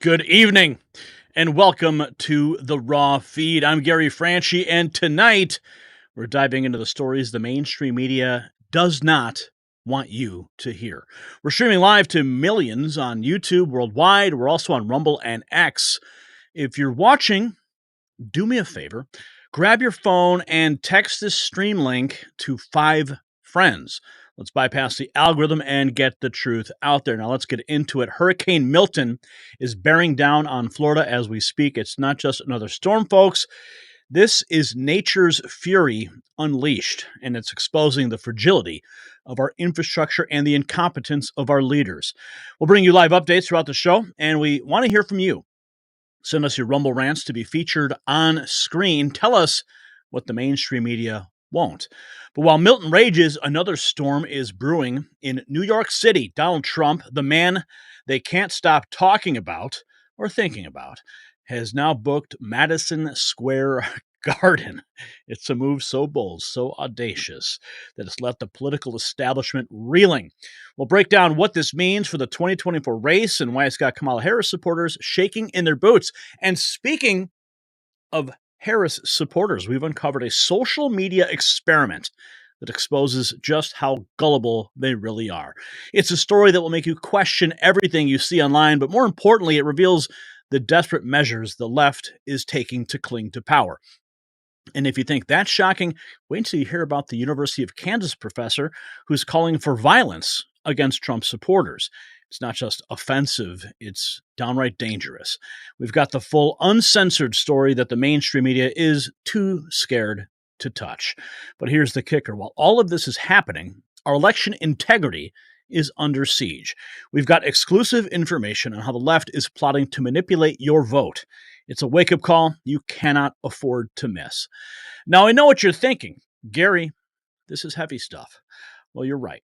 Good evening and welcome to the Raw Feed. I'm Gary Franchi, and tonight we're diving into the stories the mainstream media does not want you to hear. We're streaming live to millions on YouTube worldwide. We're also on Rumble and X. If you're watching, do me a favor, grab your phone and text this stream link to 5 friends. Let's bypass the algorithm and get the truth out there. Now let's get into it. Hurricane Milton is bearing down on Florida as we speak. It's not just another storm, folks. This is nature's fury unleashed, and it's exposing the fragility of our infrastructure and the incompetence of our leaders. We'll bring you live updates throughout the show, and we want to hear from you. Send us your Rumble rants to be featured on screen. Tell us what the mainstream media won't. But while Milton rages, another storm is brewing in New York City. Donald Trump, the man they can't stop talking about or thinking about, has now booked Madison Square Garden. It's a move so bold, so audacious, that it's left the political establishment reeling. We'll break down what this means for the 2024 race and why it's got Kamala Harris supporters shaking in their boots. And speaking of Harris supporters, we've uncovered a social media experiment that exposes just how gullible they really are. It's a story that will make you question everything you see online, but more importantly, it reveals the desperate measures the left is taking to cling to power. And if you think that's shocking, wait until you hear about the University of Kansas professor who's calling for violence against Trump supporters. It's not just offensive, it's downright dangerous. We've got the full uncensored story that the mainstream media is too scared to touch. But here's the kicker. While all of this is happening, our election integrity is under siege. We've got exclusive information on how the left is plotting to manipulate your vote. It's a wake-up call you cannot afford to miss. Now, I know what you're thinking. Gary, this is heavy stuff. Well, you're right.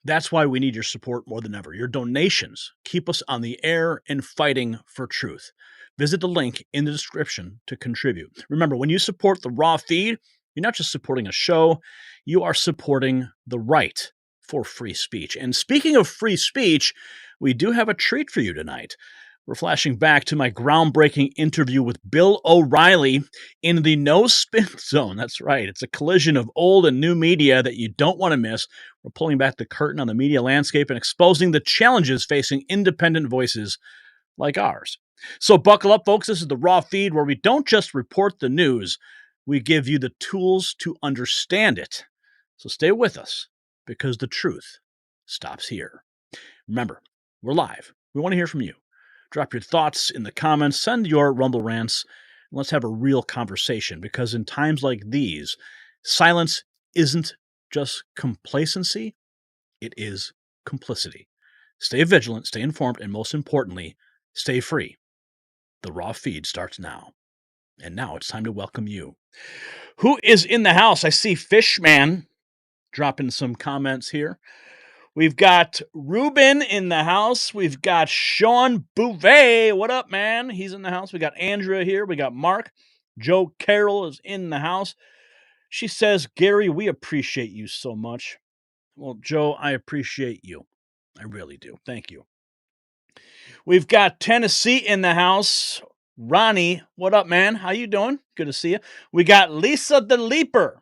That's why we need your support more than ever. Your donations keep us on the air and fighting for truth. Visit the link in the description to contribute. Remember, when you support the Raw Feed, you're not just supporting a show, you are supporting the right for free speech. And speaking of free speech, we do have a treat for you tonight. We're flashing back to my groundbreaking interview with Bill O'Reilly in the No Spin Zone. That's right. It's a collision of old and new media that you don't want to miss. We're pulling back the curtain on the media landscape and exposing the challenges facing independent voices like ours. So buckle up, folks. This is the Raw Feed, where we don't just report the news, we give you the tools to understand it. So stay with us, because the truth stops here. Remember, we're live. We want to hear from you. Drop your thoughts in the comments, send your Rumble rants, and let's have a real conversation, because in times like these, silence isn't just complacency, it is complicity. Stay vigilant, stay informed, and most importantly, stay free. The Raw Feed starts now. And now it's time to welcome you. Who is in the house? I see Fishman dropping some comments here. We've got Ruben in the house. We've got Sean Bouvet. What up, man? He's in the house. We got Andrea here. We got Mark. Joe Carroll is in the house. She says, Gary, we appreciate you so much. Well, Joe, I appreciate you. I really do. Thank you. We've got Tennessee in the house. Ronnie, what up, man? How you doing? Good to see you. We got Lisa the Leaper.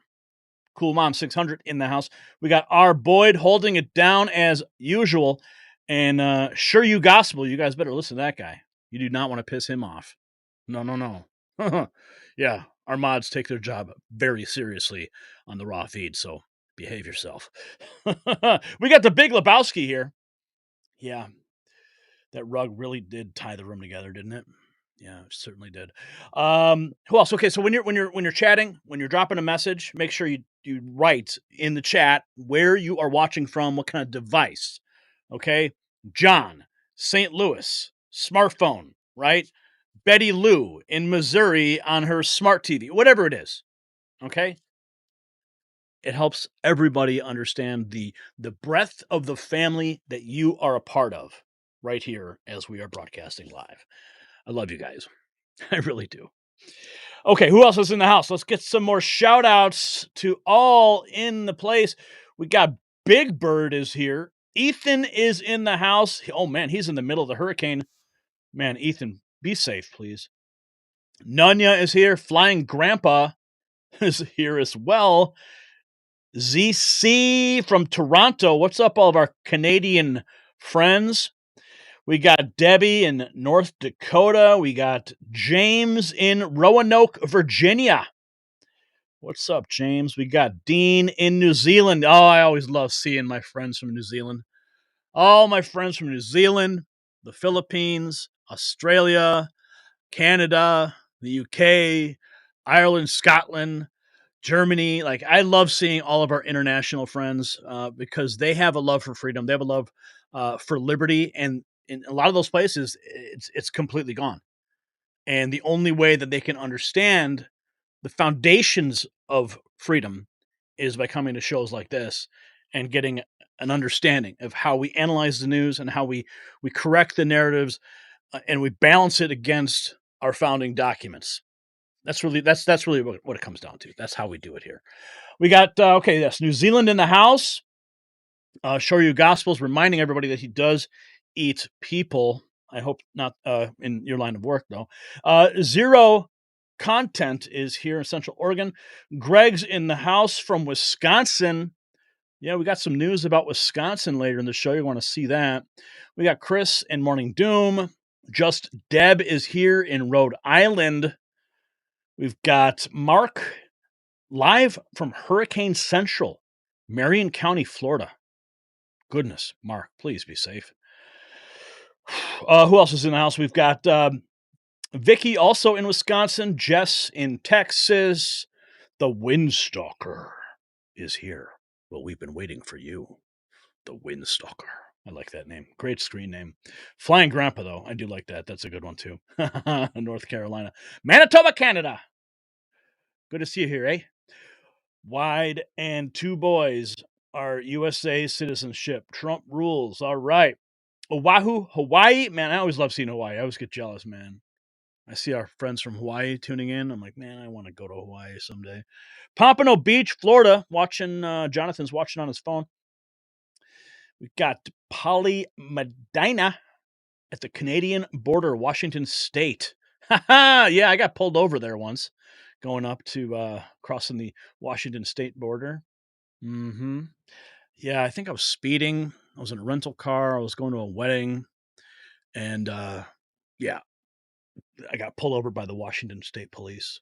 Cool Mom 600 in the house. We got R. Boyd holding it down as usual. And Sure You Gospel, you guys better listen to that guy. You do not want to piss him off. No. Yeah, our mods take their job very seriously on the Raw Feed, so behave yourself. We got the Big Lebowski here. Yeah, that rug really did tie the room together, didn't it? Yeah, it certainly did. Who else? Okay, so when you're chatting, when you're dropping a message, make sure you write in the chat where you are watching from, what kind of device. Okay, John, St. Louis, smartphone, right? Betty Lou in Missouri on her smart TV, whatever it is. Okay, it helps everybody understand the breadth of the family that you are a part of right here as we are broadcasting live. I love you guys. I really do. Okay, who else is in the house? Let's get some more shout outs to all in the place. We got Big Bird is here. Ethan is in the house. Oh man, he's in the middle of the hurricane. Man, Ethan, be safe, please. Nunya is here. Flying Grandpa is here as well. ZC from Toronto. What's up, all of our Canadian friends? We got Debbie in North Dakota. We got James in Roanoke, Virginia. What's up, James? We got Dean in New Zealand. Oh, I always love seeing my friends from New Zealand. All my friends from New Zealand, the Philippines, Australia, Canada, the UK, Ireland, Scotland, Germany. Like, I love seeing all of our international friends because they have a love for freedom. They have a love for liberty, and in a lot of those places, it's completely gone. And the only way that they can understand the foundations of freedom is by coming to shows like this and getting an understanding of how we analyze the news and how we correct the narratives and we balance it against our founding documents. That's really what it comes down to. That's how we do it here. We got okay, yes, New Zealand in the house. Show you Gospels, reminding everybody that he does eat people. I hope not in your line of work though. Zero Content is here in Central Oregon. Greg's in the house from Wisconsin. Yeah, we got some news about Wisconsin later in the show. You want to see that. We got Chris in Morning Doom. Just Deb is here in Rhode Island. We've got Mark live from Hurricane Central, Marion County, Florida. Goodness, Mark, please be safe. Who else is in the house? We've got Vicky also in Wisconsin, Jess in Texas. The Windstalker is here. Well, we've been waiting for you. The Windstalker. I like that name. Great screen name. Flying Grandpa, though. I do like that. That's a good one, too. North Carolina. Manitoba, Canada. Good to see you here, eh? Wide and two boys are USA citizenship. Trump rules. All right. Oahu, Hawaii. Man, I always love seeing Hawaii. I always get jealous, man. I see our friends from Hawaii tuning in. I'm like, man, I want to go to Hawaii someday. Pompano Beach, Florida. Watching. Jonathan's watching on his phone. We've got Polly Medina at the Canadian border, Washington State. Yeah, I got pulled over there once, going up to crossing the Washington State border. Yeah, I think I was speeding. I was in a rental car. I was going to a wedding, and yeah, I got pulled over by the Washington State Police.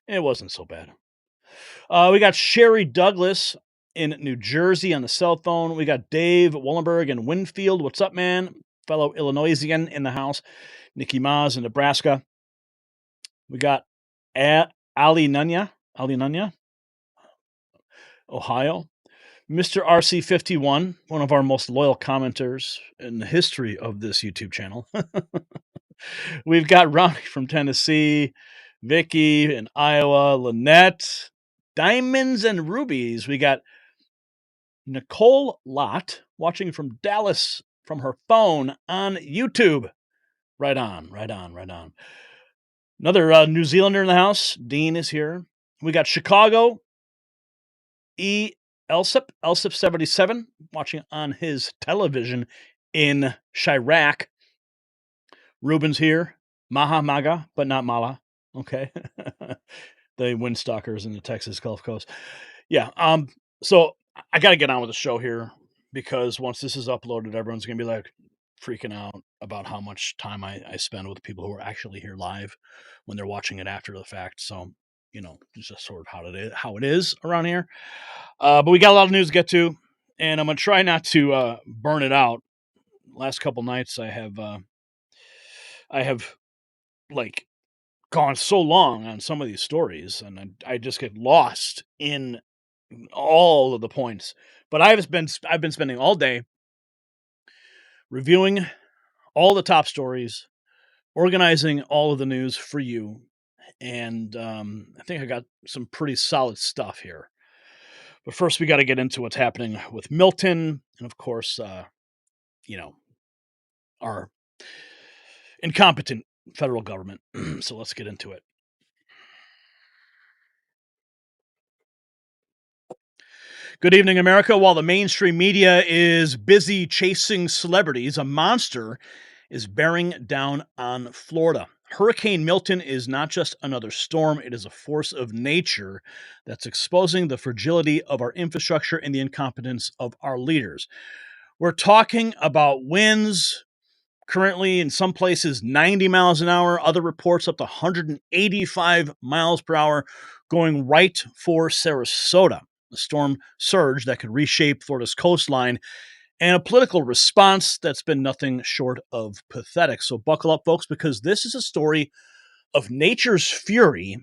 It wasn't so bad. We got Sherry Douglas in New Jersey on the cell phone. We got Dave Wallenberg in Winfield. What's up, man? Fellow Illinoisian in the house. Nikki Maz in Nebraska. We got Ali Nunya, Ohio. Mr. RC51, one of our most loyal commenters in the history of this YouTube channel. We've got Ronnie from Tennessee, Vicky in Iowa, Lynette, Diamonds and Rubies. We got Nicole Lott watching from Dallas from her phone on YouTube. Right on. Another New Zealander in the house. Dean is here. We got Chicago. Elsip 77 watching on his television in Chirac. Ruben's here. Maha Maga, but not Mala. Okay. The Windstalkers in the Texas Gulf Coast. Yeah. So I got to get on with the show here because once this is uploaded, everyone's going to be like freaking out about how much time I spend with people who are actually here live when they're watching it after the fact. So, it's just sort of how it is around here. But we got a lot of news to get to, and I'm going to try not to burn it out. Last couple nights I have like gone so long on some of these stories, and I just get lost in all of the points. But I've been spending all day reviewing all the top stories, organizing all of the news for you, and I think I got some pretty solid stuff here. But first, we got to get into what's happening with Milton, and of course, our incompetent federal government. So let's get into it. Good evening, America. While the mainstream media is busy chasing celebrities, a monster is bearing down on Florida. Hurricane Milton is not just another storm, it is a force of nature that's exposing the fragility of our infrastructure and the incompetence of our leaders. We're talking about winds currently in some places 90 miles an hour, other reports up to 185 miles per hour, going right for Sarasota. A storm surge that could reshape Florida's coastline and a political response that's been nothing short of pathetic. So buckle up, folks, because this is a story of nature's fury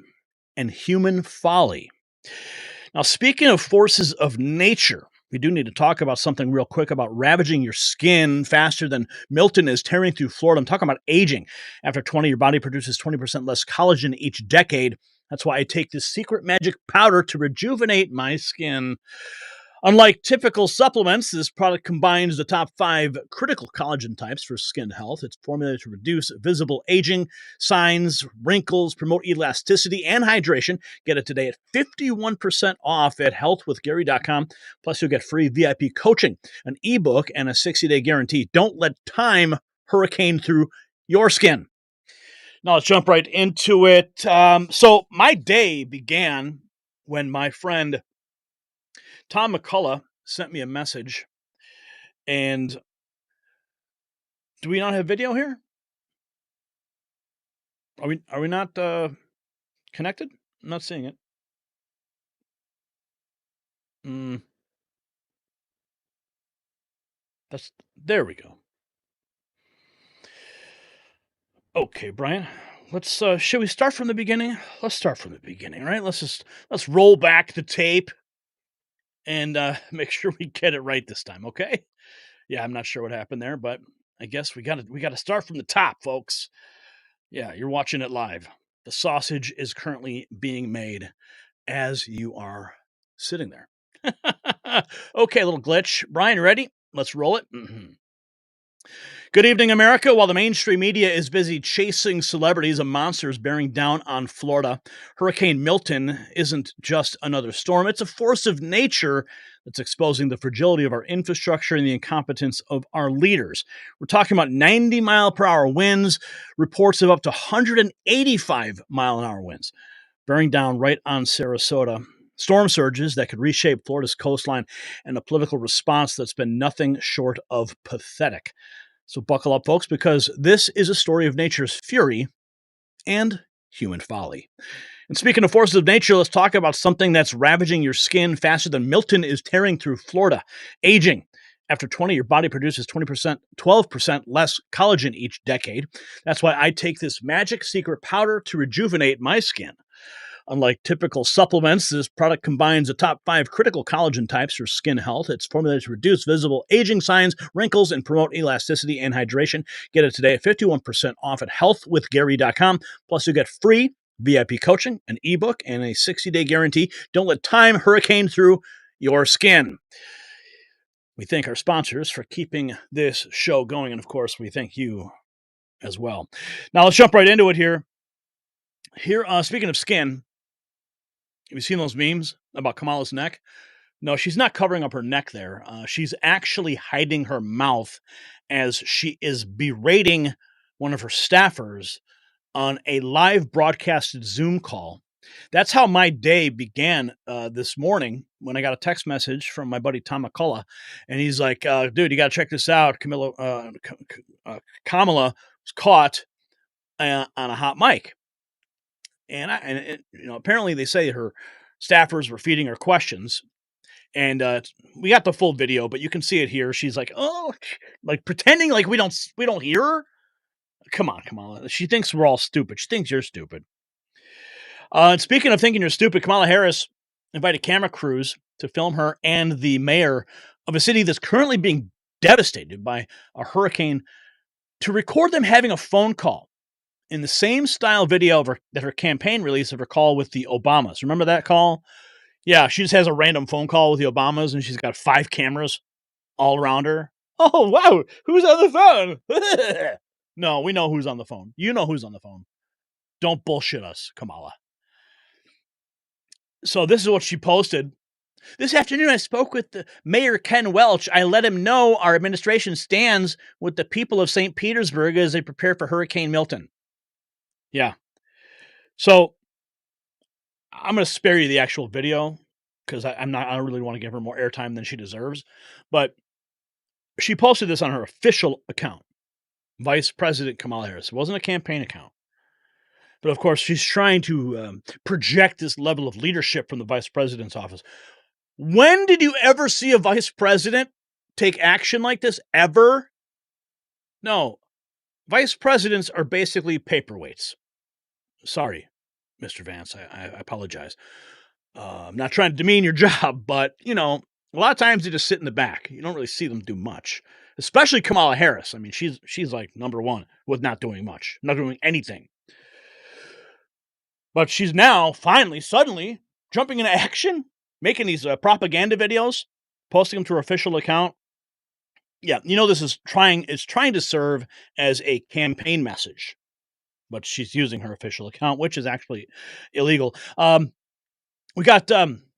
and human folly. Now, speaking of forces of nature, we do need to talk about something real quick about ravaging your skin faster than Milton is tearing through Florida. I'm talking about aging. After 20, your body produces 20% less collagen each decade. That's why I take this secret magic powder to rejuvenate my skin. Unlike typical supplements, this product combines the top 5 critical collagen types for skin health. It's formulated to reduce visible aging signs, wrinkles, promote elasticity, and hydration. Get it today at 51% off at healthwithgary.com. Plus, you'll get free VIP coaching, an ebook, and a 60-day guarantee. Don't let time hurricane through your skin. Now, let's jump right into it. So my day began when my friend Tom McCullough sent me a message, and do we not have video here? Are we not connected? I'm not seeing it. There we go. Okay, Brian. Let's should we start from the beginning? Let's start from the beginning, right? Let's roll back the tape and make sure we get it right this time, okay? Yeah, I'm not sure what happened there, but I guess we got to start from the top, folks. Yeah, you're watching it live. The sausage is currently being made as you are sitting there. Okay, a little glitch. Brian, ready? Let's roll it. Good evening, America. While the mainstream media is busy chasing celebrities and monsters bearing down on Florida, Hurricane Milton isn't just another storm. It's a force of nature that's exposing the fragility of our infrastructure and the incompetence of our leaders. We're talking about 90 mile per hour winds, reports of up to 185 mile an hour winds, bearing down right on Sarasota. Storm surges that could reshape Florida's coastline, and a political response that's been nothing short of pathetic. So buckle up, folks, because this is a story of nature's fury and human folly. And speaking of forces of nature, let's talk about something that's ravaging your skin faster than Milton is tearing through Florida. Aging. After 20, your body produces 12% less collagen each decade. That's why I take this magic secret powder to rejuvenate my skin. Unlike typical supplements, this product combines the top 5 critical collagen types for skin health. It's formulated to reduce visible aging signs, wrinkles, and promote elasticity and hydration. Get it today at 51% off at healthwithgary.com. Plus, you get free VIP coaching, an ebook, and a 60-day guarantee. Don't let time hurricane through your skin. We thank our sponsors for keeping this show going, and of course, we thank you as well. Now, let's jump right into it here. Speaking of skin, have you seen those memes about Kamala's neck? No, she's not covering up her neck there. She's actually hiding her mouth as she is berating one of her staffers on a live broadcasted Zoom call. That's how my day began this morning when I got a text message from my buddy Tom McCullough. And he's like, dude, you got to check this out. Kamala was caught on a hot mic. And apparently they say her staffers were feeding her questions, and we got the full video, but you can see it here. She's like, "Oh," like pretending like we don't hear her. Come on, Kamala. She thinks we're all stupid. She thinks you're stupid. And speaking of thinking you're stupid, Kamala Harris invited camera crews to film her and the mayor of a city that's currently being devastated by a hurricane to record them having a phone call in the same style video that her campaign released of her call with the Obamas. Remember that call? Yeah, she just has a random phone call with the Obamas, and she's got 5 cameras all around her. Oh, wow. Who's on the phone? No, we know who's on the phone. You know who's on the phone. Don't bullshit us, Kamala. So this is what she posted This afternoon, I spoke with the Mayor Ken Welch. I let him know our administration stands with the people of St. Petersburg as they prepare for Hurricane Milton. Yeah. So I'm going to spare you the actual video because I don't really want to give her more airtime than she deserves. But she posted this on her official account, Vice President Kamala Harris. It wasn't a campaign account. But of course, she's trying to project this level of leadership from the vice president's office. When did you ever see a vice president take action like this? Ever? No. Vice presidents are basically paperweights. Sorry, Mr. Vance. I apologize. I'm not trying to demean your job, but, a lot of times they just sit in the back. You don't really see them do much, especially Kamala Harris. I mean, she's like number one with not doing much, not doing anything. But she's now finally, suddenly jumping into action, making these propaganda videos, posting them to her official account. Yeah, this is trying to serve as a campaign message, but she's using her official account, which is actually illegal. We got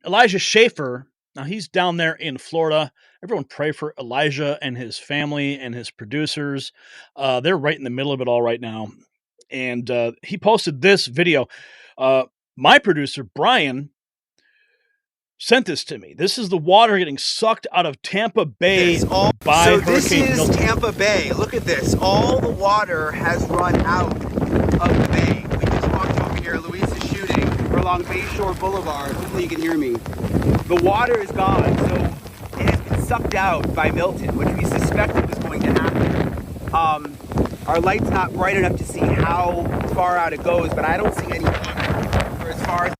Elijah Schaefer. Now he's down there in Florida. Everyone pray for Elijah and his family and his producers. They're right in the middle of it all right now. And he posted this video. My producer, Brian, sent this to me. This is the water getting sucked out of Tampa Bay by Hurricane Milton. This is Tampa Bay. Look at this. All the water has run out of the bay. We just walked over here. Luis is shooting. We're along Bayshore Boulevard. Hopefully you can hear me. The water is gone. So it has been sucked out by Milton, which we suspected was going to happen. Our light's not bright enough to see how far out it goes, but I don't see any water for as far as...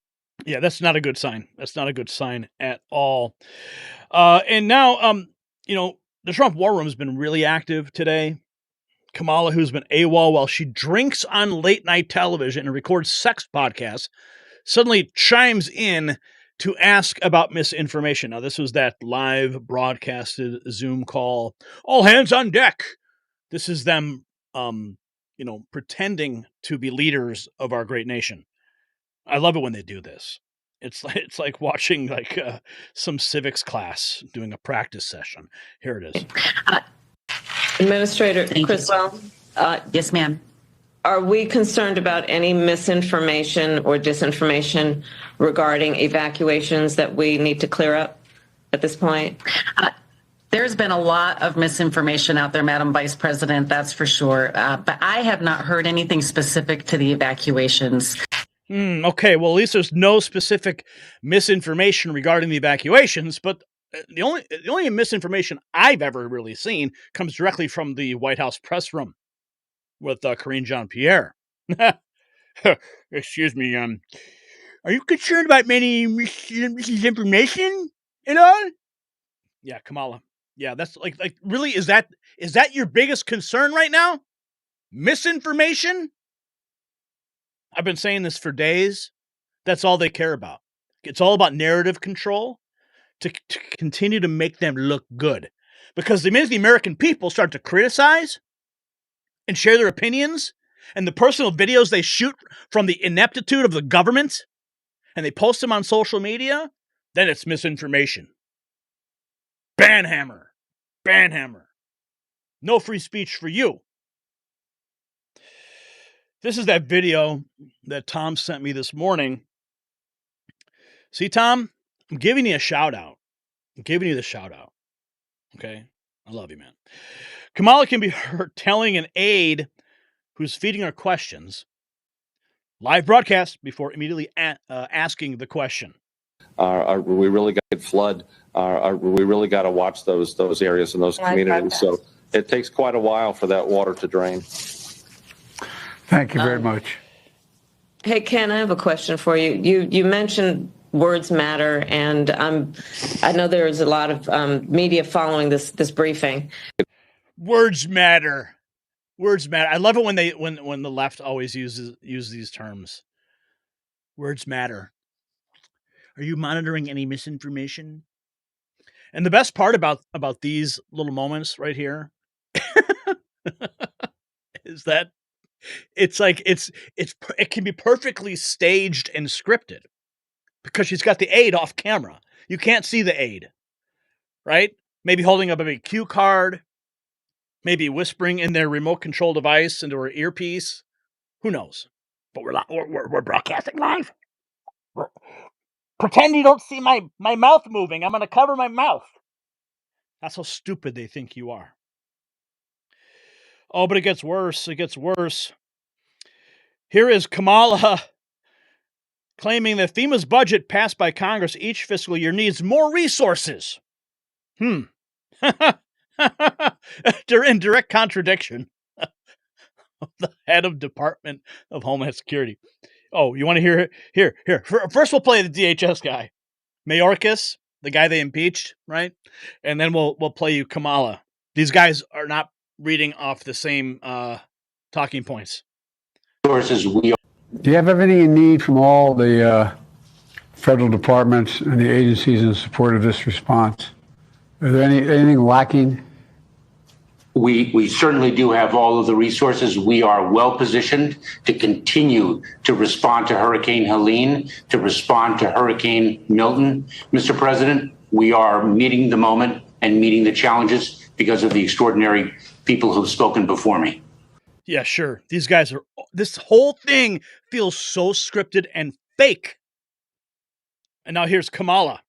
Yeah, that's not a good sign. That's not a good sign at all. And now, the Trump War Room has been really active today. Kamala, who's been AWOL while she drinks on late night television and records sex podcasts, suddenly chimes in to ask about misinformation. Now, this was that live broadcasted Zoom call. All hands on deck. This is them, pretending to be leaders of our great nation. I love it when they do this. It's like watching some civics class doing a practice session. Here it is. Administrator Criswell. Yes, ma'am. Are we concerned about any misinformation or disinformation regarding evacuations that we need to clear up at this point? There's been a lot of misinformation out there, Madam Vice President, that's for sure. But I have not heard anything specific to the evacuations. Okay, well, at least there's no specific misinformation regarding the evacuations, but the only misinformation I've ever really seen comes directly from the White House press room with Karine Jean-Pierre. Excuse me, are you concerned about many misinformation at all? Yeah, Kamala. Yeah, that's like really, is that your biggest concern right now? Misinformation? I've been saying this for days. That's all they care about. It's all about narrative control to continue to make them look good. Because the minute the American people start to criticize and share their opinions and the personal videos they shoot from the ineptitude of the government and they post them on social media, then it's misinformation. Banhammer. Banhammer. No free speech for you. This is that video that Tom sent me this morning. See, Tom, I'm giving you a shout out. I'm giving you the shout out. Okay? I love you, man. Kamala can be heard telling an aide who's feeding her questions, live broadcast, before immediately asking the question. We really got to flood. We really got to watch those areas and those communities. So it takes quite a while for that water to drain. Thank you very much. Hey, Ken, I have a question for you. You mentioned words matter, and I know there's a lot of media following this briefing. Words matter. Words matter. I love it when the left always use these terms. Words matter. Are you monitoring any misinformation? And the best part about these little moments right here is that it's like it can be perfectly staged and scripted because she's got the aide off camera. You can't see the aide, right? Maybe holding up a big cue card, maybe whispering in their remote control device into her earpiece. Who knows? But we're broadcasting live. Pretend you don't see my mouth moving. I'm going to cover my mouth. That's how stupid they think you are. Oh, but it gets worse. It gets worse. Here is Kamala claiming that FEMA's budget passed by Congress each fiscal year needs more resources. They're in direct contradiction of the head of Department of Homeland Security. Oh, you want to hear it? Here. First, we'll play the DHS guy, Mayorkas, the guy they impeached, right? And then we'll play you Kamala. These guys are not reading off the same talking points. Do you have everything you need from all the federal departments and the agencies in support of this response? Is there anything lacking? We certainly do have all of the resources. We are well positioned to continue to respond to Hurricane Helene, to respond to Hurricane Milton. Mr. President, we are meeting the moment and meeting the challenges because of the extraordinary people who've spoken before me. Yeah, sure. These guys are, this whole thing feels so scripted and fake. And now here's Kamala.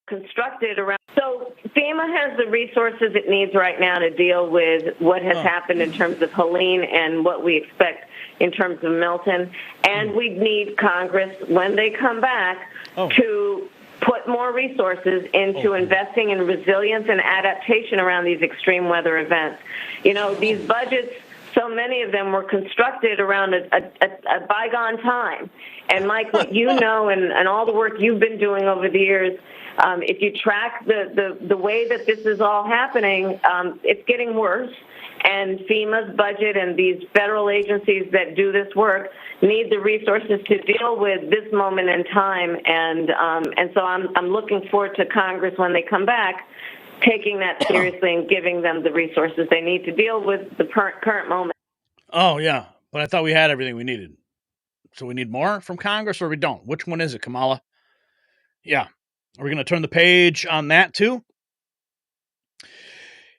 Constructed around. So FEMA has the resources it needs right now to deal with what has happened in terms of Helene and what we expect in terms of Milton. And we need Congress, when they come back, to put more resources into investing in resilience and adaptation around these extreme weather events. You know, these budgets, so many of them were constructed around a bygone time. And Mike, what you know and all the work you've been doing over the years, if you track the way that this is all happening, it's getting worse. And FEMA's budget and these federal agencies that do this work need the resources to deal with this moment in time. And so I'm looking forward to Congress, when they come back, taking that seriously and giving them the resources they need to deal with the current moment. Oh, yeah. But I thought we had everything we needed. So we need more from Congress, or we don't? Which one is it, Kamala? Yeah. Are we going to turn the page on that too?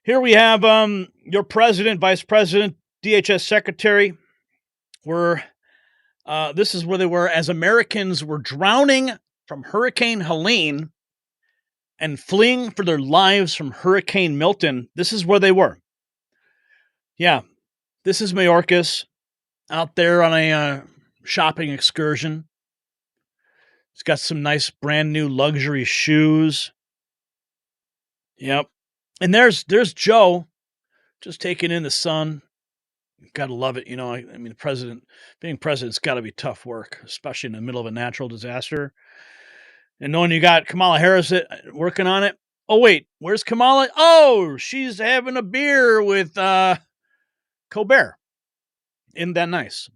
Here we have your president, vice president, DHS secretary. This is where they were as Americans were drowning from Hurricane Helene and fleeing for their lives from Hurricane Milton. This is where they were. Yeah, this is Mayorkas out there on a shopping excursion. He's got some nice brand new luxury shoes. Yep. And there's Joe just taking in the sun. Gotta love it. You know, I mean, being president's got to be tough work, especially in the middle of a natural disaster. And knowing you got Kamala Harris working on it. Oh, wait, where's Kamala? Oh, she's having a beer with Colbert. Isn't that nice?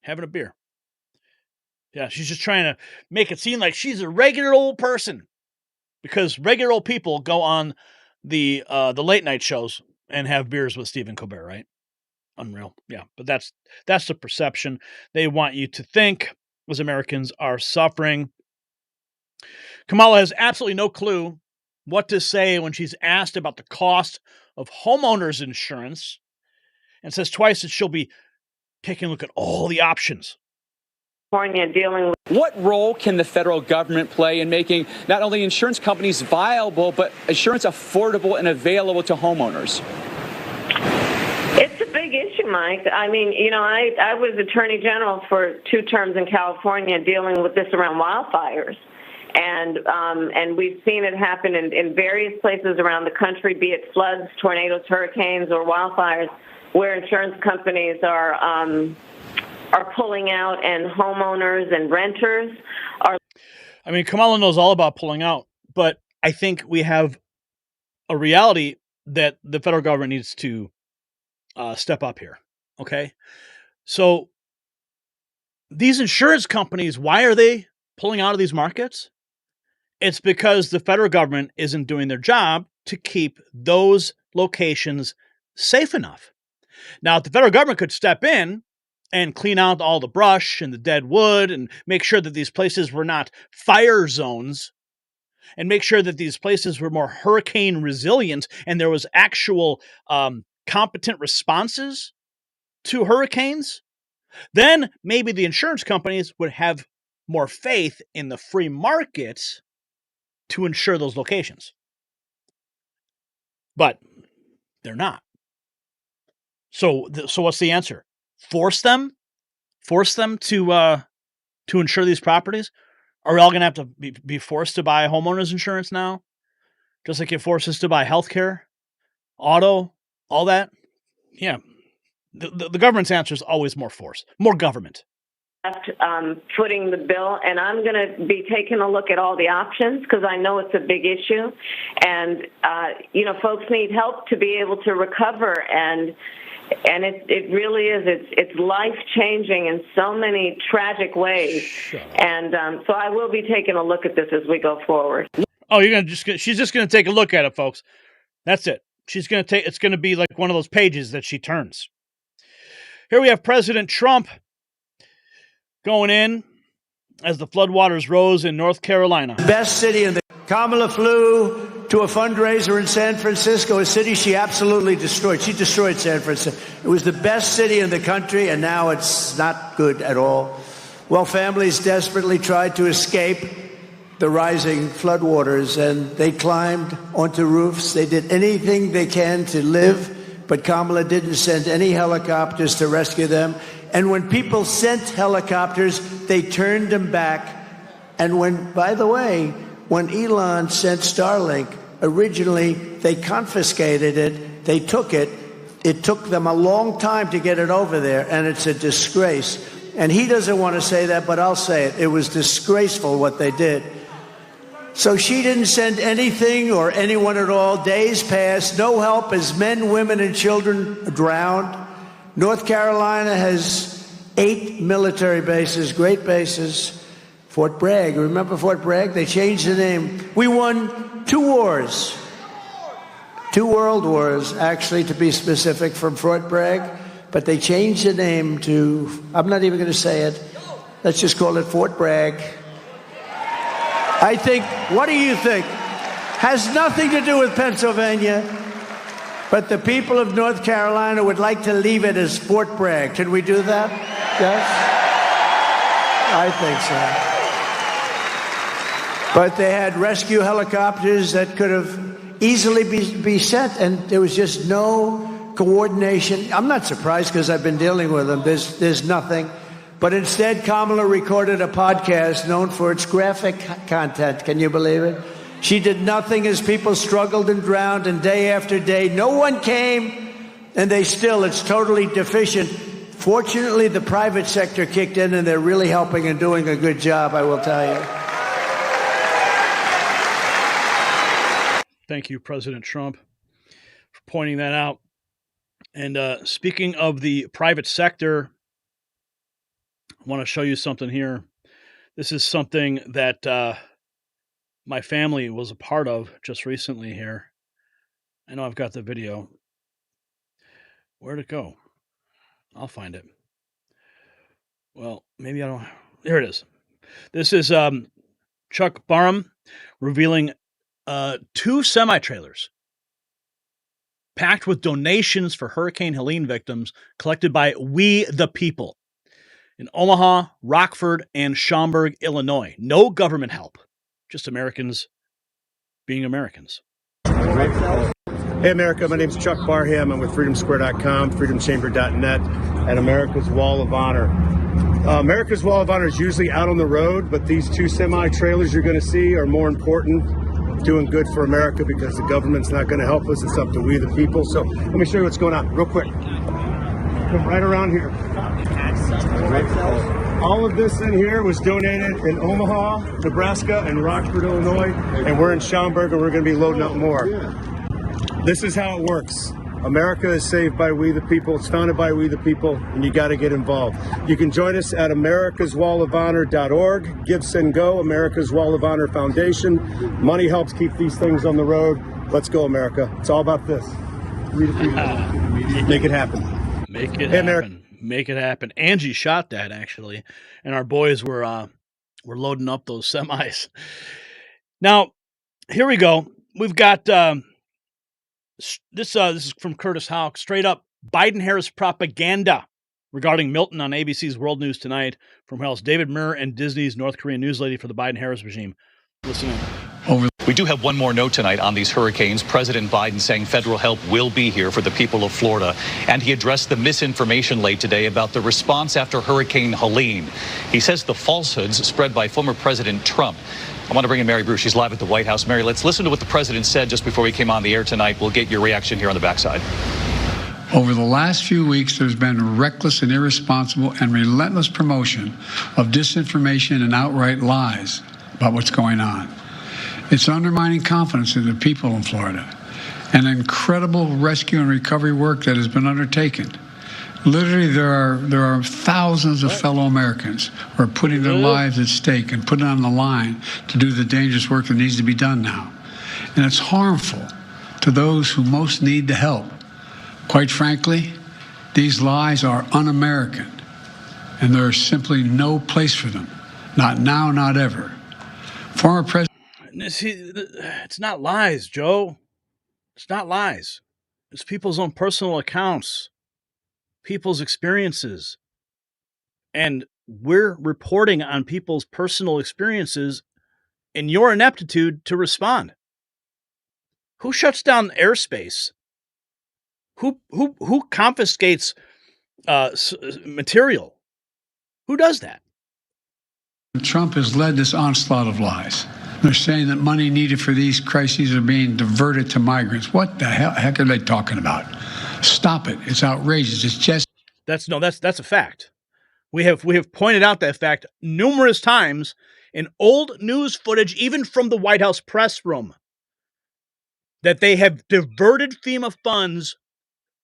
Having a beer. Yeah, she's just trying to make it seem like she's a regular old person, because regular old people go on the late night shows and have beers with Stephen Colbert, right? Unreal. Yeah, but that's the perception they want you to think, as Americans are suffering. Kamala has absolutely no clue what to say when she's asked about the cost of homeowners insurance, and says twice that she'll be taking a look at all the options. Dealing with what role can the federal government play in making not only insurance companies viable, but insurance affordable and available to homeowners? It's a big issue, Mike. I mean, you know, I was Attorney General for 2 terms in California dealing with this around wildfires. And we've seen it happen in various places around the country, be it floods, tornadoes, hurricanes, or wildfires, where insurance companies are pulling out, and homeowners and renters are. I mean, Kamala knows all about pulling out, but I think we have a reality that the federal government needs to step up here. Okay. So these insurance companies, why are they pulling out of these markets? It's because the federal government isn't doing their job to keep those locations safe enough. Now, if the federal government could step in and clean out all the brush and the dead wood and make sure that these places were not fire zones, and make sure that these places were more hurricane resilient and there was actual competent responses to hurricanes, then maybe the insurance companies would have more faith in the free market to insure those locations. But they're not. So what's the answer? Force them to insure these properties? Are we all going to have to be forced to buy homeowners insurance now? Just like it forces us to buy healthcare, auto, all that? Yeah. The government's answer is always more force, more government. Footing the bill, and I'm going to be taking a look at all the options because I know it's a big issue, and folks need help to be able to recover, and it really is. It's life changing in so many tragic ways, and so I will be taking a look at this as we go forward. Oh, she's just gonna take a look at it, folks. That's it. It's gonna be like one of those pages that she turns. Here we have President Trump going in as the floodwaters rose in North Carolina. Best city in the Kamala flew to a fundraiser in San Francisco, a city she absolutely destroyed. She destroyed San Francisco. It was the best city in the country, and now it's not good at all. Well, families desperately tried to escape the rising floodwaters, and they climbed onto roofs. They did anything they can to live, but Kamala didn't send any helicopters to rescue them. And when people sent helicopters, they turned them back. And by the way, when Elon sent Starlink, originally they confiscated it, they took it. It took them a long time to get it over there, and it's a disgrace. And he doesn't want to say that, but I'll say it. It was disgraceful what they did. So she didn't send anything or anyone at all. Days passed, no help as men, women, and children drowned. North Carolina has 8 military bases, great bases. Fort Bragg, remember Fort Bragg? They changed the name. We won 2 wars, 2 world wars, actually, to be specific, from Fort Bragg. But they changed the name to, I'm not even going to say it. Let's just call it Fort Bragg. I think, what do you think? Has nothing to do with Pennsylvania. But the people of North Carolina would like to leave it as Fort Bragg. Can we do that? Yes? I think so. But they had rescue helicopters that could have easily be sent, and there was just no coordination. I'm not surprised because I've been dealing with them. There's nothing. But instead, Kamala recorded a podcast known for its graphic content. Can you believe it? She did nothing as people struggled and drowned, and day after day, no one came, and it's totally deficient. Fortunately, the private sector kicked in, and they're really helping and doing a good job, I will tell you. Thank you, President Trump, for pointing that out. And speaking of the private sector, I want to show you something here. This is something that my family was a part of just recently here. I know I've got the video. Where'd it go? I'll find it. Well, maybe I don't. There it is. This is Chuck Barham revealing 2 semi-trailers packed with donations for Hurricane Helene victims collected by We the People in Omaha, Rockford, and Schaumburg, Illinois. No government help. Just Americans being Americans. Hey, America. My name is Chuck Barham. I'm with freedomsquare.com, freedomchamber.net, and America's Wall of Honor. America's Wall of Honor is usually out on the road, but these 2 semi-trailers you're going to see are more important, doing good for America, because the government's not going to help us. It's up to we the people. So let me show you what's going on real quick. Come right around here. All of this in here was donated in Omaha, Nebraska, and Rockford, Illinois, and we're in Schaumburg, and we're going to be loading up more. This is how it works. America is saved by we the people. It's founded by we the people, and you got to get involved. You can join us at americaswallofhonor.org. Give, Send, Go, America's Wall of Honor Foundation. Money helps keep these things on the road. Let's go, America. It's all about this. We the people. Make it happen. Make it happen. America. Make it happen. Angie shot that, actually, and our boys were loading up those semis. Now, Here we go. We've got this is from Curtis Houck. Straight up Biden-Harris propaganda regarding Milton on ABC's World News Tonight from House David Muir and Disney's North Korean news lady for the Biden-Harris regime. Listen in. We do have one more note tonight on these hurricanes. President Biden saying federal help will be here for the people of Florida. And he addressed the misinformation late today about the response after Hurricane Helene. He says the falsehoods spread by former President Trump. I want to bring in Mary Bruce. She's live at the White House. Mary, let's listen to what the president said just before we came on the air tonight. We'll get your reaction here on the backside. Over the last few weeks, there's been reckless and irresponsible and relentless promotion of disinformation and outright lies about what's going on. It's undermining confidence in the people in Florida. An incredible rescue and recovery work that has been undertaken. Literally, there are thousands of fellow Americans who are putting their lives at stake and putting on the line to do the dangerous work that needs to be done now. And it's harmful to those who most need the help. Quite frankly, these lies are un-American, and there's simply no place for them. Not now, not ever. Former President... See, it's not lies, Joe. It's not lies. It's people's own personal accounts, people's experiences. And we're reporting on people's personal experiences in your ineptitude to respond. Who shuts down airspace? Who confiscates material? Who does that? Trump has led this onslaught of lies. They're saying that money needed for these crises are being diverted to migrants. What the heck are they talking about? Stop it. It's outrageous. It's just... That's a fact. We have pointed out that fact numerous times in old news footage, even from the White House press room, that they have diverted FEMA funds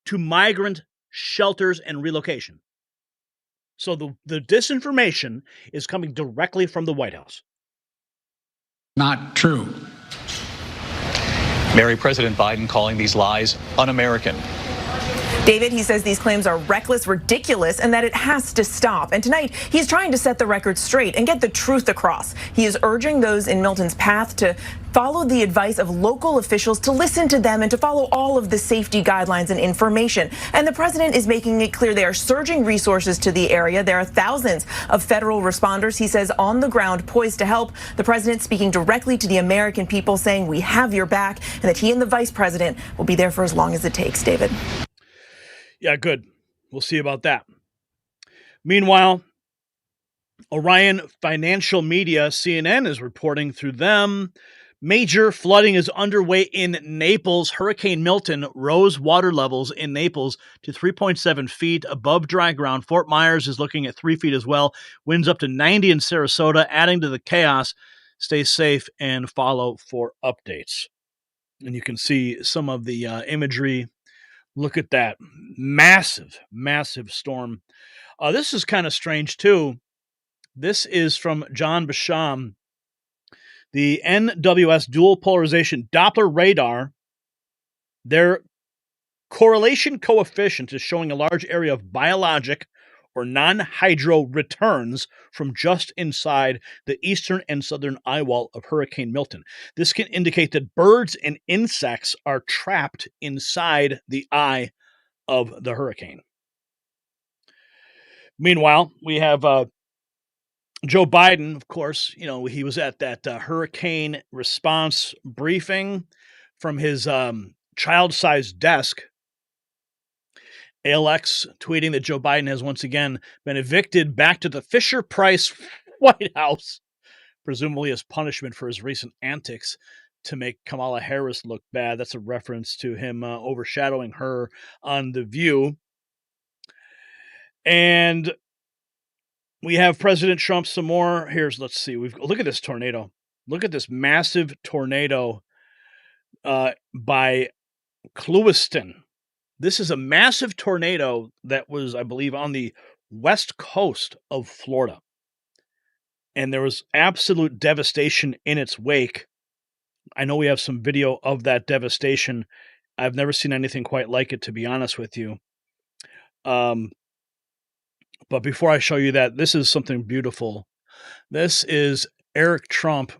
to migrant shelters and relocation. So the disinformation is coming directly from the White House. Not true. Mary, President Biden calling these lies un-American. David, he says these claims are reckless, ridiculous, and that it has to stop. And tonight, he's trying to set the record straight and get the truth across. He is urging those in Milton's path to follow the advice of local officials, to listen to them and to follow all of the safety guidelines and information. And the president is making it clear they are surging resources to the area. There are thousands of federal responders, he says, on the ground, poised to help. The president speaking directly to the American people, saying we have your back and that he and the vice president will be there for as long as it takes. David. Yeah, good. We'll see about that. Meanwhile, Orion Financial Media, CNN, is reporting through them. Major flooding is underway in Naples. Hurricane Milton rose water levels in Naples to 3.7 feet above dry ground. Fort Myers is looking at 3 feet as well. Winds up to 90 in Sarasota, adding to the chaos. Stay safe and follow for updates. And you can see some of the imagery. Look at that. Massive, massive storm. This is kind of strange, too. This is from John Basham. The NWS dual polarization Doppler radar, their correlation coefficient is showing a large area of biologic or non-hydro returns from just inside the eastern and southern eye wall of Hurricane Milton. This can indicate that birds and insects are trapped inside the eye of the hurricane. Meanwhile, we have Joe Biden, of course. You know, he was at that hurricane response briefing from his child-sized desk. ALX tweeting that Joe Biden has once again been evicted back to the Fisher-Price White House, presumably as punishment for his recent antics to make Kamala Harris look bad. That's a reference to him overshadowing her on The View. And we have President Trump some more. Let's see. Look at this tornado. Look at this massive tornado by Clewiston. This is a massive tornado that was, I believe, on the west coast of Florida. And there was absolute devastation in its wake. I know we have some video of that devastation. I've never seen anything quite like it, to be honest with you. But before I show you that, this is something beautiful. This is Eric Trump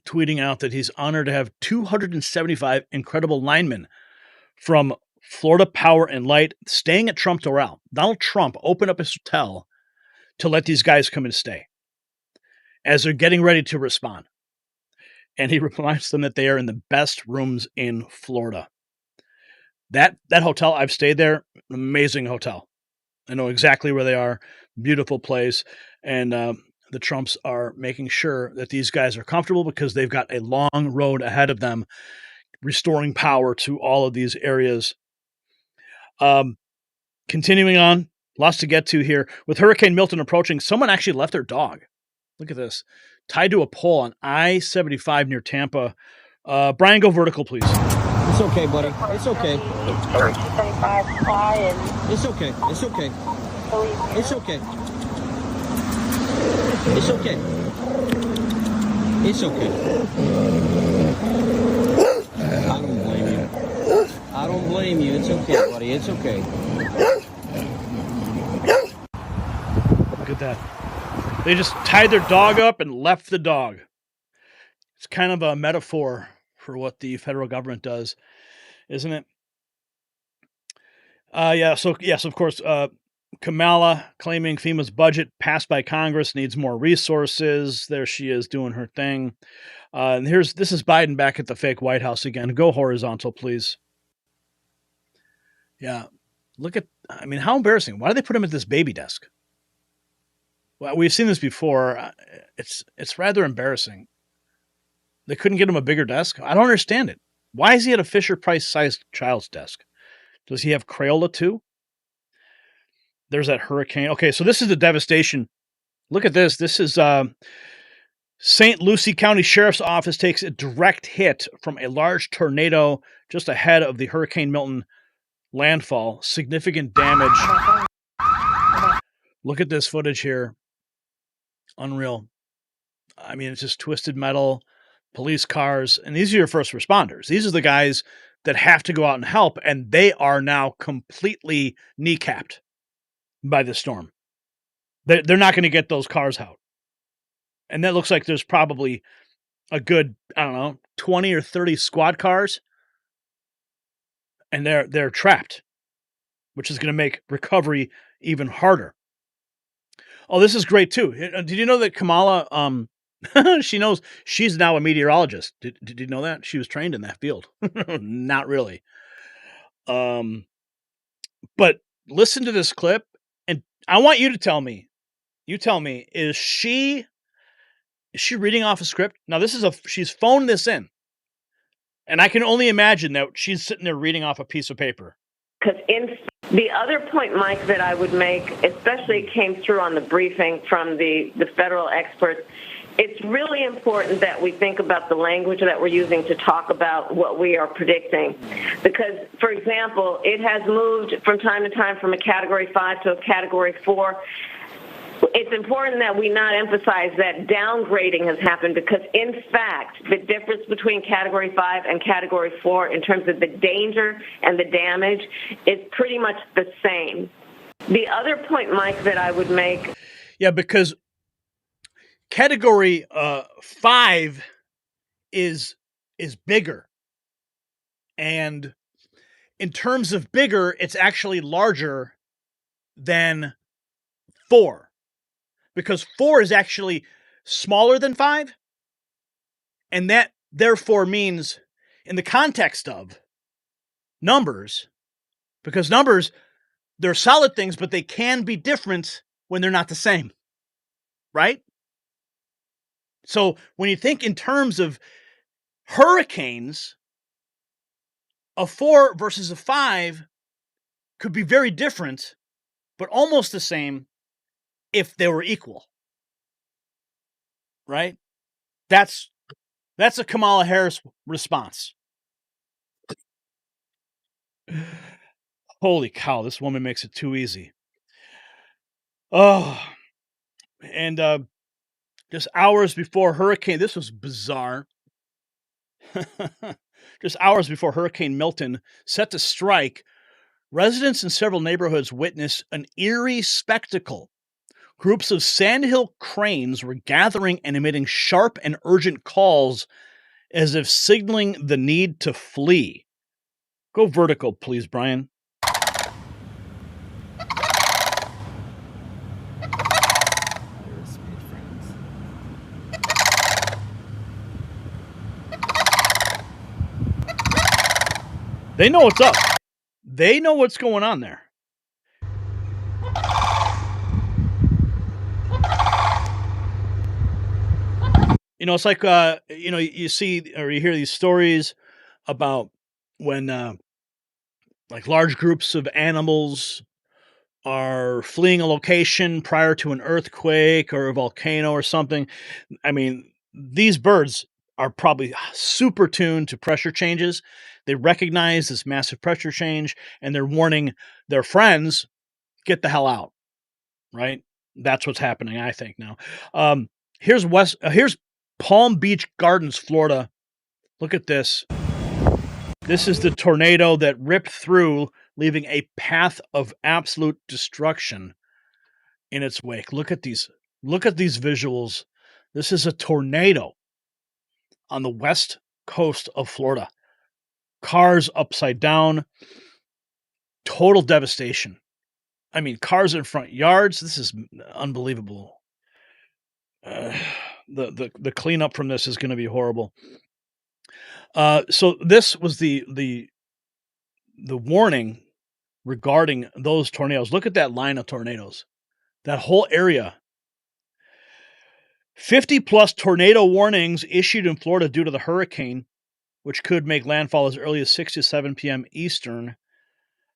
tweeting out that he's honored to have 275 incredible linemen from Florida Power and Light staying at Trump Doral. Donald Trump opened up his hotel to let these guys come and stay as they're getting ready to respond. And he reminds them that they are in the best rooms in Florida. That hotel, I've stayed there, amazing hotel. I know exactly where they are. Beautiful place. And the Trumps are making sure that these guys are comfortable because they've got a long road ahead of them, restoring power to all of these areas. Continuing on, lots to get to here. With Hurricane Milton approaching, someone actually left their dog. Look at this. Tied to a pole on I-75 near Tampa. Brian, go vertical, please. It's okay, buddy. It's okay. It's okay. It's okay. It's okay. It's okay. It's okay. I don't blame you. I don't blame you. It's okay, buddy. It's okay. Look at that. They just tied their dog up and left the dog. It's kind of a metaphor for what the federal government does, isn't it? So of course, Kamala claiming FEMA's budget passed by Congress needs more resources. There she is doing her thing. And this is Biden back at the fake White House again. Go horizontal, please. Yeah. How embarrassing. Why did they put him at this baby desk? Well, we've seen this before. It's rather embarrassing. They couldn't get him a bigger desk. I don't understand it. Why is he at a Fisher-Price-sized child's desk? Does he have Crayola too? There's that hurricane. Okay, so this is the devastation. Look at this. This is St. Lucie County Sheriff's Office takes a direct hit from a large tornado just ahead of the Hurricane Milton landfall. Significant damage. Look at this footage here. Unreal. I mean, it's just twisted metal, police cars, and these are your first responders. These are the guys that have to go out and help, and they are now completely kneecapped by the storm. They're not going to get those cars out. And that looks like there's probably a good, 20 or 30 squad cars, and they're trapped, which is going to make recovery even harder. Oh, this is great too. Did you know that Kamala, she knows she's now a meteorologist? Did you know that? She was trained in that field. Not really. But listen to this clip, and I want you to tell me. You tell me, is she reading off a script? Now she's phoned this in. And I can only imagine that she's sitting there reading off a piece of paper. Because the other point, Mike, that I would make, especially came through on the briefing from the federal experts, it's really important that we think about the language that we're using to talk about what we are predicting. Because, for example, it has moved from time to time from a Category 5 to a Category 4. It's important that we not emphasize that downgrading has happened because, in fact, the difference between Category 5 and Category 4 in terms of the danger and the damage is pretty much the same. The other point, Mike, that I would make... Yeah, because Category 5 is bigger. And in terms of bigger, it's actually larger than 4. Because 4 is actually smaller than 5. And that therefore means, in the context of numbers, because numbers, they're solid things, but they can be different when they're not the same. Right? So when you think in terms of hurricanes, a 4 versus a 5 could be very different, but almost the same if they were equal. Right? That's a Kamala Harris response. Holy cow, this woman makes it too easy. Oh, and just hours before hurricane, this was bizarre. Just hours before Hurricane Milton set to strike, residents in several neighborhoods witnessed an eerie spectacle. Groups of sandhill cranes were gathering and emitting sharp and urgent calls as if signaling the need to flee. Go vertical, please, Brian. They know what's up. They know what's going on there. You know, it's like, you see or you hear these stories about when, like, large groups of animals are fleeing a location prior to an earthquake or a volcano or something. I mean, these birds are probably super tuned to pressure changes. They recognize this massive pressure change and they're warning their friends, get the hell out, right? That's what's happening, I think, now. Here's Palm Beach Gardens, Florida. Look at this. This is the tornado that ripped through, leaving a path of absolute destruction in its wake. Look at these visuals. This is a tornado on the west coast of Florida. Cars upside down. Total devastation. I mean, cars in front yards. This is unbelievable. The cleanup from this is going to be horrible. So this was the warning regarding those tornadoes. Look at that line of tornadoes. That whole area. 50 plus tornado warnings issued in Florida due to the hurricane, which could make landfall as early as 6 to 7 p.m. Eastern.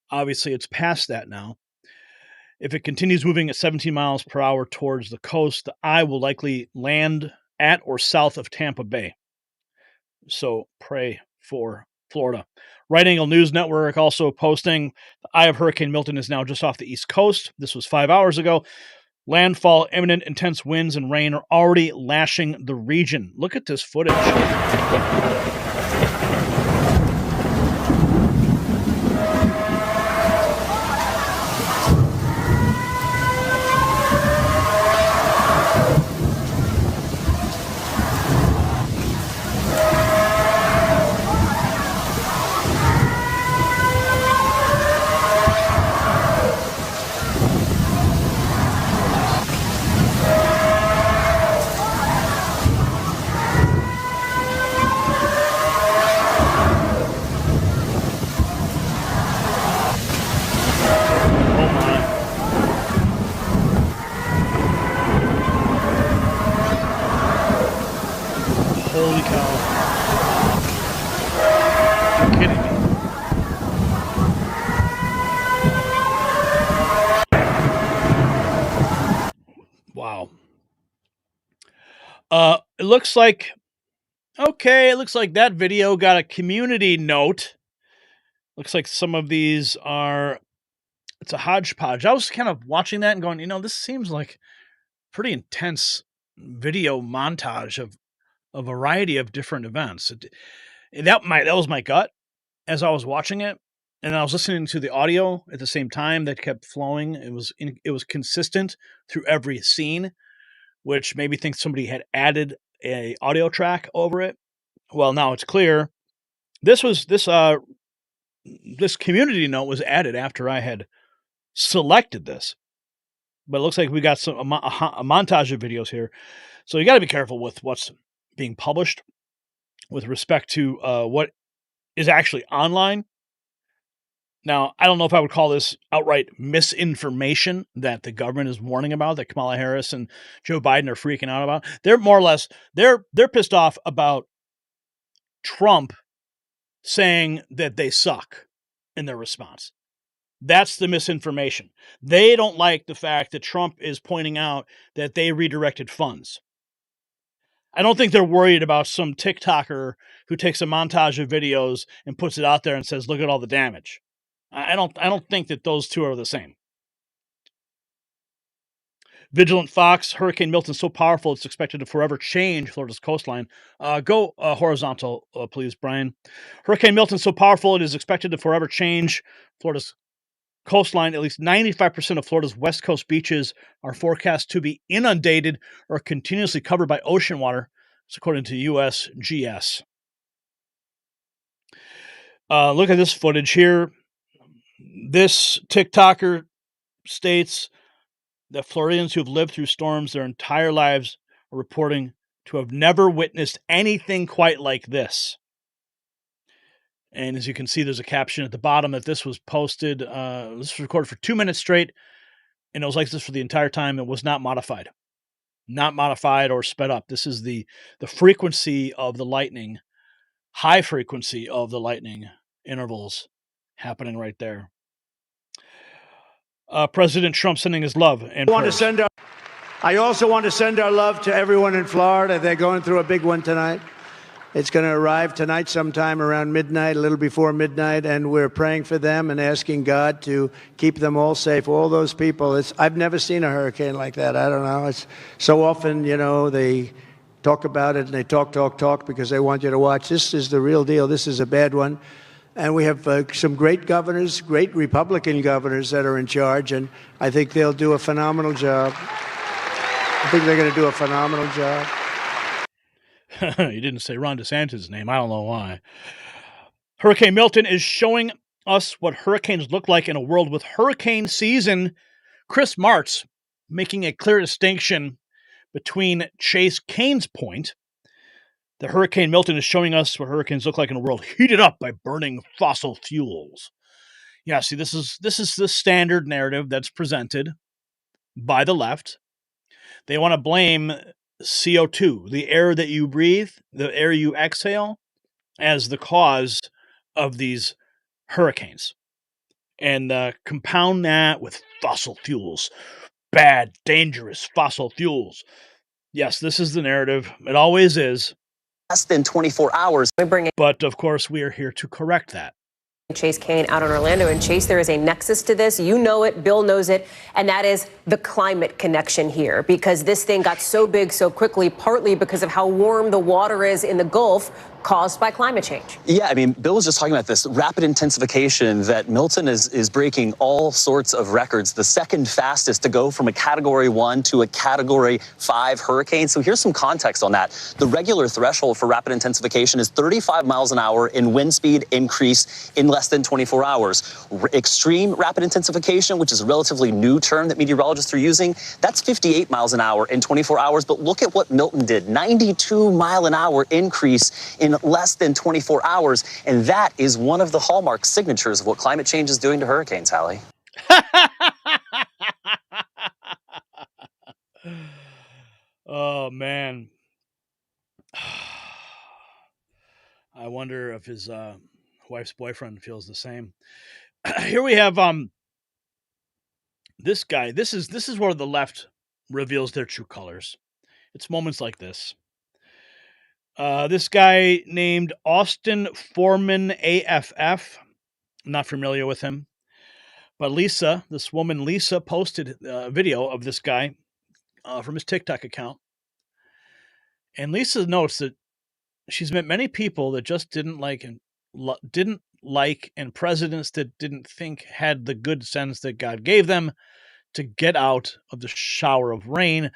Obviously, it's past that now. If it continues moving at 17 miles per hour towards the coast, the eye will likely land at or south of Tampa Bay. So pray for Florida. Right Angle News Network also posting the eye of Hurricane Milton is now just off the East Coast. This was 5 hours ago. Landfall, imminent, intense winds and rain are already lashing the region. Look at this footage. Holy cow. You're kidding me. Wow. It looks like that video got a community note. Looks like some of these are, it's a hodgepodge. I was kind of watching that and going, this seems like pretty intense video montage of a variety of different events. That was my gut as I was watching it, and I was listening to the audio at the same time that kept flowing. It was consistent through every scene, which made me think somebody had added a audio track over it. Well, now it's clear. This community note was added after I had selected this, but it looks like we got a montage of videos here. So you got to be careful with what's being published with respect to what is actually online. Now, I don't know if I would call this outright misinformation that the government is warning about, that Kamala Harris and Joe Biden are freaking out about. They're more or less, they're pissed off about Trump saying that they suck in their response. That's the misinformation. They don't like the fact that Trump is pointing out that they redirected funds. I don't think they're worried about some TikToker who takes a montage of videos and puts it out there and says, look at all the damage. I don't think that those two are the same. Vigilant Fox, Hurricane Milton so powerful it's expected to forever change Florida's coastline. Go horizontal, please, Brian. Hurricane Milton so powerful it is expected to forever change Florida's coastline, at least 95% of Florida's west coast beaches are forecast to be inundated or continuously covered by ocean water, according to USGS. Look at this footage here. This TikToker states that Floridians who have lived through storms their entire lives are reporting to have never witnessed anything quite like this. And as you can see, there's a caption at the bottom that this was posted. This was recorded for 2 minutes straight, and it was like this for the entire time. It was not modified or sped up. This is the frequency of the lightning, high frequency of the lightning intervals happening right there. President Trump sending his love and I also want to send our love to everyone in Florida. They're going through a big one tonight. It's going to arrive tonight sometime around midnight, a little before midnight, and we're praying for them and asking God to keep them all safe. All those people. I've never seen a hurricane like that. I don't know. It's so often, they talk about it and they talk because they want you to watch. This is the real deal. This is a bad one. And we have some great governors, great Republican governors that are in charge, and I think they'll do a phenomenal job. I think they're going to do a phenomenal job. You didn't say Ron DeSantis' name. I don't know why. Hurricane Milton is showing us what hurricanes look like in a world with hurricane season. Chris Martz making a clear distinction between Chase Kane's point. The Hurricane Milton is showing us what hurricanes look like in a world heated up by burning fossil fuels. Yeah, see, this is the standard narrative that's presented by the left. They want to blame CO2, the air that you breathe, the air you exhale, as the cause of these hurricanes. And compound that with fossil fuels. Bad, dangerous fossil fuels. Yes, this is the narrative. It always is. Less than 24 hours. But, of course, we are here to correct that. Chase Kane out in Orlando. And Chase, there is a nexus to this. You know it. Bill knows it. And that is the climate connection here, because this thing got so big so quickly, partly because of how warm the water is in the Gulf caused by climate change. Yeah, I mean, Bill was just talking about this rapid intensification that Milton is breaking all sorts of records, the second fastest to go from a Category 1 to a Category 5 hurricane. So here's some context on that. The regular threshold for rapid intensification is 35 miles an hour in wind speed increase in less than 24 hours. Extreme rapid intensification, which is a relatively new term that meteorologists are using, that's 58 miles an hour in 24 hours. But look at what Milton did, 92 mile an hour increase in less than 24 hours. And that is one of the hallmark signatures of what climate change is doing to hurricanes, Hallie. Oh, man. I wonder if his wife's boyfriend feels the same. Here we have this guy. This is where the left reveals their true colors. It's moments like this. This guy named Austin Foreman AFF. I'm not familiar with him. But this woman Lisa, posted a video of this guy from his TikTok account. And Lisa notes that she's met many people that just didn't like and presidents that didn't think had the good sense that God gave them to get out of the shower of rain,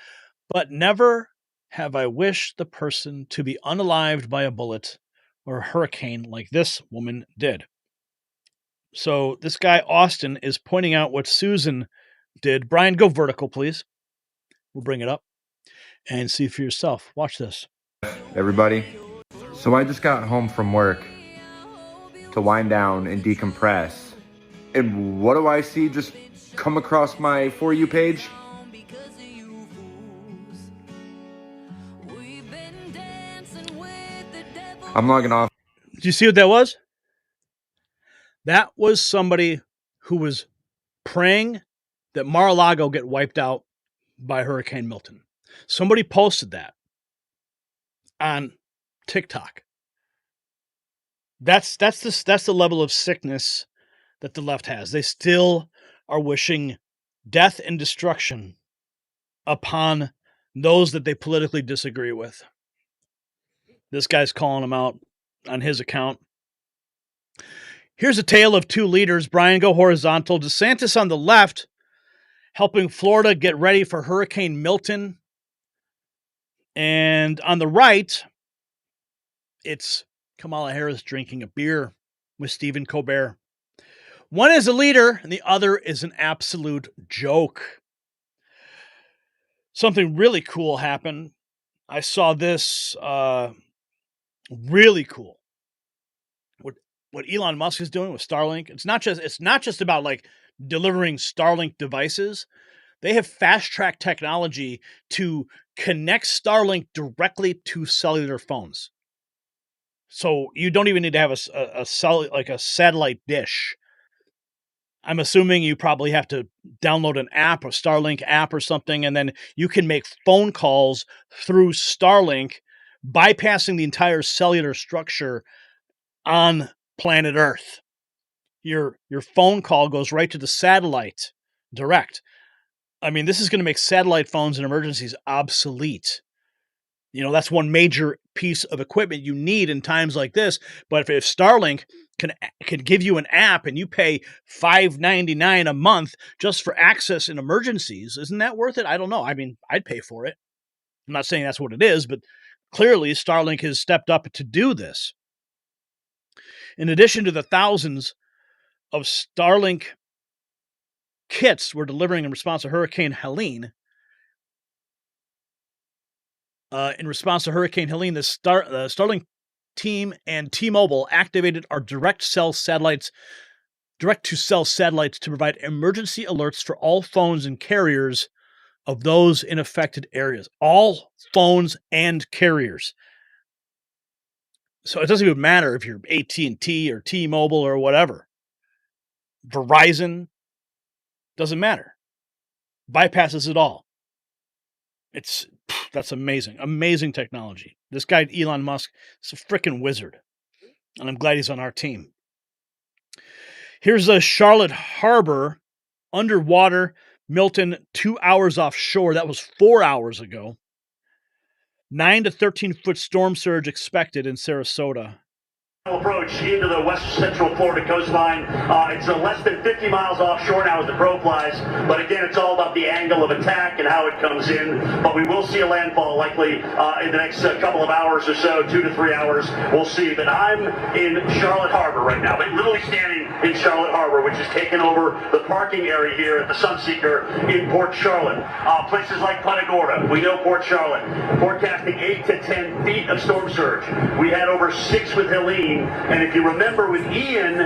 but never have I wished the person to be unalived by a bullet or a hurricane like this woman did. So this guy, Austin, is pointing out what Susan did. Brian, go vertical, please. We'll bring it up and see for yourself. Watch this. Everybody. So I just got home from work to wind down and decompress. And what do I see just come across my For You page? I'm logging off. Did you see what that was? That was somebody who was praying that Mar-a-Lago get wiped out by Hurricane Milton. Somebody posted that on TikTok. That's the level of sickness that the left has. They still are wishing death and destruction upon those that they politically disagree with. This guy's calling them out on his account. Here's a tale of two leaders. Brian, go horizontal. DeSantis on the left, helping Florida get ready for Hurricane Milton. And on the right, it's Kamala Harris drinking a beer with Stephen Colbert. One is a leader, and the other is an absolute joke. Something really cool happened. I saw this really cool. What Elon Musk is doing with Starlink. It's not just about like delivering Starlink devices. They have fast-track technology to connect Starlink directly to cellular phones. So you don't even need to have a satellite dish. I'm assuming you probably have to download an app, a Starlink app or something, and then you can make phone calls through Starlink, bypassing the entire cellular structure on planet Earth. Your phone call goes right to the satellite direct. I mean, this is going to make satellite phones in emergencies obsolete. You know, that's one major piece of equipment you need in times like this. But if Starlink can give you an app and you pay $5.99 a month just for access in emergencies, isn't that worth it? I don't know. I mean, I'd pay for it. I'm not saying that's what it is, but clearly Starlink has stepped up to do this. In addition to the thousands of Starlink kits we're delivering in response to Hurricane Helene, the Starlink team and T-Mobile activated our direct-to-cell satellites to provide emergency alerts for all phones and carriers of those in affected areas. All phones and carriers. So it doesn't even matter if you're AT&T or T-Mobile or whatever. Verizon, doesn't matter. Bypasses it all. That's amazing. Amazing technology. This guy, Elon Musk, is a freaking wizard. And I'm glad he's on our team. Here's a Charlotte Harbor, underwater, Milton, 2 hours offshore. That was 4 hours ago. 9 to 13-foot storm surge expected in Sarasota. Approach into the west central Florida coastline. It's less than 50 miles offshore now as the crow flies, but again, it's all about the angle of attack and how it comes in. But we will see a landfall likely in the next couple of hours or so, 2 to 3 hours. We'll see. But I'm in Charlotte Harbor right now, but literally standing in Charlotte Harbor, which has taken over the parking area here at the Sunseeker in Port Charlotte. Places like Punta Gorda, we know Port Charlotte, forecasting 8 to 10 feet of storm surge. We had over 6 with Helene. And if you remember with Ian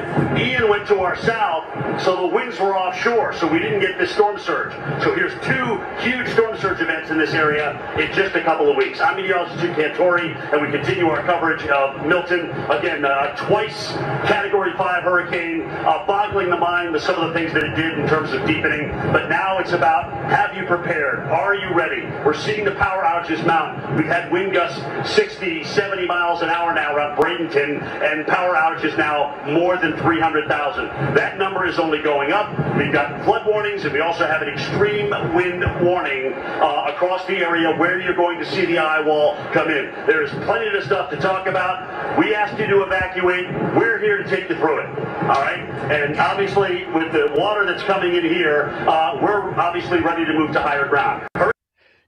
went to our south, so the winds were offshore, so we didn't get this storm surge. So here's 2 huge storm surge events in this area in just a couple of weeks. I'm meteorologist Jim Cantori, and we continue our coverage of Milton. Again, twice Category 5 hurricane, boggling the mind with some of the things that it did in terms of deepening. But now it's about, have you prepared? Are you ready? We're seeing the power outages mount. We've had wind gusts 60, 70 miles an hour now around Bradenton, and power outages now more than 300,000. That number is only going up. We've got flood warnings, and we also have an extreme wind warning across the area where you're going to see the eye wall come in. There's plenty of stuff to talk about. We asked you to evacuate. We're here to take you through it. All right? And obviously, with the water that's coming in here, we're obviously ready to move to higher ground.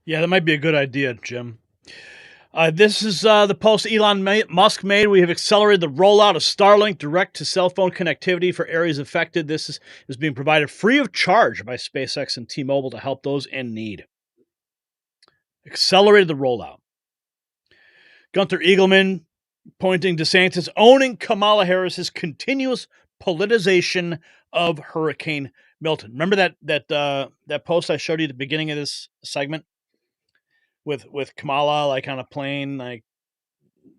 Yeah, that might be a good idea, Jim. This is the post Elon Musk made. We have accelerated the rollout of Starlink direct-to-cell phone connectivity for areas affected. This is being provided free of charge by SpaceX and T-Mobile to help those in need. Accelerated the rollout. Gunther Eagleman pointing DeSantis owning Kamala Harris's continuous politicization of Hurricane Milton. Remember that post I showed you at the beginning of this segment? With Kamala, like on a plane, like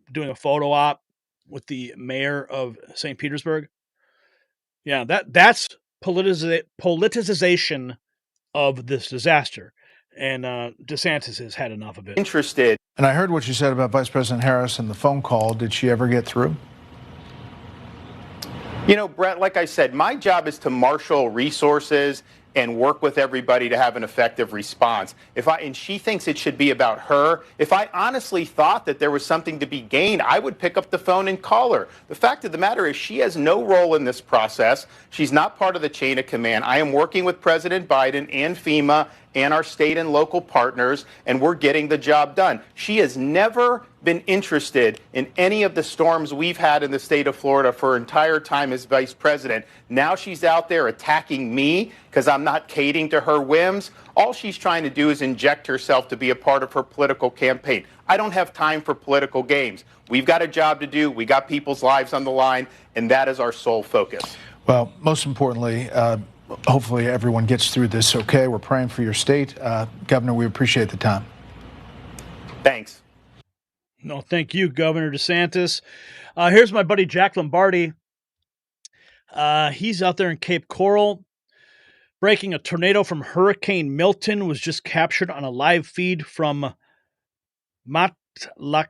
doing a photo op with the mayor of St. Petersburg. Yeah, that's politicization of this disaster. And DeSantis has had enough of it. Interested. And I heard what you said about Vice President Harris and the phone call. Did she ever get through? You know, Brett, like I said, my job is to marshal resources and work with everybody to have an effective response. And she thinks it should be about her. If I honestly thought that there was something to be gained, I would pick up the phone and call her. The fact of the matter is she has no role in this process. She's not part of the chain of command. I am working with President Biden and FEMA and our state and local partners, and we're getting the job done. She has never been interested in any of the storms we've had in the state of Florida for her entire time as vice president. Now she's out there attacking me because I'm not catering to her whims. All she's trying to do is inject herself to be a part of her political campaign. I don't have time for political games. We've got a job to do. We got people's lives on the line, and that is our sole focus. Well, most importantly, hopefully everyone gets through this okay. We're praying for your state. Governor, we appreciate the time. Thanks. No, thank you, Governor DeSantis. Here's my buddy Jack Lombardi. He's out there in Cape Coral. Breaking a tornado from Hurricane Milton was just captured on a live feed from Matlachaca,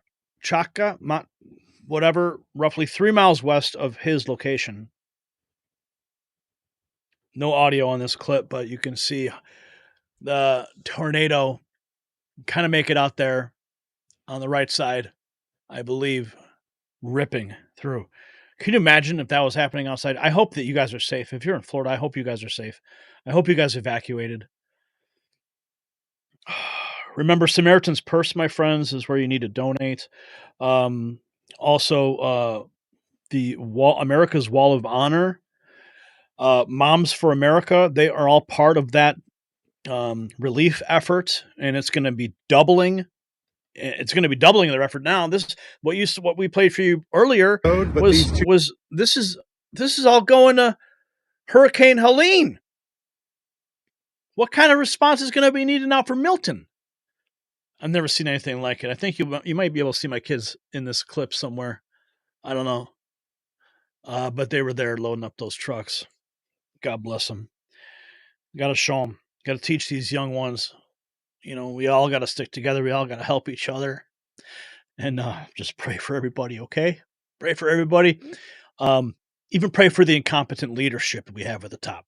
roughly 3 miles west of his location. No audio on this clip, but you can see the tornado kind of make it out there on the right side, I believe, ripping through. Can you imagine if that was happening outside? I hope that you guys are safe. If you're in Florida, I hope you guys are safe. I hope you guys evacuated. Remember, Samaritan's Purse, my friends, is where you need to donate. Also, America's Wall of Honor, Moms for America, they are all part of that relief effort, and it's going to be doubling. It's going to be doubling their effort now. This what we played for you earlier this is all going to Hurricane Helene. What kind of response is going to be needed now for Milton? I've never seen anything like it. I think you might be able to see my kids in this clip somewhere. I don't know. But they were there loading up those trucks. God bless them. Got to show them. Got to teach these young ones. You know, we all got to stick together. We all got to help each other. And just pray for everybody, okay? Pray for everybody. Even pray for the incompetent leadership we have at the top.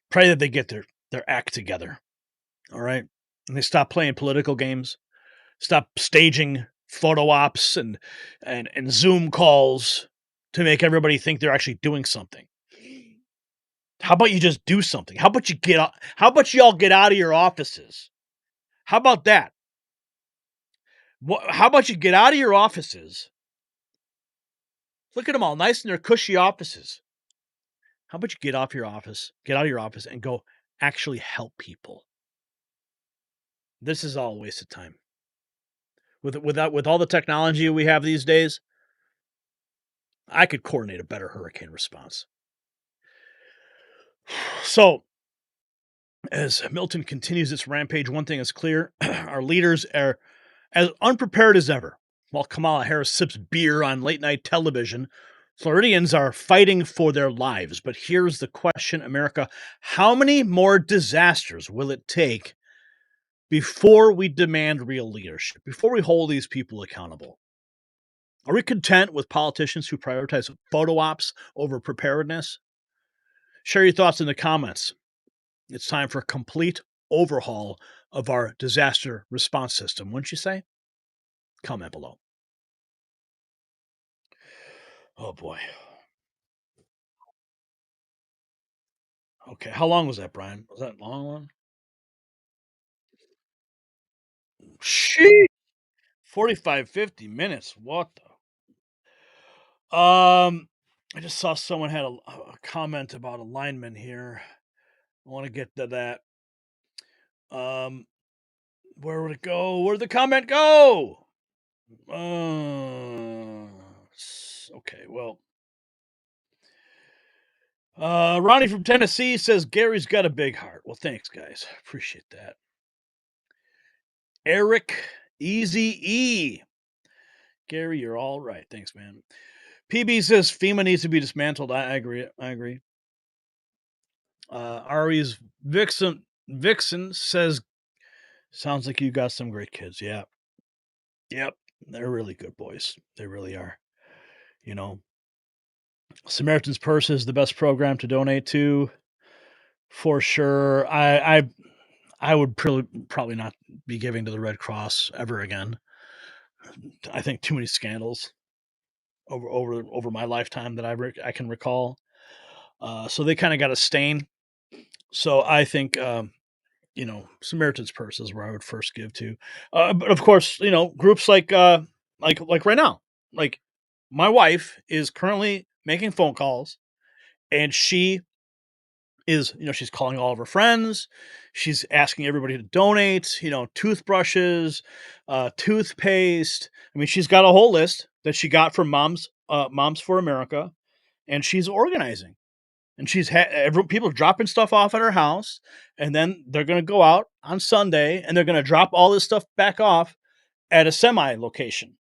Pray that they get their act together. All right? And they stop playing political games. Stop staging photo ops and Zoom calls to make everybody think they're actually doing something. How about you just do something? How about y'all get out of your offices? How about that? How about you get out of your offices? Look at them all nice in their cushy offices. How about you get out of your office and go actually help people? This is all a waste of time. With all the technology we have these days, I could coordinate a better hurricane response. So, as Milton continues its rampage, one thing is clear. Our leaders are as unprepared as ever. While Kamala Harris sips beer on late-night television, Floridians are fighting for their lives. But here's the question, America. How many more disasters will it take before we demand real leadership, before we hold these people accountable? Are we content with politicians who prioritize photo ops over preparedness? Share your thoughts in the comments. It's time for a complete overhaul of our disaster response system, wouldn't you say? Comment below. Oh, boy. Okay, how long was that, Brian? Was that a long one? Sheesh! 45, 50 minutes. What the? I just saw someone had a comment about alignment here. I want to get to that. Where would it go? Where'd the comment go? Okay, well. Ronnie from Tennessee says Gary's got a big heart. Well, thanks, guys. Appreciate that. Eric Easy E. Gary, you're all right. Thanks, man. PB says FEMA needs to be dismantled. I agree. Ari's Vixen says, sounds like you got some great kids. Yeah. Yep. They're really good boys. They really are. You know, Samaritan's Purse is the best program to donate to. For sure. I would probably not be giving to the Red Cross ever again. I think too many scandals over my lifetime that I can recall. So they kind of got a stain. So I think Samaritan's Purse is where I would first give to. But of course, groups like right now, like my wife is currently making phone calls, and she is, she's calling all of her friends. She's asking everybody to donate, toothbrushes, toothpaste. I mean, she's got a whole list that she got from Moms for America, and she's organizing. And people are dropping stuff off at her house, and then they're going to go out on Sunday, and they're going to drop all this stuff back off at a semi location.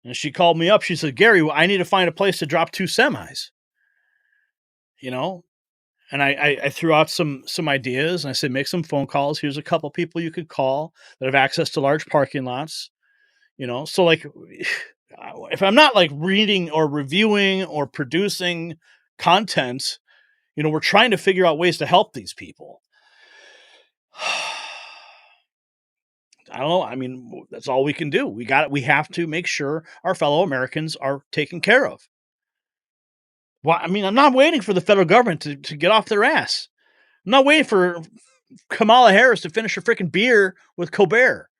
And she called me up. She said, "Gary, I need to find a place to drop 2 semis." And I threw out some ideas, and I said, make some phone calls. Here's a couple people you could call that have access to large parking lots. So like, if I'm not like reading or reviewing or producing content, we're trying to figure out ways to help these people. I don't know. I mean, that's all we can do. We have to make sure our fellow Americans are taken care of. Well, I mean, I'm not waiting for the federal government to get off their ass. I'm not waiting for Kamala Harris to finish her freaking beer with Colbert.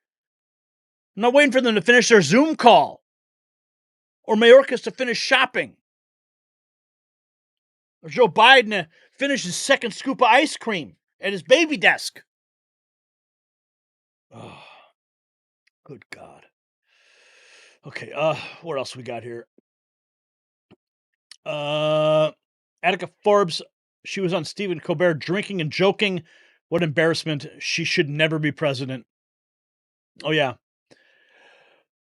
I'm not waiting for them to finish their Zoom call. Or Mayorkas to finish shopping. Or Joe Biden to finish his second scoop of ice cream at his baby desk. Oh, good God. Okay, what else we got here? Attica Forbes, she was on Stephen Colbert drinking and joking. What embarrassment. She should never be president. Oh, yeah.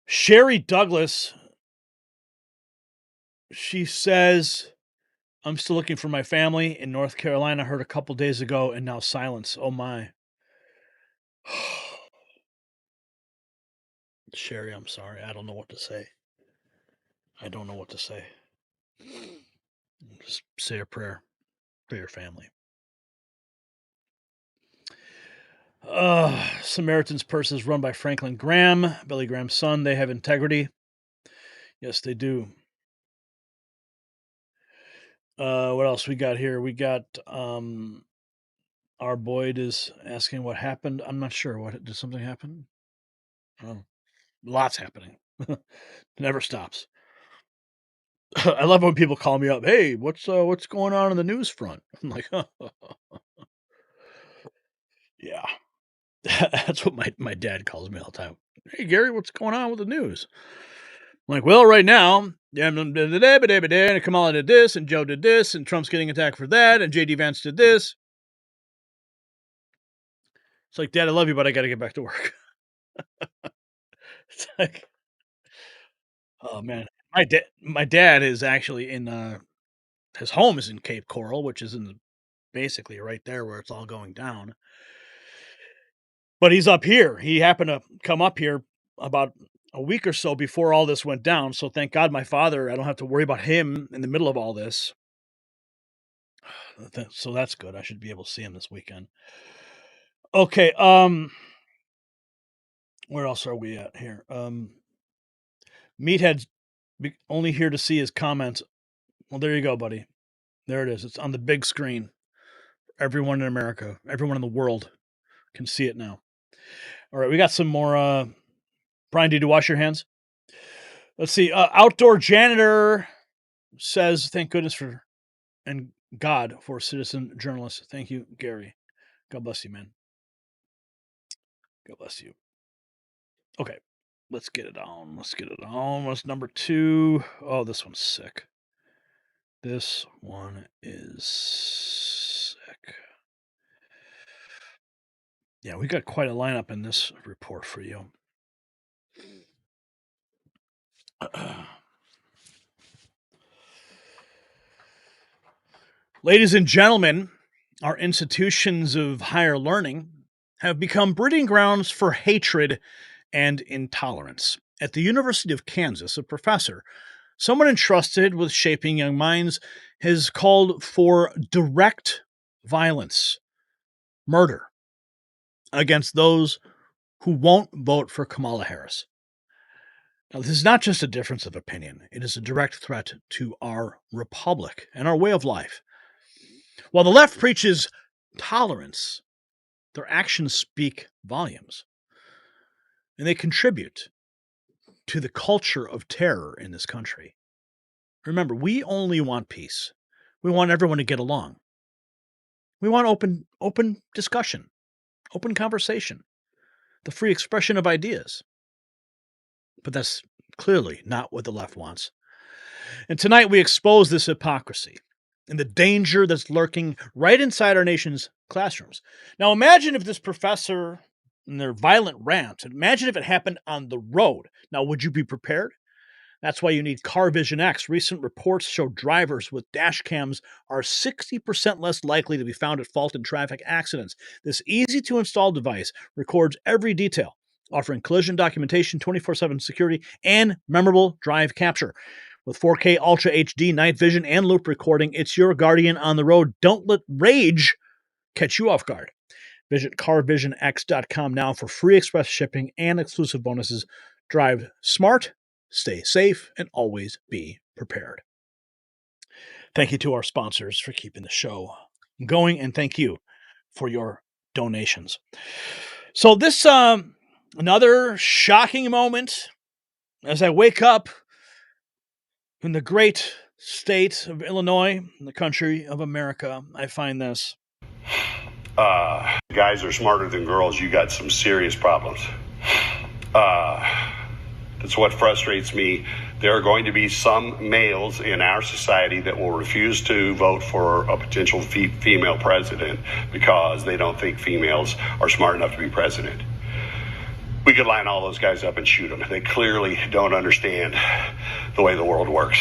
Sherry Douglas, she says, I'm still looking for my family in North Carolina. Heard a couple days ago, and now silence. Oh, my. Sherry, I'm sorry. I don't know what to say. Just say a prayer for your family. Samaritan's Purse is run by Franklin Graham, Billy Graham's son. They have integrity. Yes, they do. What else we got here? We got our Boyd is asking what happened. I'm not sure. Did something happen? Lots happening. Never stops. I love when people call me up. Hey, what's going on the news front? I'm like, yeah. That's what my dad calls me all the time. Hey, Gary, what's going on with the news? I'm like, well, right now, and Kamala did this, and Joe did this, and Trump's getting attacked for that, and J.D. Vance did this. It's like, Dad, I love you, but I got to get back to work. It's like, oh, man. My dad is actually in, his home is in Cape Coral, which is basically right there where it's all going down. But he's up here. He happened to come up here about a week or so before all this went down. So thank God my father, I don't have to worry about him in the middle of all this. So that's good. I should be able to see him this weekend. Okay. Where else are we at here? Meathead's only here to see his comments. Well, there you go, buddy. There it is. It's on the big screen. Everyone in America, everyone in the world can see it now. All right, we got some more. Brian, did you wash your hands? Let's see. Outdoor janitor says, thank goodness for and God for citizen journalists. Thank you, Gary. God bless you, man. God bless you. Okay, let's get it on. What's number 2? Oh, this one's sick. This one is sick. Yeah, we got quite a lineup in this report for you. Ladies and gentlemen, our institutions of higher learning have become breeding grounds for hatred and intolerance. At the University of Kansas, a professor, someone entrusted with shaping young minds, has called for direct violence, murder against those who won't vote for Kamala Harris. Now, this is not just a difference of opinion. It is a direct threat to our republic and our way of life. While the left preaches tolerance, their actions speak volumes. And they contribute to the culture of terror in this country. Remember, we only want peace. We want everyone to get along. We want open discussion, open conversation, the free expression of ideas. But that's clearly not what the left wants. And tonight we expose this hypocrisy and the danger that's lurking right inside our nation's classrooms. Now imagine if this professor and their violent rant, imagine if it happened on the road. Now, would you be prepared? That's why you need Car Vision X. Recent reports show drivers with dash cams are 60% less likely to be found at fault in traffic accidents. This easy-to-install device records every detail, offering collision documentation, 24/7 security, and memorable drive capture. With 4K Ultra HD, night vision, and loop recording, it's your guardian on the road. Don't let rage catch you off guard. Visit carvisionx.com now for free express shipping and exclusive bonuses. Drive smart, stay safe, and always be prepared. Thank you to our sponsors for keeping the show going, and thank you for your donations. So this, another shocking moment as I wake up in the great state of Illinois, in the country of America. I find this. Guys are smarter than girls. You got some serious problems. That's what frustrates me. There are going to be some males in our society that will refuse to vote for a potential female president because they don't think females are smart enough to be president. We could line all those guys up and shoot them. They clearly don't understand the way the world works.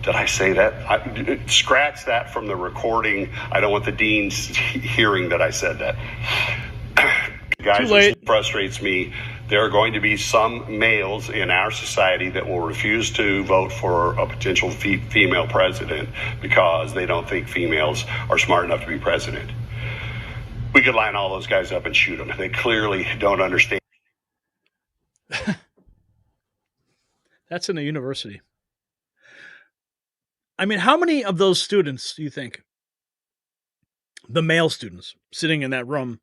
Did I say that? Scratch that from the recording. I don't want the deans hearing that I said that. Guys, it frustrates me. There are going to be some males in our society that will refuse to vote for a potential female president because they don't think females are smart enough to be president. We could line all those guys up and shoot them. They clearly don't understand. That's in a university. I mean, how many of those students do you think, the male students sitting in that room,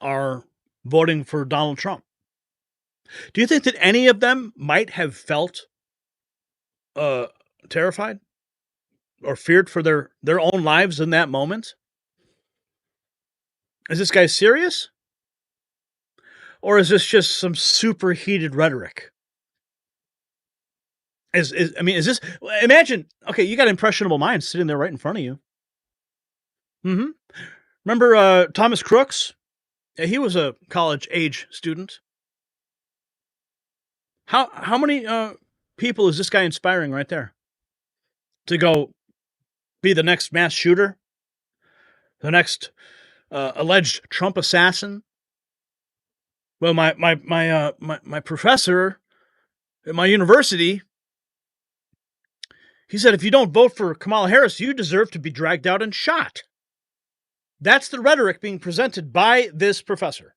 are voting for Donald Trump? Do you think that any of them might have felt terrified or feared for their own lives in that moment? Is this guy serious? Or is this just some superheated rhetoric? Is this, imagine, okay, you got impressionable minds sitting there right in front of you. Remember Thomas Crooks? Yeah, he was a college-age student. How many people is this guy inspiring right there? To go be the next mass shooter? The next alleged Trump assassin? Well, my professor at my university, he said, if you don't vote for Kamala Harris, you deserve to be dragged out and shot. That's the rhetoric being presented by this professor.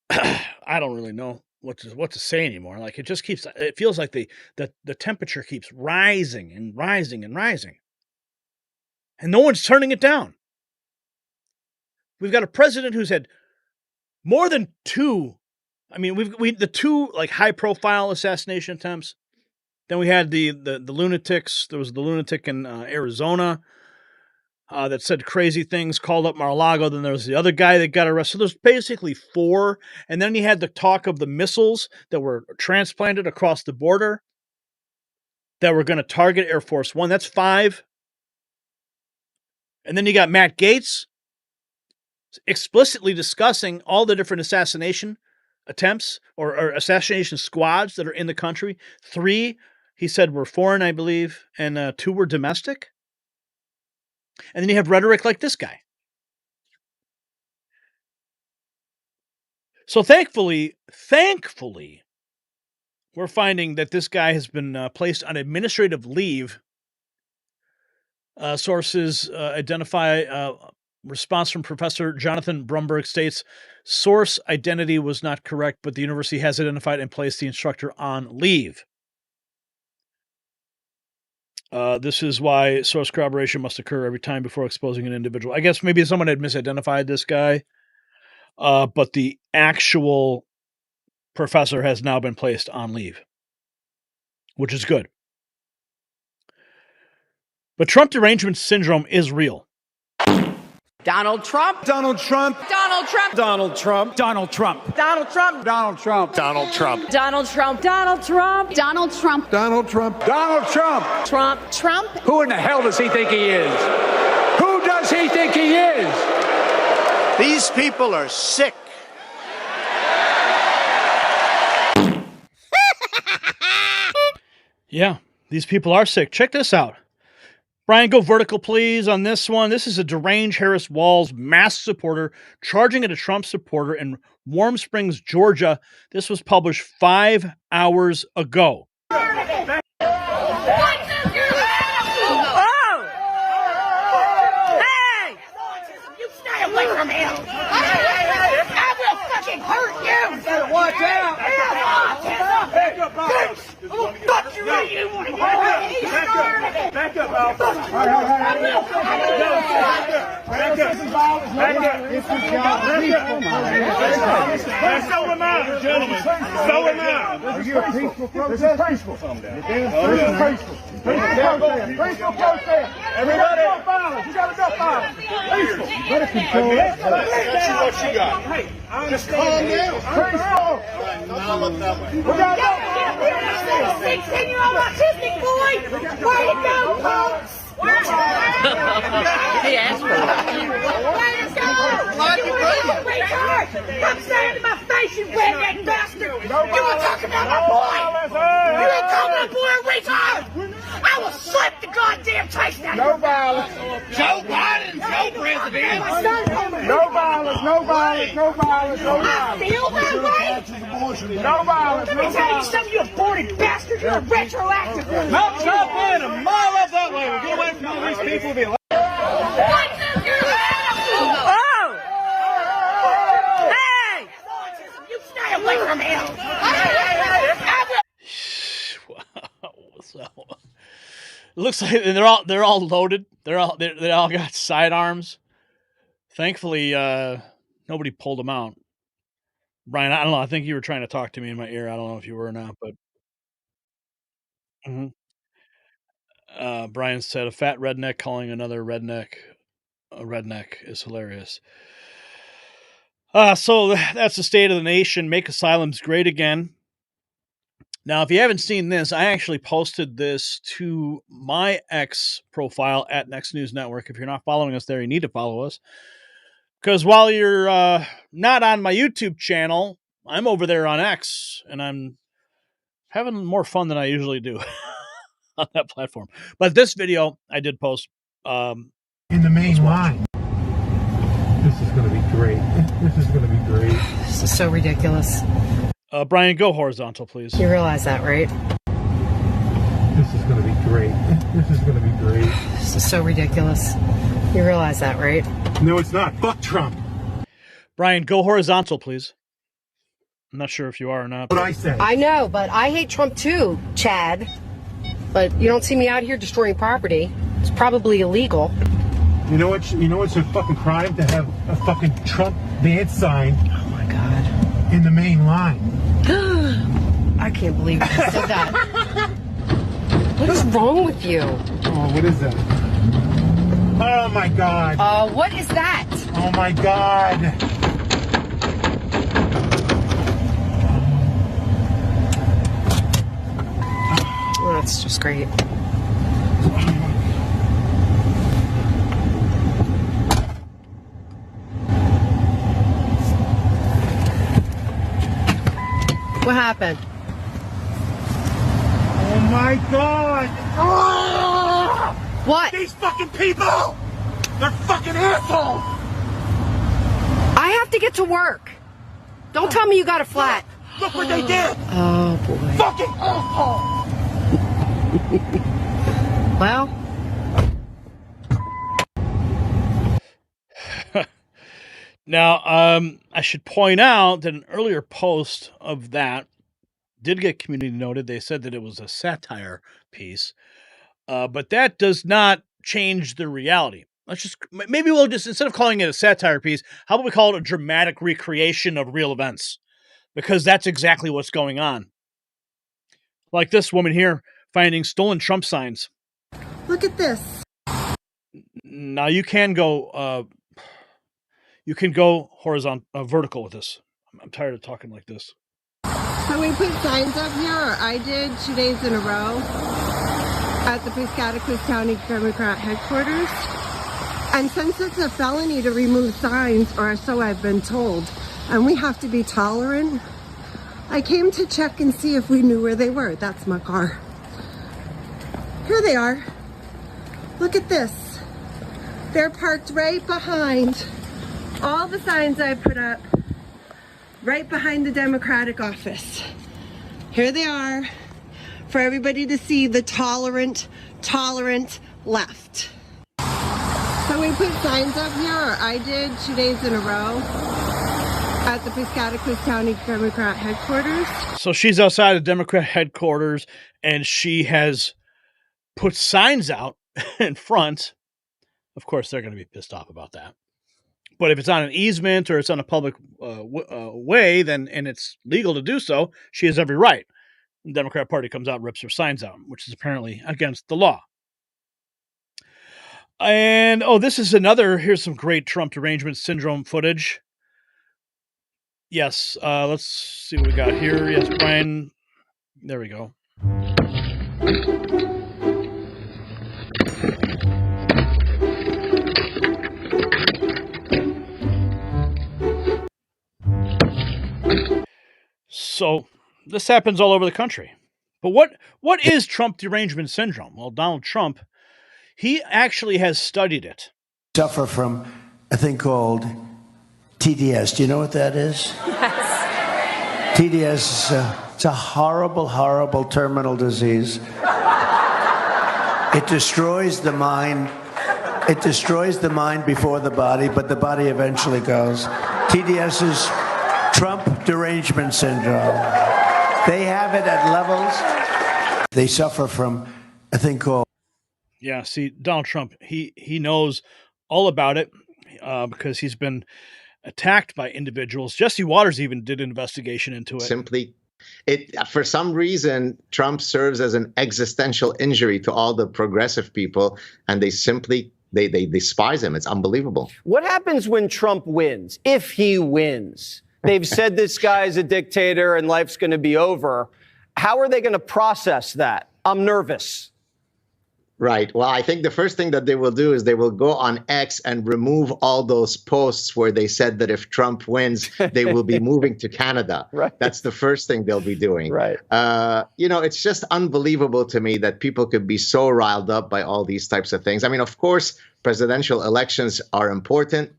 I don't really know what to say anymore. Like, it feels like the temperature keeps rising and rising and rising. And no one's turning it down. We've got a president who's had more than two. I mean, the two like high profile assassination attempts. Then we had the lunatics. There was the lunatic in Arizona that said crazy things, called up Mar-a-Lago. Then there was the other guy that got arrested. So there's basically four. And then you had the talk of the missiles that were transplanted across the border that were going to target Air Force One. That's 5. And then you got Matt Gaetz explicitly discussing all the different assassination attempts or assassination squads that are in the country. 3, he said, were foreign, I believe, and 2 were domestic. And then you have rhetoric like this guy. So thankfully, we're finding that this guy has been placed on administrative leave Sources identify response from Professor Jonathan Brumberg states, source identity was not correct, but the university has identified and placed the instructor on leave. This is why source corroboration must occur every time before exposing an individual. I guess maybe someone had misidentified this guy, but the actual professor has now been placed on leave, which is good. But Trump derangement syndrome is real. Donald Trump. Donald Trump. Donald Trump. Donald Trump. Donald Trump. Donald Trump. Donald Trump. Donald Trump. Donald Trump. Donald Trump. Donald Trump. Donald Trump. Donald Trump. Trump. Trump. Who in the hell does he think he is? Who does he think he is? These people are sick. Yeah, these people are sick. Check this out. Brian, go vertical, please, on this one. This is a deranged Harris Walls masked supporter charging at a Trump supporter in Warm Springs, Georgia. This was published 5 hours ago. Away from him! I will fucking hurt you! Watch out! Back up, Al! Fuck you! You want to get away? Back up, Al! Back up! So am I, gentlemen. So am I. Are you a peaceful protest? This is peaceful. Peaceful protest. Everybody. You got enough violence. Peaceful. Better control it. Let's see what she got. Hey, just calm down. Peaceful. We got enough. 16-year-old autistic boy! Where you go, folks? He asked for it. Where you go? Retard! Come stand in my face, you redneck bastard! You want to talk about my boy? You want to talk about my boy, retard? I will slap the goddamn taste out of you! No violence. Joe Biden's your president! No violence. No violence. No violence. No I violence. feel that way! No violence. Let me tell you something, you aborted bastard! You're a retroactive! Not jump in a mile up that way. We'll get away from all these people. Be Oh! Hey! You stay away from him! So it looks like they're all loaded. They all got sidearms. Thankfully, nobody pulled them out. Brian, I don't know. I think you were trying to talk to me in my ear. I don't know if you were or not, but Brian said a fat redneck calling another redneck a redneck is hilarious. So that's the state of the nation. Make asylums great again. Now, if you haven't seen this, I actually posted this to my X profile at Next News Network. If you're not following us there, you need to follow us. Because while you're not on my YouTube channel, I'm over there on X, and I'm having more fun than I usually do on that platform. But this video I did post. In the main line. This is going to be great. This is going to be great. This is so ridiculous. Brian, go horizontal, please. You realize that, right? This is going to be great. This is going to be great. This is so ridiculous. You realize that, right? No, it's not. Fuck Trump. Brian, go horizontal, please. I'm not sure if you are or not. What I say. I know, but I hate Trump too, Chad. But you don't see me out here destroying property. It's probably illegal. You know what's a fucking crime? To have a fucking Trump ban sign. Oh my God. In the main line. I can't believe you said that. What is wrong with you? Oh, what is that? Oh my God. What is that? Oh my God. Oh, that's just great. What happened? Oh my God! What? These fucking people! They're fucking assholes! I have to get to work. Don't tell me you got a flat. Look what they did! Oh boy. Fucking assholes! Well, Now, I should point out that an earlier post of that did get community noted. They said that it was a satire piece, but that does not change the reality. Let's just maybe we'll just instead of calling it a satire piece, how about we call it a dramatic recreation of real events? Because that's exactly what's going on. Like this woman here finding stolen Trump signs. Look at this. Now you can go horizontal, vertical with this. I'm tired of talking like this. So we put signs up here, or I did 2 days in a row at the Piscataqua County Democrat headquarters. And since it's a felony to remove signs, or so I've been told, and we have to be tolerant, I came to check and see if we knew where they were. That's my car. Here they are. Look at this. They're parked right behind all the signs I put up, right behind the Democratic office. Here they are for everybody to see, the tolerant left. So we put signs up here, or I did 2 days in a row at the Piscataqua County Democrat headquarters. So she's outside of Democrat headquarters and she has put signs out in front. Of course, they're going to be pissed off about that. But if it's on an easement or it's on a public way, then and it's legal to do so, she has every right. The Democrat Party comes out and rips her signs out, which is apparently against the law. And, this is here's some great Trump derangement syndrome footage. Yes, let's see what we got here. Yes, Brian. There we go. So this happens all over the country. But what is Trump derangement syndrome? Well, Donald Trump, he actually has studied it. Suffer from a thing called TDS. Do you know what that is? Yes. TDS, it's a horrible, horrible terminal disease. It destroys the mind. It destroys the mind before the body, but the body eventually goes. TDS is Trump derangement syndrome. They have it at levels. They suffer from a thing called... Yeah, see, Donald Trump, he knows all about it because he's been attacked by individuals. Jesse Waters even did an investigation into it. For some reason, Trump serves as an existential injury to all the progressive people, and they simply they despise him. It's unbelievable. What happens when Trump wins? If he wins, they've said this guy's a dictator and life's going to be over. How are they going to process that? I'm nervous. Right. Well, I think the first thing that they will do is they will go on X and remove all those posts where they said that if Trump wins, they will be moving to Canada. Right. That's the first thing they'll be doing. Right. It's just unbelievable to me that people could be so riled up by all these types of things. I mean, of course, presidential elections are important,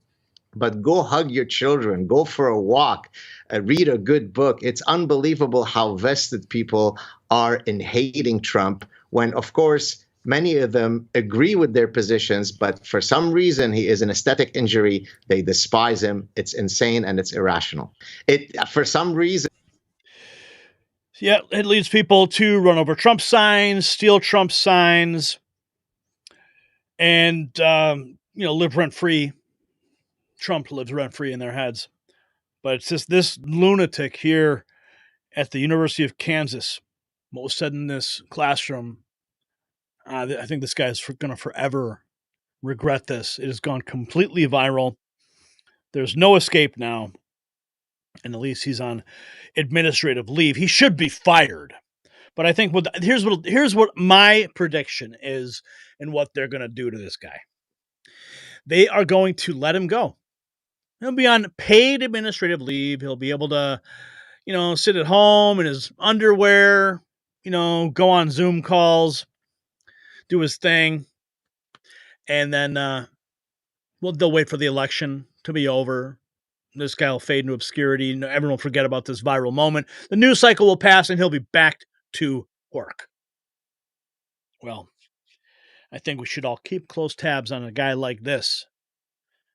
but go hug your children, go for a walk, read a good book. It's unbelievable how vested people are in hating Trump when, of course, many of them agree with their positions, but for some reason, he is an aesthetic injury. They despise him. It's insane and it's irrational. For some reason. Yeah, it leads people to run over Trump signs, steal Trump signs, and, live rent-free. Trump lives rent-free in their heads. But it's just this lunatic here at the University of Kansas, most said in this classroom. I think this guy is going to forever regret this. It has gone completely viral. There's no escape now. And at least he's on administrative leave. He should be fired. But I think here's what my prediction is and what they're going to do to this guy. They are going to let him go. He'll be on paid administrative leave. He'll be able to, sit at home in his underwear, go on Zoom calls, do his thing, and then they'll wait for the election to be over. This guy will fade into obscurity. Everyone will forget about this viral moment. The news cycle will pass, and he'll be back to work. Well, I think we should all keep close tabs on a guy like this.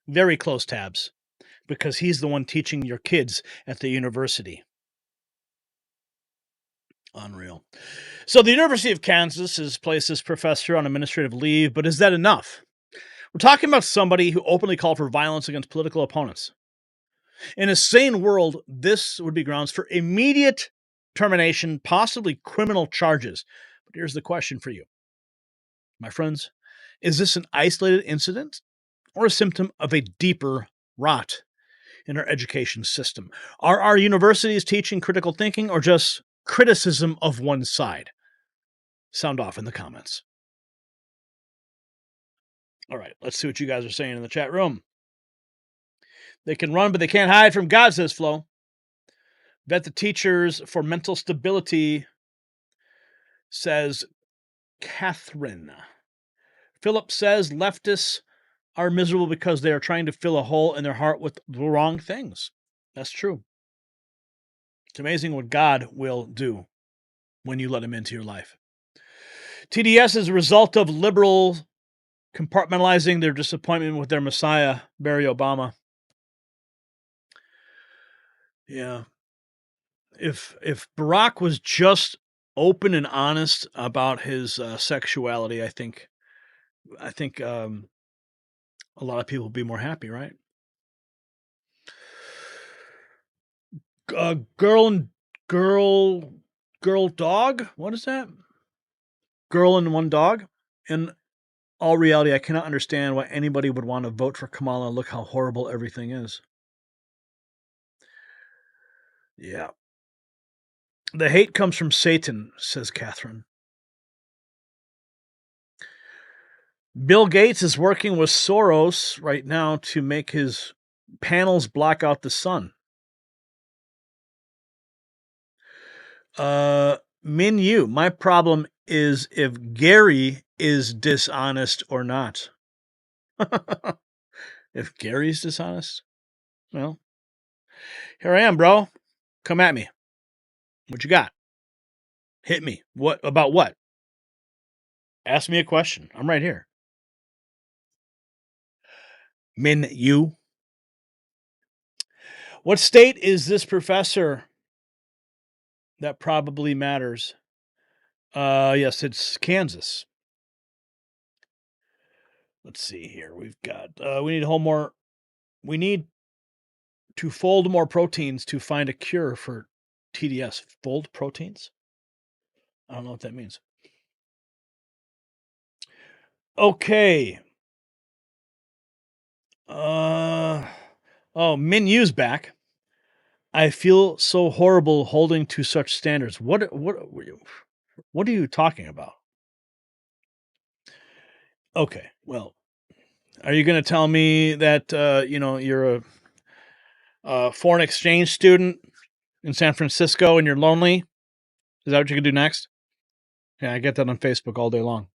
Very close tabs. because he's the one teaching your kids at the university. Unreal. So the University of Kansas has placed this professor on administrative leave, but is that enough? We're talking about somebody who openly called for violence against political opponents. In a sane world, this would be grounds for immediate termination, possibly criminal charges. But here's the question for you, my friends. Is this an isolated incident or a symptom of a deeper rot in our education system? Are our universities teaching critical thinking or just criticism of one side? Sound off in the comments. All right, let's see what you guys are saying in the chat room. They can run, but they can't hide from God, says Flo. Vet the teachers for mental stability, says Catherine. Philip says leftists are miserable because they are trying to fill a hole in their heart with the wrong things. That's true. It's amazing what God will do when you let him into your life. TDS is a result of liberals compartmentalizing their disappointment with their Messiah, Barry Obama. Yeah. If Barack was just open and honest about his sexuality, I think a lot of people would be more happy, right? Girl dog? What is that? Girl and one dog? In all reality, I cannot understand why anybody would want to vote for Kamala. Look how horrible everything is. Yeah. The hate comes from Satan, says Catherine. Bill Gates is working with Soros right now to make his panels block out the sun. Min Yu, my problem is if Gary is dishonest or not. If Gary's dishonest, well, here I am, bro. Come at me. What you got? Hit me. What about what? Ask me a question. I'm right here. Min Yu. What state is this professor? That probably matters. Yes, it's Kansas. Let's see here. We've got we need to fold more proteins to find a cure for TDS. Fold proteins? I don't know what that means. Okay. Min Yu's back. I feel so horrible holding to such standards. What are you talking about? Okay, well, are you going to tell me that you're a foreign exchange student in San Francisco and you're lonely? Is that what you can do next? Yeah, I get that on Facebook all day long.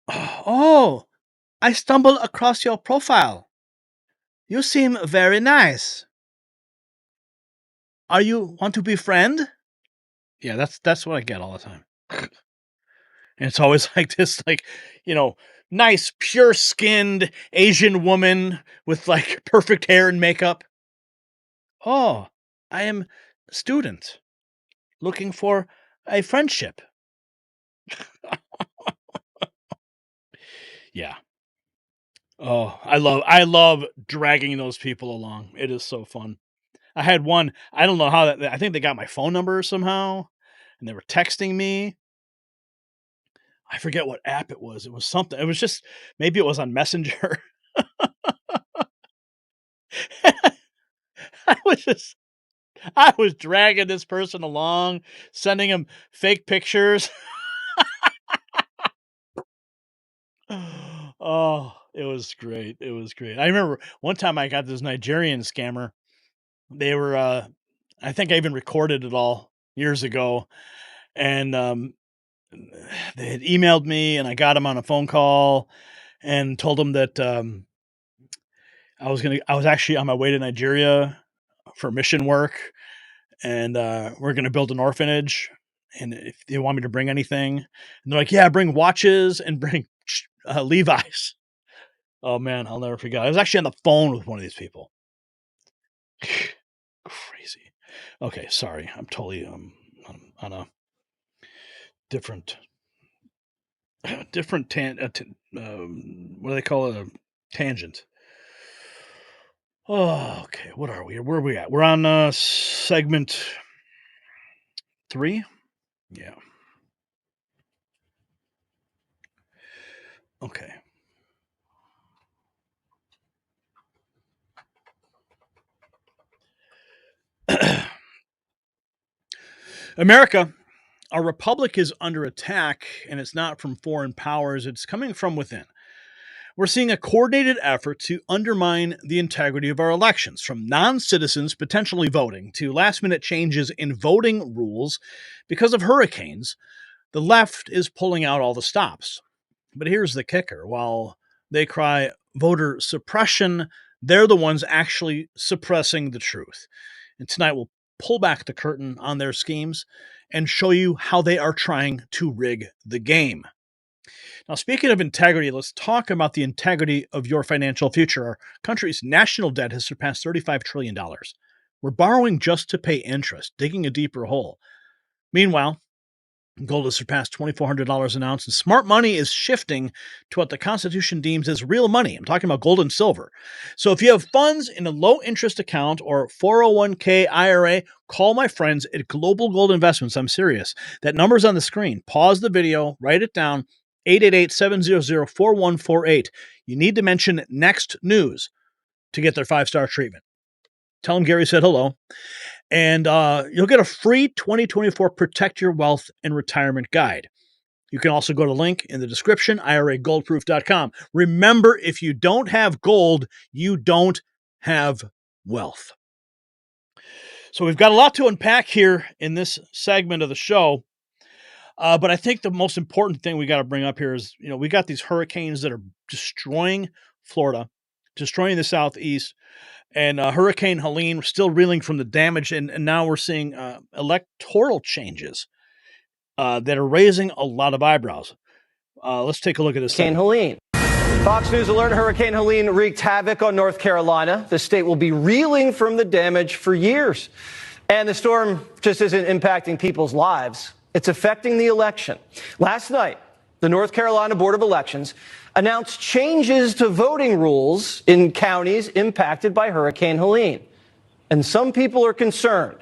Oh, I stumbled across your profile. You seem very nice. Are you want to be friend? Yeah, that's what I get all the time. And it's always like this, nice, pure-skinned Asian woman with perfect hair and makeup. Oh, I am a student looking for a friendship. Yeah. Oh, I love dragging those people along. It is so fun. I had one, I don't know how I think they got my phone number somehow, and they were texting me. I forget what app it was. It was something. It was just, maybe it was on Messenger. I was dragging this person along, sending him fake pictures. Oh, it was great. It was great. I remember one time I got this Nigerian scammer. They were, I think I even recorded it all years ago. And they had emailed me and I got them on a phone call and told them that I was actually on my way to Nigeria for mission work. And we're going to build an orphanage. And if they want me to bring anything, and they're like, yeah, bring watches and bring Levi's. Oh man, I'll never forget. I was actually on the phone with one of these people. Crazy. Okay, sorry. I'm totally on a different what do they call it? A tangent. Oh, okay. What are we? Where are we at? We're on segment 3. Yeah. Okay. America, our republic is under attack, and it's not from foreign powers, it's coming from within. We're seeing a coordinated effort to undermine the integrity of our elections, from non-citizens potentially voting to last-minute changes in voting rules because of hurricanes. The left is pulling out all the stops. But here's the kicker. While they cry voter suppression, they're the ones actually suppressing the truth. And tonight we'll pull back the curtain on their schemes and show you how they are trying to rig the game. Now, speaking of integrity, let's talk about the integrity of your financial future. Our country's national debt has surpassed $35 trillion. We're borrowing just to pay interest, digging a deeper hole. Meanwhile, gold has surpassed $2,400 an ounce, and smart money is shifting to what the Constitution deems as real money. I'm talking about gold and silver. So if you have funds in a low-interest account or 401k IRA, call my friends at Global Gold Investments. I'm serious. That number's on the screen. Pause the video, write it down, 888-700-4148. You need to mention Next News to get their 5-star treatment. Tell them Gary said hello. And you'll get a free 2024 Protect Your Wealth and Retirement Guide. You can also go to the link in the description, IRAGoldproof.com. Remember, if you don't have gold, you don't have wealth. So we've got a lot to unpack here in this segment of the show. But I think the most important thing we got to bring up here is, we got these hurricanes that are destroying Florida, destroying the Southeast. And Hurricane Helene, we're still reeling from the damage, and now we're seeing electoral changes that are raising a lot of eyebrows. Let's take a look at this. Hurricane Helene. Fox News alert: Hurricane Helene wreaked havoc on North Carolina. The state will be reeling from the damage for years. And the storm just isn't impacting people's lives. It's affecting the election. Last night, the North Carolina Board of Elections announced changes to voting rules in counties impacted by Hurricane Helene. And some people are concerned.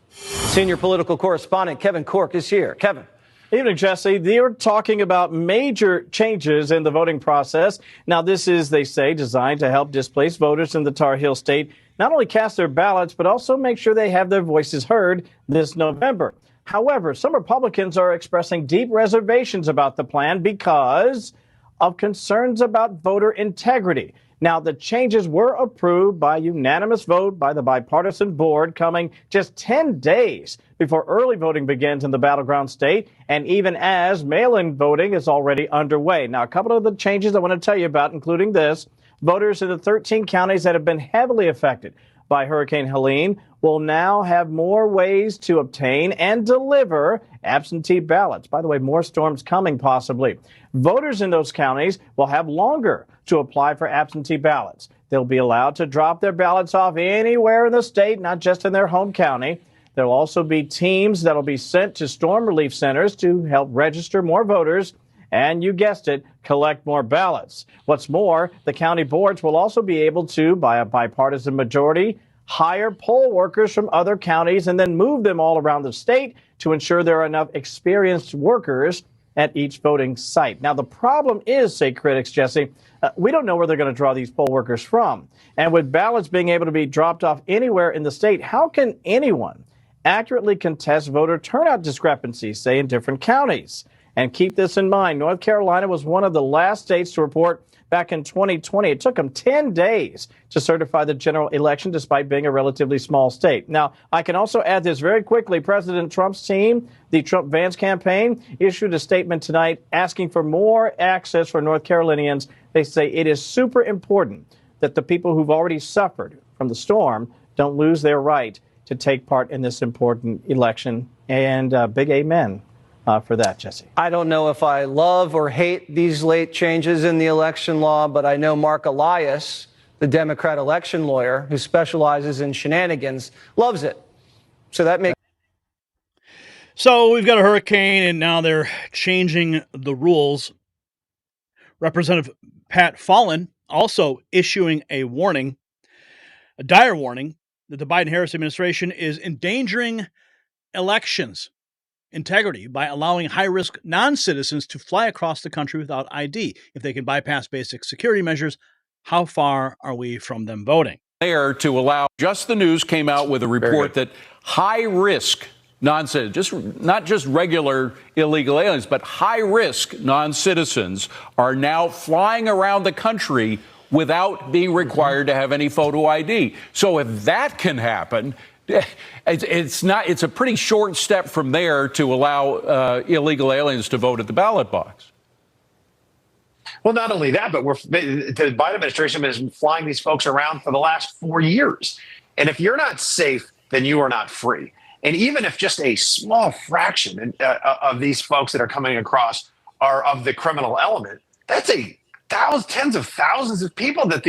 Senior political correspondent Kevin Cork is here. Kevin. Evening, Jesse. They're talking about major changes in the voting process. Now, this is, they say, designed to help displaced voters in the Tar Heel state not only cast their ballots, but also make sure they have their voices heard this November. However, some Republicans are expressing deep reservations about the plan because of concerns about voter integrity. Now, the changes were approved by unanimous vote by the bipartisan board, coming just 10 days before early voting begins in the battleground state, and even as mail-in voting is already underway. Now, a couple of the changes I want to tell you about, including this: voters in the 13 counties that have been heavily affected by Hurricane Helene will now have more ways to obtain and deliver absentee ballots. By the way, more storms coming possibly. Voters in those counties will have longer to apply for absentee ballots. They'll be allowed to drop their ballots off anywhere in the state, not just in their home county. There will also be teams that will be sent to storm relief centers to help register more voters and, you guessed it, collect more ballots. What's more, the county boards will also be able to, by a bipartisan majority, hire poll workers from other counties and then move them all around the state to ensure there are enough experienced workers at each voting site. Now, the problem is, say critics, Jesse, we don't know where they're going to draw these poll workers from. And with ballots being able to be dropped off anywhere in the state, how can anyone accurately contest voter turnout discrepancies, say, in different counties? And keep this in mind, North Carolina was one of the last states to report back in 2020. It took them 10 days to certify the general election, despite being a relatively small state. Now, I can also add this very quickly. President Trump's team, the Trump-Vance campaign, issued a statement tonight asking for more access for North Carolinians. They say it is super important that the people who've already suffered from the storm don't lose their right to take part in this important election. And big amen for that, Jesse. I don't know if I love or hate these late changes in the election law, but I know Mark Elias, the Democrat election lawyer who specializes in shenanigans, loves it. So that makes. So we've got a hurricane, and now they're changing the rules. Representative Pat Fallon also issuing a warning, a dire warning, that the Biden-Harris administration is endangering elections integrity by allowing high-risk non-citizens to fly across the country without ID. If they can bypass basic security measures, how far are we from them voting? There to allow. Just the News came out with a report that high-risk non-citizens, not just regular illegal aliens, but high-risk non-citizens are now flying around the country without being required to have any photo ID. So if that can happen, it's a pretty short step from there to allow illegal aliens to vote at the ballot box. Well, not only that, but the Biden administration has been flying these folks around for the last 4 years. And if you're not safe, then you are not free. And even if just a small fraction of these folks that are coming across are of the criminal element, that's tens of thousands of people that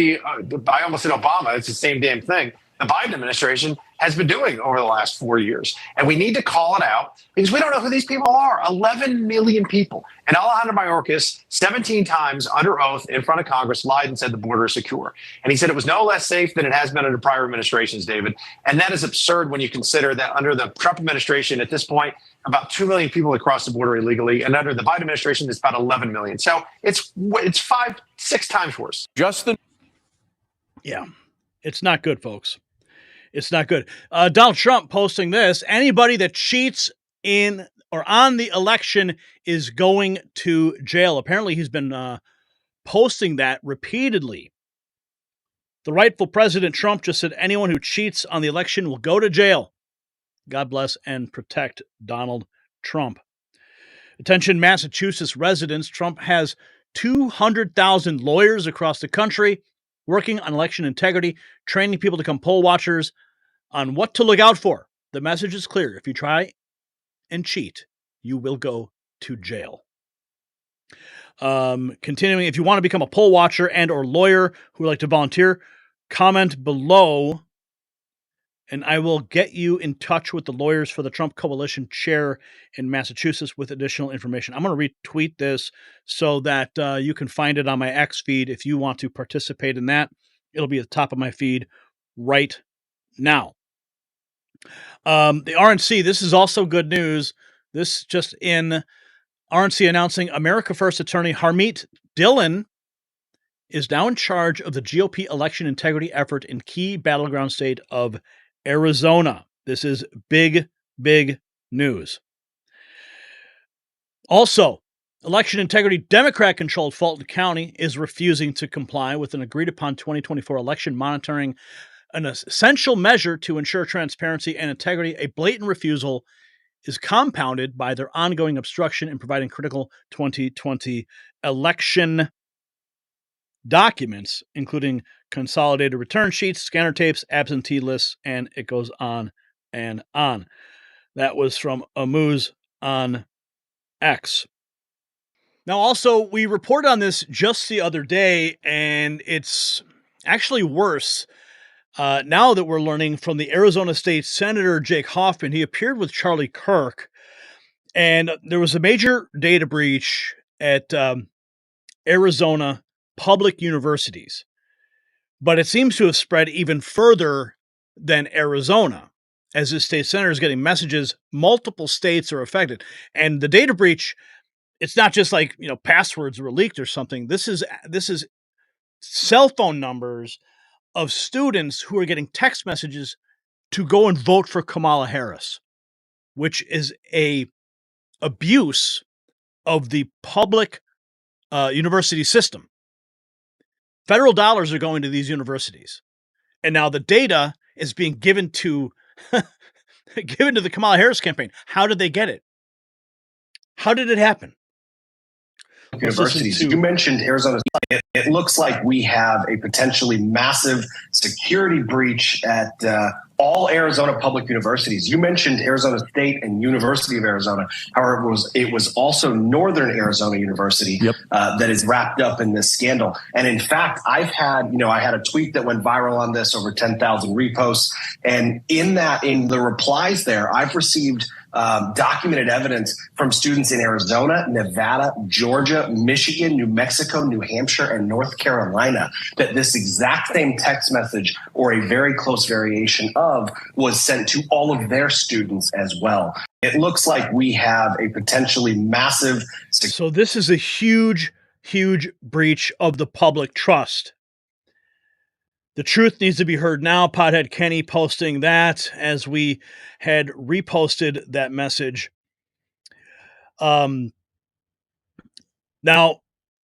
I almost said Obama, it's the same damn thing, the Biden administration has been doing over the last 4 years. And we need to call it out because we don't know who these people are. 11 million people. And Alejandro Mayorkas, 17 times under oath in front of Congress, lied and said the border is secure. And he said it was no less safe than it has been under prior administrations, David. And that is absurd when you consider that under the Trump administration at this point, about 2 million people across the border illegally. And under the Biden administration, it's about 11 million. So it's 5-6 times worse. Yeah, it's not good, folks. It's not good. Donald Trump posting this: anybody that cheats in or on the election is going to jail. Apparently, he's been posting that repeatedly. The rightful President Trump just said anyone who cheats on the election will go to jail. God bless and protect Donald Trump. Attention, Massachusetts residents. Trump has 200,000 lawyers across the country working on election integrity, training people to become poll watchers on what to look out for. The message is clear. If you try and cheat, you will go to jail. Continuing, if you want to become a poll watcher and or lawyer who would like to volunteer, comment below and I will get you in touch with the lawyers for the Trump Coalition chair in Massachusetts with additional information. I'm going to retweet this so that you can find it on my X feed if you want to participate in that. It'll be at the top of my feed right now. The RNC, this is also good news. This just in, RNC announcing America First attorney Harmeet Dillon is now in charge of the GOP election integrity effort in key battleground state of Arizona. This is big, big news. Also, election integrity Democrat-controlled Fulton County is refusing to comply with an agreed-upon 2024 election monitoring, an essential measure to ensure transparency and integrity. A blatant refusal is compounded by their ongoing obstruction in providing critical 2020 election documents, including consolidated return sheets, scanner tapes, absentee lists, and it goes on and on. That was from Amuz on X. Now, also, we reported on this just the other day, and it's actually worse now that we're learning from the Arizona State Senator Jake Hoffman. He appeared with Charlie Kirk, and there was a major data breach at Arizona public universities. But it seems to have spread even further than Arizona, as the state senator is getting messages. Multiple states are affected. And the data breach, it's not just like, passwords were leaked or something. This is cell phone numbers of students who are getting text messages to go and vote for Kamala Harris, which is a abuse of the public university system. Federal dollars are going to these universities. And now the data is being given to the Kamala Harris campaign. How did they get it? How did it happen? Universities. You mentioned Arizona. It looks like we have a potentially massive security breach at all Arizona public universities. You mentioned Arizona State and University of Arizona. However, it was also Northern Arizona University that is wrapped up in this scandal. And in fact, I had a tweet that went viral on this, over 10,000 reposts. And in the replies there, I've received documented evidence from students in Arizona, Nevada, Georgia, Michigan, New Mexico, New Hampshire, and North Carolina that this exact same text message, or a very close variation of, was sent to all of their students as well. It looks like we have a potentially massive... So this is a huge, huge breach of the public trust. The truth needs to be heard now. Pothead Kenny posting that as we had reposted that message. Now,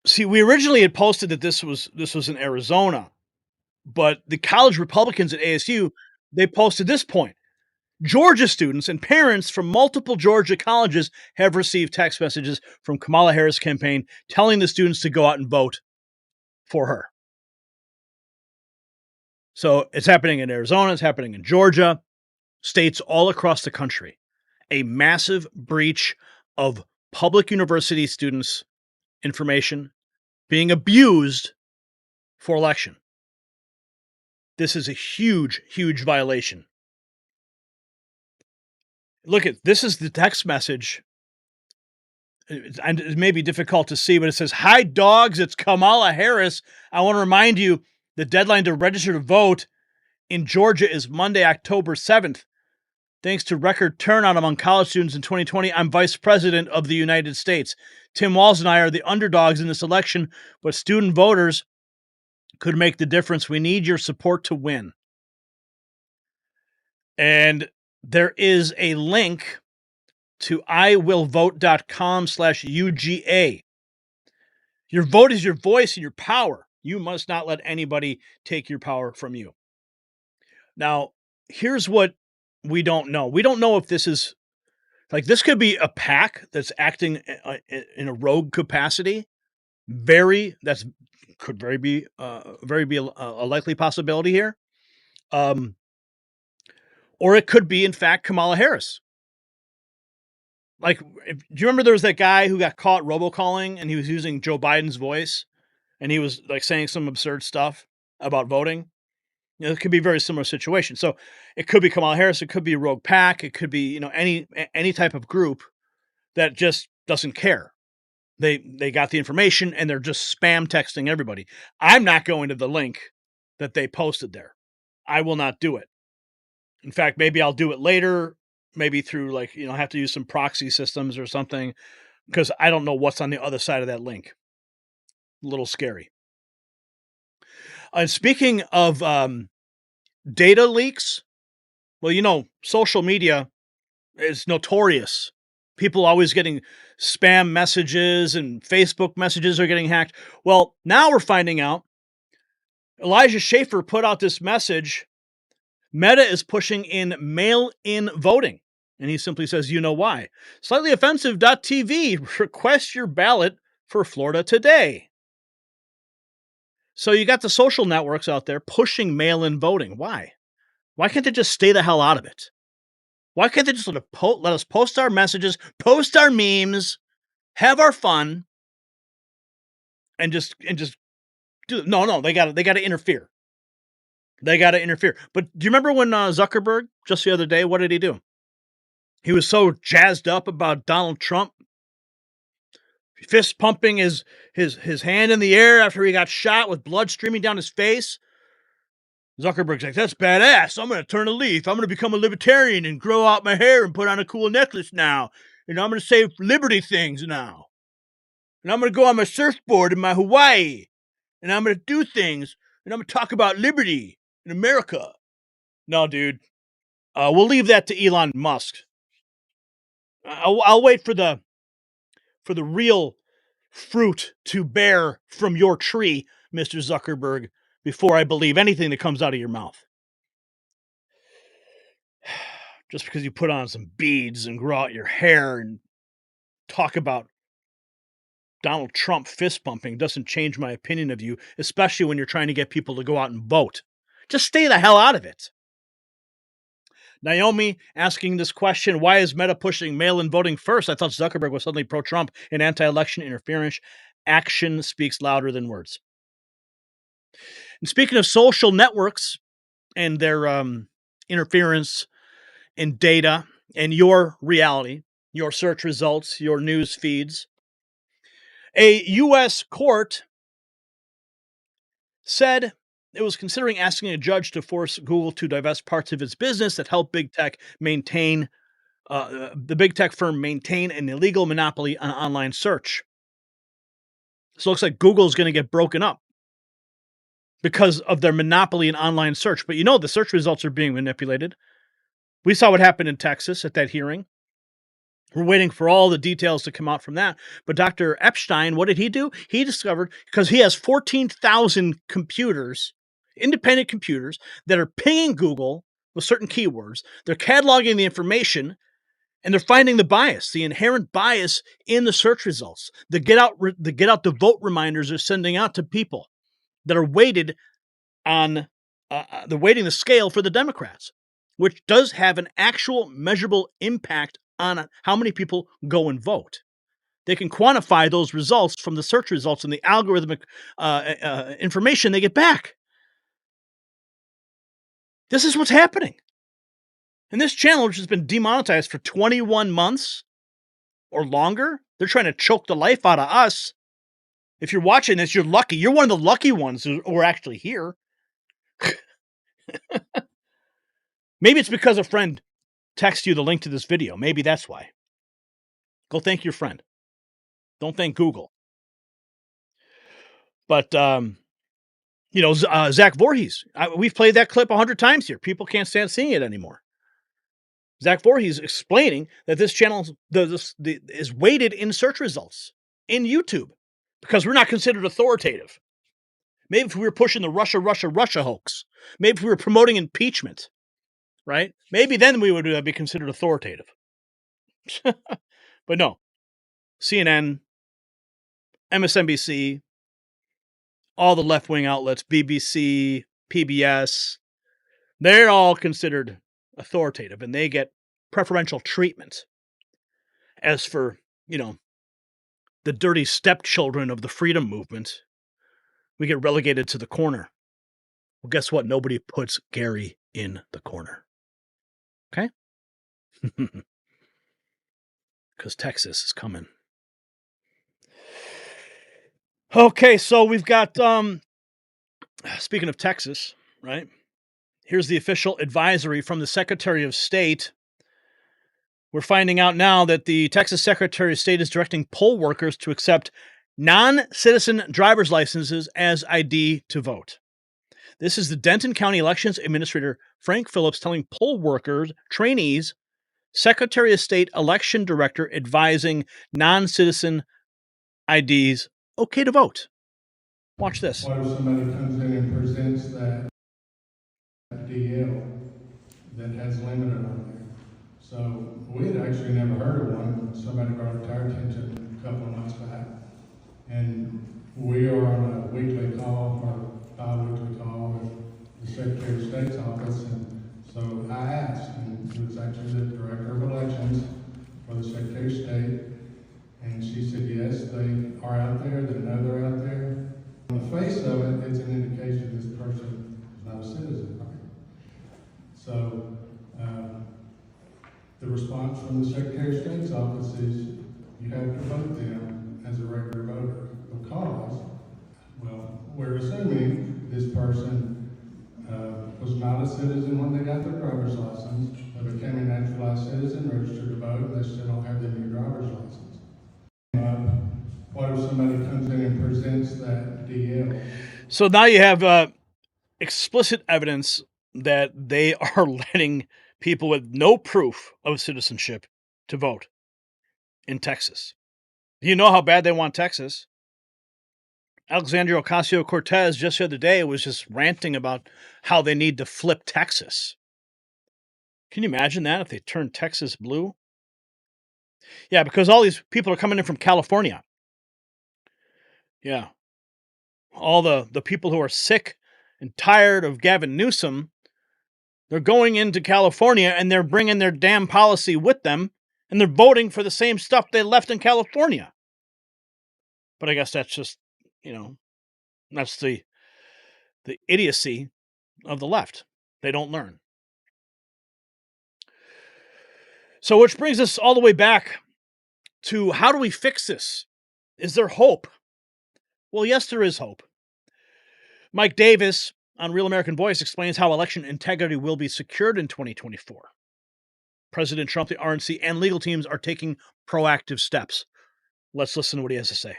see, we originally had posted that this was in Arizona, but the college Republicans at ASU, they posted this point. Georgia students and parents from multiple Georgia colleges have received text messages from Kamala Harris' campaign telling the students to go out and vote for her. So it's happening in Arizona, it's happening in Georgia, states all across the country. A massive breach of public university students' information being abused for election. This is a huge, huge violation. Look at this is the text message. And it may be difficult to see, but it says, "Hi, dogs, it's Kamala Harris. I want to remind you the deadline to register to vote in Georgia is Monday, October 7th. Thanks to record turnout among college students in 2020, I'm Vice President of the United States. Tim Walz and I are the underdogs in this election, but student voters could make the difference. We need your support to win." And there is a link to iwillvote.com/UGA. Your vote is your voice and your power. You must not let anybody take your power from you. Now, here's what we don't know. We don't know if this is, like, this could be a PAC that's acting in a rogue capacity. Could very be a likely possibility here. Or it could be, in fact, Kamala Harris. Like, do you remember there was that guy who got caught robocalling and he was using Joe Biden's voice and he was like saying some absurd stuff about voting? It could be a very similar situation. So it could be Kamala Harris. It could be a rogue PAC. It could be, any type of group that just doesn't care. They got the information and they're just spam texting everybody. I'm not going to the link that they posted there. I will not do it. In fact, maybe I'll do it later, maybe through have to use some proxy systems or something, because I don't know what's on the other side of that link. A little scary. And speaking of data leaks, well, social media is notorious. People always getting spam messages and Facebook messages are getting hacked. Well, now we're finding out Elijah Schaffer put out this message. Meta is pushing in mail-in voting. And he simply says, you know why. Slightly offensive.tv, request your ballot for Florida today. So you got the social networks out there pushing mail-in voting. Why? Why can't they just stay the hell out of it? Why can't they just let us post our messages, post our memes, have our fun, and just do it? No, they got to interfere. They got to interfere. But do you remember when Zuckerberg, just the other day, what did he do? He was so jazzed up about Donald Trump, fist pumping his hand in the air after he got shot with blood streaming down his face. Zuckerberg's like, that's badass. I'm going to turn a leaf. I'm going to become a libertarian and grow out my hair and put on a cool necklace now. And I'm going to say liberty things now. And I'm going to go on my surfboard in my Hawaii. And I'm going to do things. And I'm going to talk about liberty in America. No, dude. We'll leave that to Elon Musk. I'll wait for the real fruit to bear from your tree, Mr. Zuckerberg, before I believe anything that comes out of your mouth. Just because you put on some beads and grow out your hair and talk about Donald Trump fist bumping doesn't change my opinion of you, especially when you're trying to get people to go out and vote. Just stay the hell out of it. Naomi asking this question, why is Meta pushing mail-in voting first? I thought Zuckerberg was suddenly pro-Trump and anti-election interference. Action speaks louder than words. And speaking of social networks and their interference in data and your reality, your search results, your news feeds, a U.S. court said it was considering asking a judge to force Google to divest parts of its business that help big tech maintain the big tech firm maintain an illegal monopoly on online search. So it looks like Google is going to get broken up because of their monopoly in online search. But you know, the search results are being manipulated. We saw what happened in Texas at that hearing. We're waiting for all the details to come out from that. But Dr. Epstein, what did he do? He discovered, because he has 14,000 computers, independent computers, that are pinging Google with certain keywords. They're cataloging the information, and they're finding the bias, the inherent bias in the search results. The get out the vote reminders they're sending out to people that are weighted on, they're weighting the scale for the Democrats, which does have an actual measurable impact on how many people go and vote. They can quantify those results from the search results and the algorithmic information they get back. This is what's happening. And this channel, which has been demonetized for 21 months or longer, they're trying to choke the life out of us. If you're watching this, you're lucky. You're one of the lucky ones who are actually here. Maybe it's because a friend texted you the link to this video. Maybe that's why. Go thank your friend. Don't thank Google. But, Zach Voorhees. We've played that clip 100 times here. People can't stand seeing it anymore. Zach Voorhees explaining that this channel is weighted in search results in YouTube because we're not considered authoritative. Maybe if we were pushing the Russia hoax, maybe if we were promoting impeachment, right? Maybe then we would be considered authoritative. But no, CNN, MSNBC, all the left-wing outlets, BBC, PBS, they're all considered authoritative, and they get preferential treatment. As for, the dirty stepchildren of the freedom movement, we get relegated to the corner. Well, guess what? Nobody puts Gary in the corner. Okay? Because Texas is coming. Okay, so we've got, speaking of Texas, right? Here's the official advisory from the Secretary of State. We're finding out now that the Texas Secretary of State is directing poll workers to accept non-citizen driver's licenses as ID to vote. This is the Denton County Elections Administrator Frank Phillips telling poll workers, trainees, Secretary of State Election Director advising non-citizen IDs okay to vote. Watch this. What if somebody comes in and presents that DL that has limited on there? So we had actually never heard of one. Somebody brought it to our attention a couple of months back. And we are on a weekly call or bi-weekly call with the Secretary of State's office. And so I asked, and it was actually the Director of Elections for the Secretary of State. And she said, yes, they are out there, they know they're out there. On the face of it, it's an indication this person is not a citizen, right? So the response from the Secretary of State's office is you have to vote them as a regular voter because, well, we're assuming this person was not a citizen when they got their driver's license, they became a naturalized citizen, registered to vote, and they still don't have their new driver's license. What if somebody comes in and presents that DL? So now you have explicit evidence that they are letting people with no proof of citizenship to vote in Texas. You know how bad they want Texas. Alexandria Ocasio-Cortez just the other day was just ranting about how they need to flip Texas. Can you imagine that if they turned Texas blue? Yeah, because all these people are coming in from California. Yeah. All the people who are sick and tired of Gavin Newsom They're going into California and they're bringing their damn policy with them, and they're voting for the same stuff they left in California. But I guess that's just, that's the idiocy of the left. They don't learn. So which brings us all the way back to, how do we fix this? Is there hope? Well, yes, there is hope. Mike Davis on Real American Voice explains how election integrity will be secured in 2024. President Trump, the RNC, and legal teams are taking proactive steps. Let's listen to what he has to say.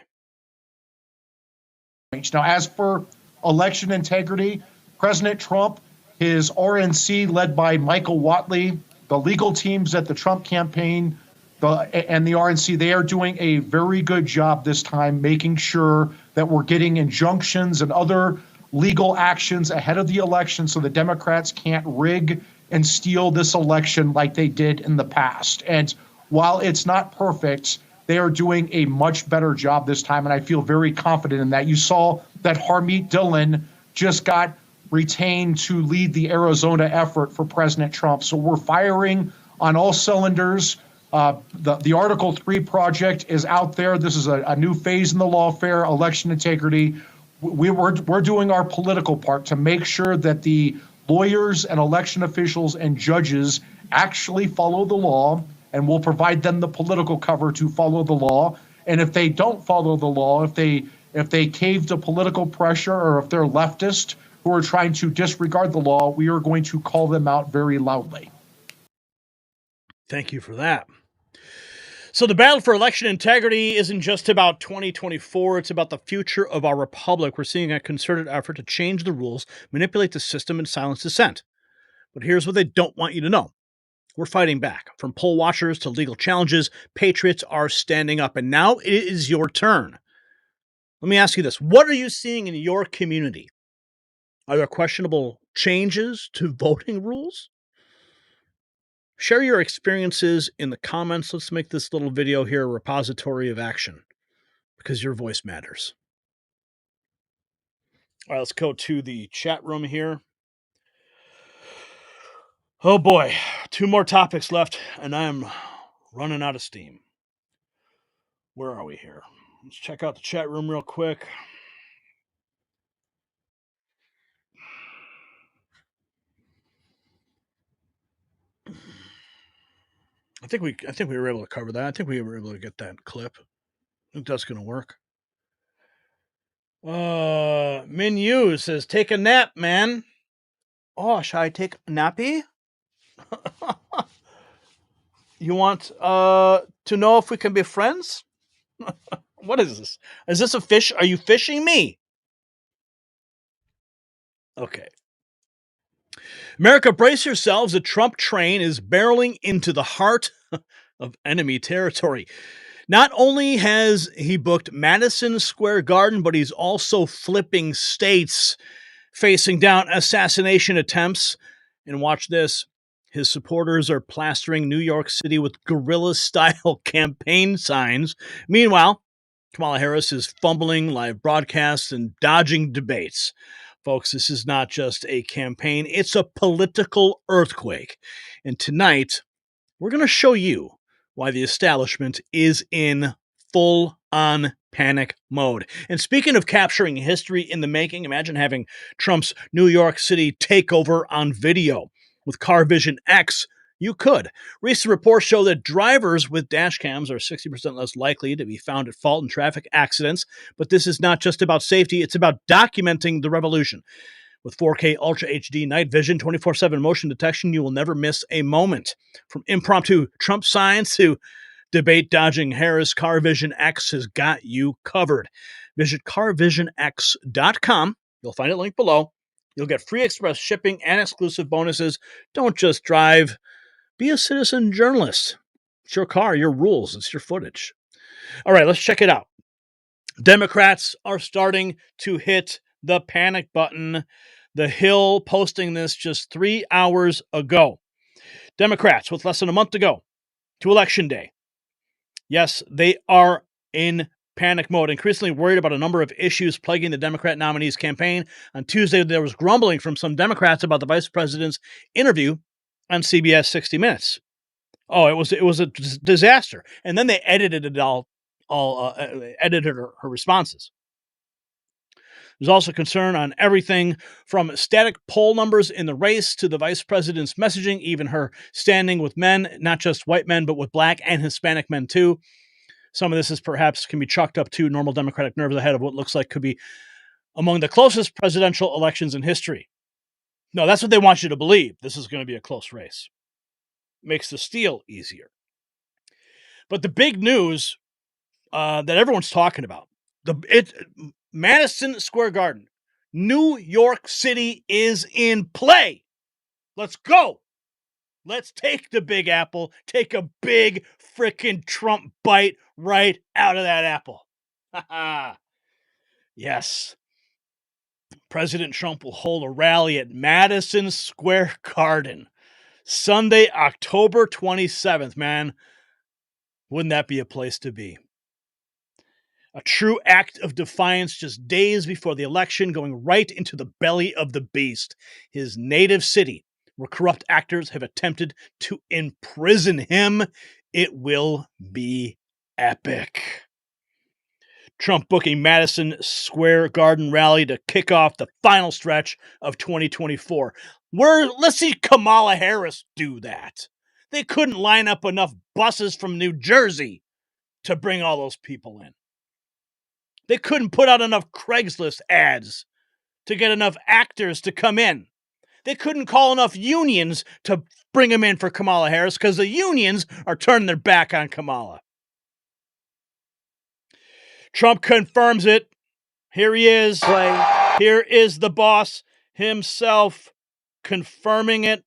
Now, as for election integrity, President Trump, his RNC led by Michael Whatley, the legal teams at the Trump campaign, and the RNC, they are doing a very good job this time making sure that we're getting injunctions and other legal actions ahead of the election so the Democrats can't rig and steal this election like they did in the past. And while it's not perfect, they are doing a much better job this time, and I feel very confident in that. You saw that Harmeet Dillon just got retained to lead the Arizona effort for President Trump. So we're firing on all cylinders. The Article 3 project is out there. This is a new phase in the lawfare, election integrity. We're doing our political part to make sure that the lawyers and election officials and judges actually follow the law, and we'll provide them the political cover to follow the law. And if they don't follow the law, if they cave to political pressure, or if they're leftist who are trying to disregard the law, we are going to call them out very loudly. Thank you for that. So the battle for election integrity isn't just about 2024. It's about the future of our republic. We're seeing a concerted effort to change the rules, manipulate the system, and silence dissent. But here's what they don't want you to know. We're fighting back. From poll watchers to legal challenges, patriots are standing up. And now it is your turn. Let me ask you this. What are you seeing in your community? Are there questionable changes to voting rules? Share your experiences in the comments. Let's make this little video here a repository of action, because your voice matters. All right, let's go to the chat room here. Oh boy, 2 more topics left, and I'm running out of steam. Where are we here? Let's check out the chat room real quick. I think we were able to cover that. I think we were able to get that clip. I think that's going to work. Min Yu says, take a nap, man. Oh, should I take a nappy? You want to know if we can be friends? What is this? Is this a fish? Are you fishing me? Okay. America, brace yourselves. A Trump train is barreling into the heart of enemy territory. Not only has he booked Madison Square Garden, but he's also flipping states, facing down assassination attempts. And watch this. His supporters are plastering New York City with guerrilla-style campaign signs. Meanwhile, Kamala Harris is fumbling live broadcasts and dodging debates. Folks, this is not just a campaign. It's a political earthquake. And tonight, we're going to show you why the establishment is in full-on panic mode. And speaking of capturing history in the making, imagine having Trump's New York City takeover on video. With Car Vision X, you could. Recent reports show that drivers with dash cams are 60% less likely to be found at fault in traffic accidents. But this is not just about safety, it's about documenting the revolution. With 4K Ultra HD night vision, 24/7 motion detection, you will never miss a moment. From impromptu Trump signs to debate dodging Harris, Car Vision X has got you covered. Visit carvisionx.com. You'll find it linked below. You'll get free express shipping and exclusive bonuses. Don't just drive. Be a citizen journalist. It's your car, your rules. It's your footage. All right, let's check it out. Democrats are starting to hit the panic button. The Hill posting this just 3 hours ago. Democrats, with less than a month to go to Election Day. Yes, they are in panic mode, increasingly worried about a number of issues plaguing the Democrat nominee's campaign. On Tuesday, there was grumbling from some Democrats about the vice president's interview on CBS 60 Minutes. Oh, it was a disaster. And then they edited it edited her responses. There's also concern on everything from static poll numbers in the race to the vice president's messaging, even her standing with men, not just white men, but with black and Hispanic men too. Some of this is perhaps can be chalked up to normal Democratic nerves ahead of what looks like could be among the closest presidential elections in history. No, that's what they want you to believe. This is going to be a close race. Makes the steal easier. But the big news that everyone's talking about, Madison Square Garden, New York City is in play. Let's go. Let's take the Big Apple, take a big frickin' Trump bite right out of that apple. Yes. President Trump will hold a rally at Madison Square Garden Sunday, October 27th, man. Wouldn't that be a place to be? A true act of defiance just days before the election, going right into the belly of the beast, his native city, where corrupt actors have attempted to imprison him. It will be epic. Trump booking Madison Square Garden rally to kick off the final stretch of 2024. Let's see Kamala Harris do that. They couldn't line up enough buses from New Jersey to bring all those people in. They couldn't put out enough Craigslist ads to get enough actors to come in. They couldn't call enough unions to bring them in for Kamala Harris because the unions are turning their back on Kamala. Trump confirms it. Here he is. Here is the boss himself confirming it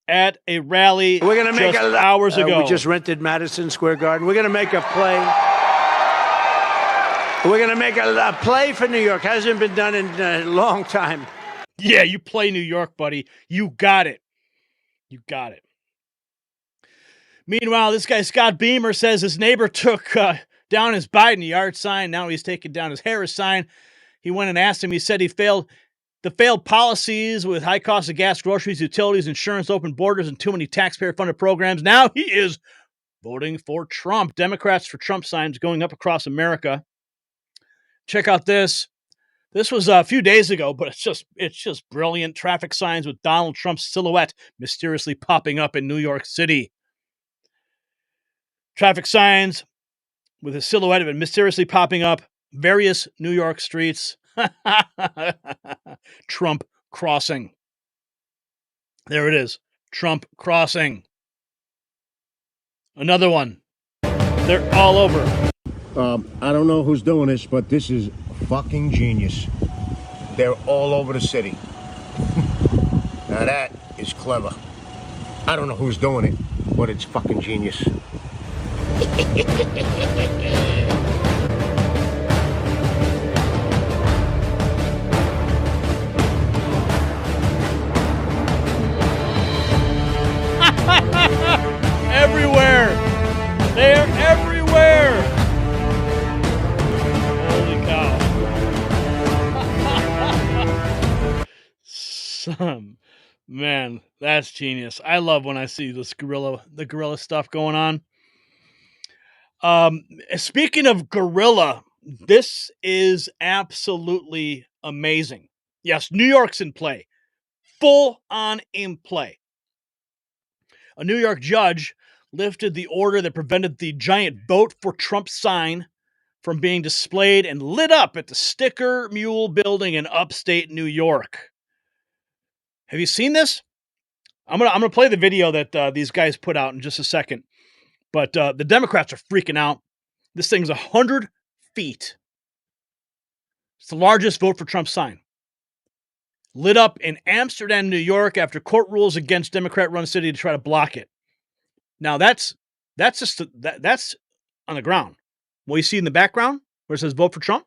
at a rally hours ago. We just rented Madison Square Garden. We're going to make a play. We're going to make a play for New York. Hasn't been done in a long time. Yeah, you play New York, buddy. You got it. You got it. Meanwhile, this guy, Scott Beamer, says his neighbor took down his Biden yard sign. Now he's taking down his Harris sign. He went and asked him. He said the failed policies with high cost of gas, groceries, utilities, insurance, open borders, and too many taxpayer-funded programs. Now he is voting for Trump. Democrats for Trump signs going up across America. Check out this. This was a few days ago, but it's just brilliant. Traffic signs with Donald Trump's silhouette mysteriously popping up in New York City. Traffic signs with his silhouette of it mysteriously popping up various New York streets. Trump crossing. There it is. Trump crossing. Another one. They're all over. I don't know who's doing this, but this is fucking genius. They're all over the city. Now that is clever. I don't know who's doing it, but it's fucking genius. Everywhere. They're everywhere. Holy cow. Man, that's genius. I love when I see the guerrilla stuff going on. Speaking of guerrilla, this is absolutely amazing. Yes, New York's in play. Full on in play. A New York judge lifted the order that prevented the giant Vote for Trump sign from being displayed and lit up at the Sticker Mule building in upstate New York. Have you seen this? I'm gonna play the video that these guys put out in just a second. But the Democrats are freaking out. This thing's 100 feet. It's the largest Vote for Trump sign. Lit up in Amsterdam, New York, after court rules against Democrat-run city to try to block it. Now that's on the ground. What you see in the background, where it says "Vote for Trump,"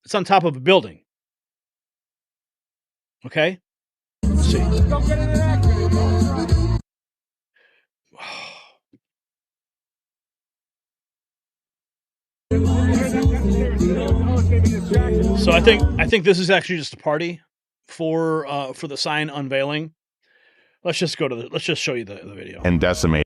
it's on top of a building. Okay, let's see. So I think this is actually just a party for the sign unveiling. Let's just show you the video. And decimate.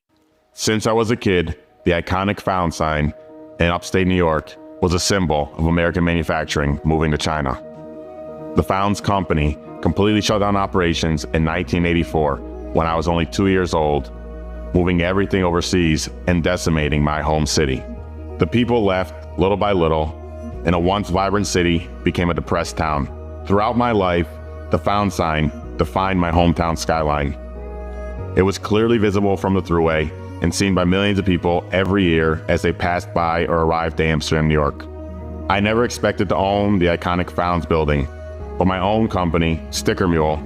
Since I was a kid, the iconic Found sign in upstate New York was a symbol of American manufacturing moving to China. The Found's company completely shut down operations in 1984 when I was only 2 years old, moving everything overseas and decimating my home city. The people left little by little, and a once vibrant city became a depressed town. Throughout my life, the Found sign defined my hometown skyline. It was clearly visible from the thruway and seen by millions of people every year as they passed by or arrived to Amsterdam, New York. I never expected to own the iconic Founds building, but my own company, Sticker Mule,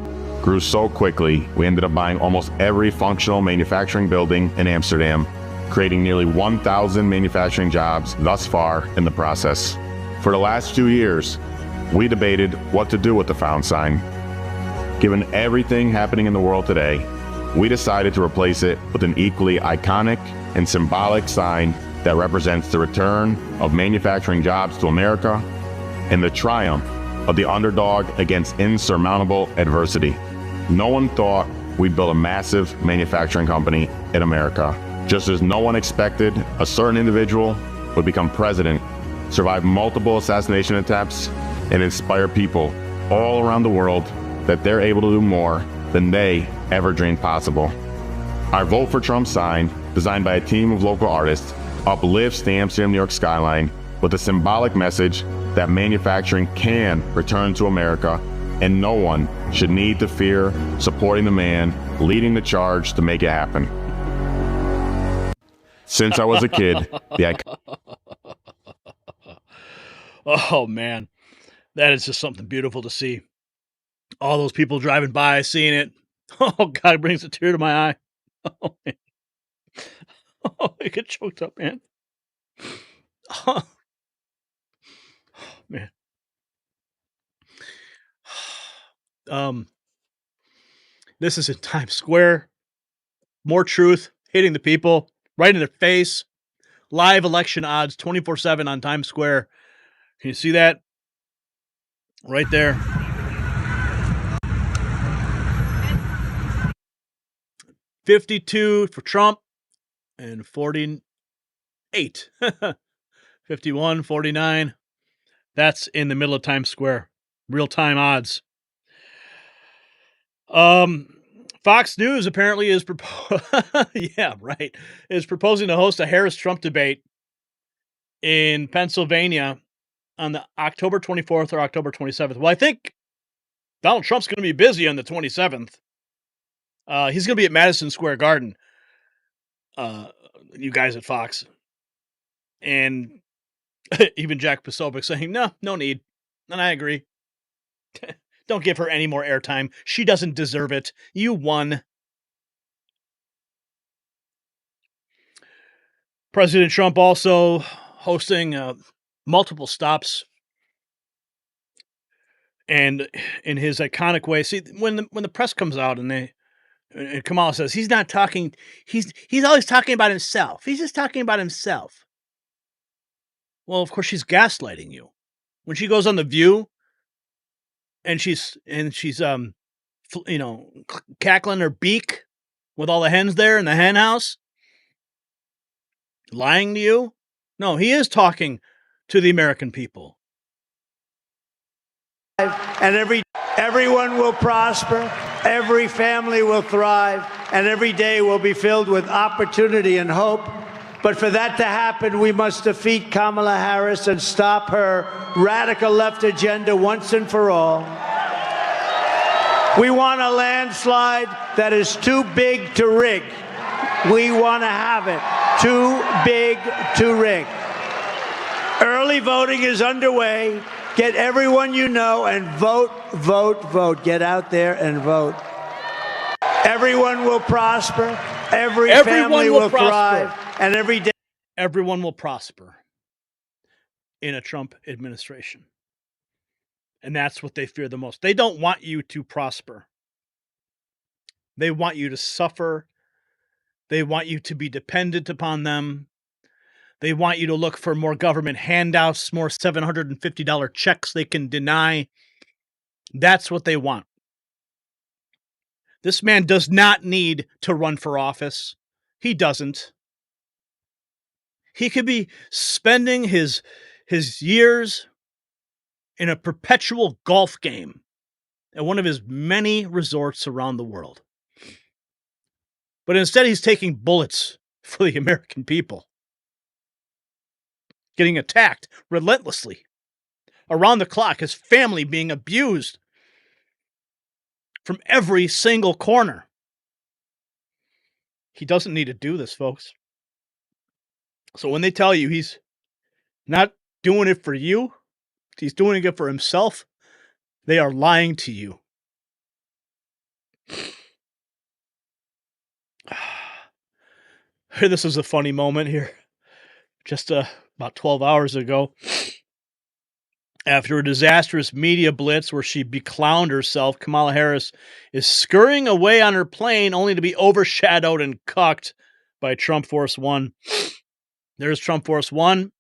grew so quickly we ended up buying almost every functional manufacturing building in Amsterdam, creating nearly 1,000 manufacturing jobs thus far in the process. For the last 2 years, we debated what to do with the Found sign. Given everything happening in the world today, we decided to replace it with an equally iconic and symbolic sign that represents the return of manufacturing jobs to America and the triumph of the underdog against insurmountable adversity. No one thought we'd build a massive manufacturing company in America, just as no one expected a certain individual would become president, survive multiple assassination attempts, and inspire people all around the world that they're able to do more than they ever dreamed possible. Our Vote for Trump sign, designed by a team of local artists, uplifts the Amsterdam, New York skyline with a symbolic message that manufacturing can return to America, and no one should need to fear supporting the man leading the charge to make it happen. Since I was a kid, Oh man, that is just something beautiful to see. All those people driving by, seeing it. Oh God, it brings a tear to my eye. Oh man, oh, I get choked up, man. Oh, man. This is in Times Square. More truth hitting the people right in their face. Live election odds 24/7 on Times Square. Can you see that? Right there. $52 for Trump and 48. 51, 49. That's in the middle of Times Square. Real-time odds. Fox News apparently is is proposing to host a Harris-Trump debate in Pennsylvania on the October 24th or October 27th. Well, I think Donald Trump's going to be busy on the 27th. He's going to be at Madison Square Garden. You guys at Fox. And even Jack Posobiec saying, no need. And I agree. Don't give her any more airtime. She doesn't deserve it. You won. President Trump also hosting multiple stops, and in his iconic way. See, when the press comes out and Kamala says he's not talking, he's always talking about himself. He's just talking about himself. Well, of course, she's gaslighting you. When she goes on The View and she's cackling her beak with all the hens there in the hen house, lying to you. No, he is talking to the American people. And everyone will prosper, every family will thrive, and every day will be filled with opportunity and hope. But for that to happen, we must defeat Kamala Harris and stop her radical left agenda once and for all. We want a landslide that is too big to rig. We want to have it too big to rig. Early voting is underway. Get everyone you know and vote, vote, vote. Get out there and vote. Everyone will prosper. Everyone family will thrive. And every day. Everyone will prosper in a Trump administration. And that's what they fear the most. They don't want you to prosper. They want you to suffer. They want you to be dependent upon them. They want you to look for more government handouts, more $750 checks they can deny. That's what they want. This man does not need to run for office. He doesn't. He could be spending his years in a perpetual golf game at one of his many resorts around the world. But instead, he's taking bullets for the American people. Getting attacked relentlessly. Around the clock, his family being abused from every single corner. He doesn't need to do this, folks. So when they tell you he's not doing it for you, he's doing it for himself, they are lying to you. This is a funny moment here. Just about 12 hours ago, after a disastrous media blitz where she beclowned herself, Kamala Harris is scurrying away on her plane only to be overshadowed and cucked by Trump Force One. There's Trump Force One,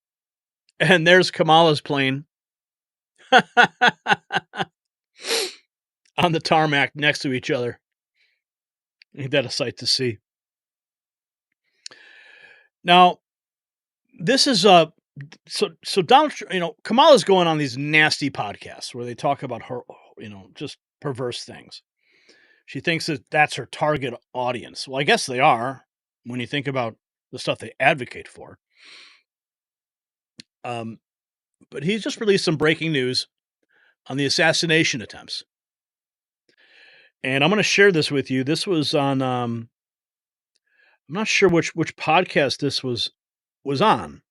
and there's Kamala's plane on the tarmac next to each other. Ain't that a sight to see? Now, this is so Donald, Kamala's going on these nasty podcasts where they talk about her, just perverse things. She thinks that that's her target audience. Well, I guess they are when you think about the stuff they advocate for. But he's just released some breaking news on the assassination attempts. And I'm going to share this with you. This was on, I'm not sure which podcast this was on.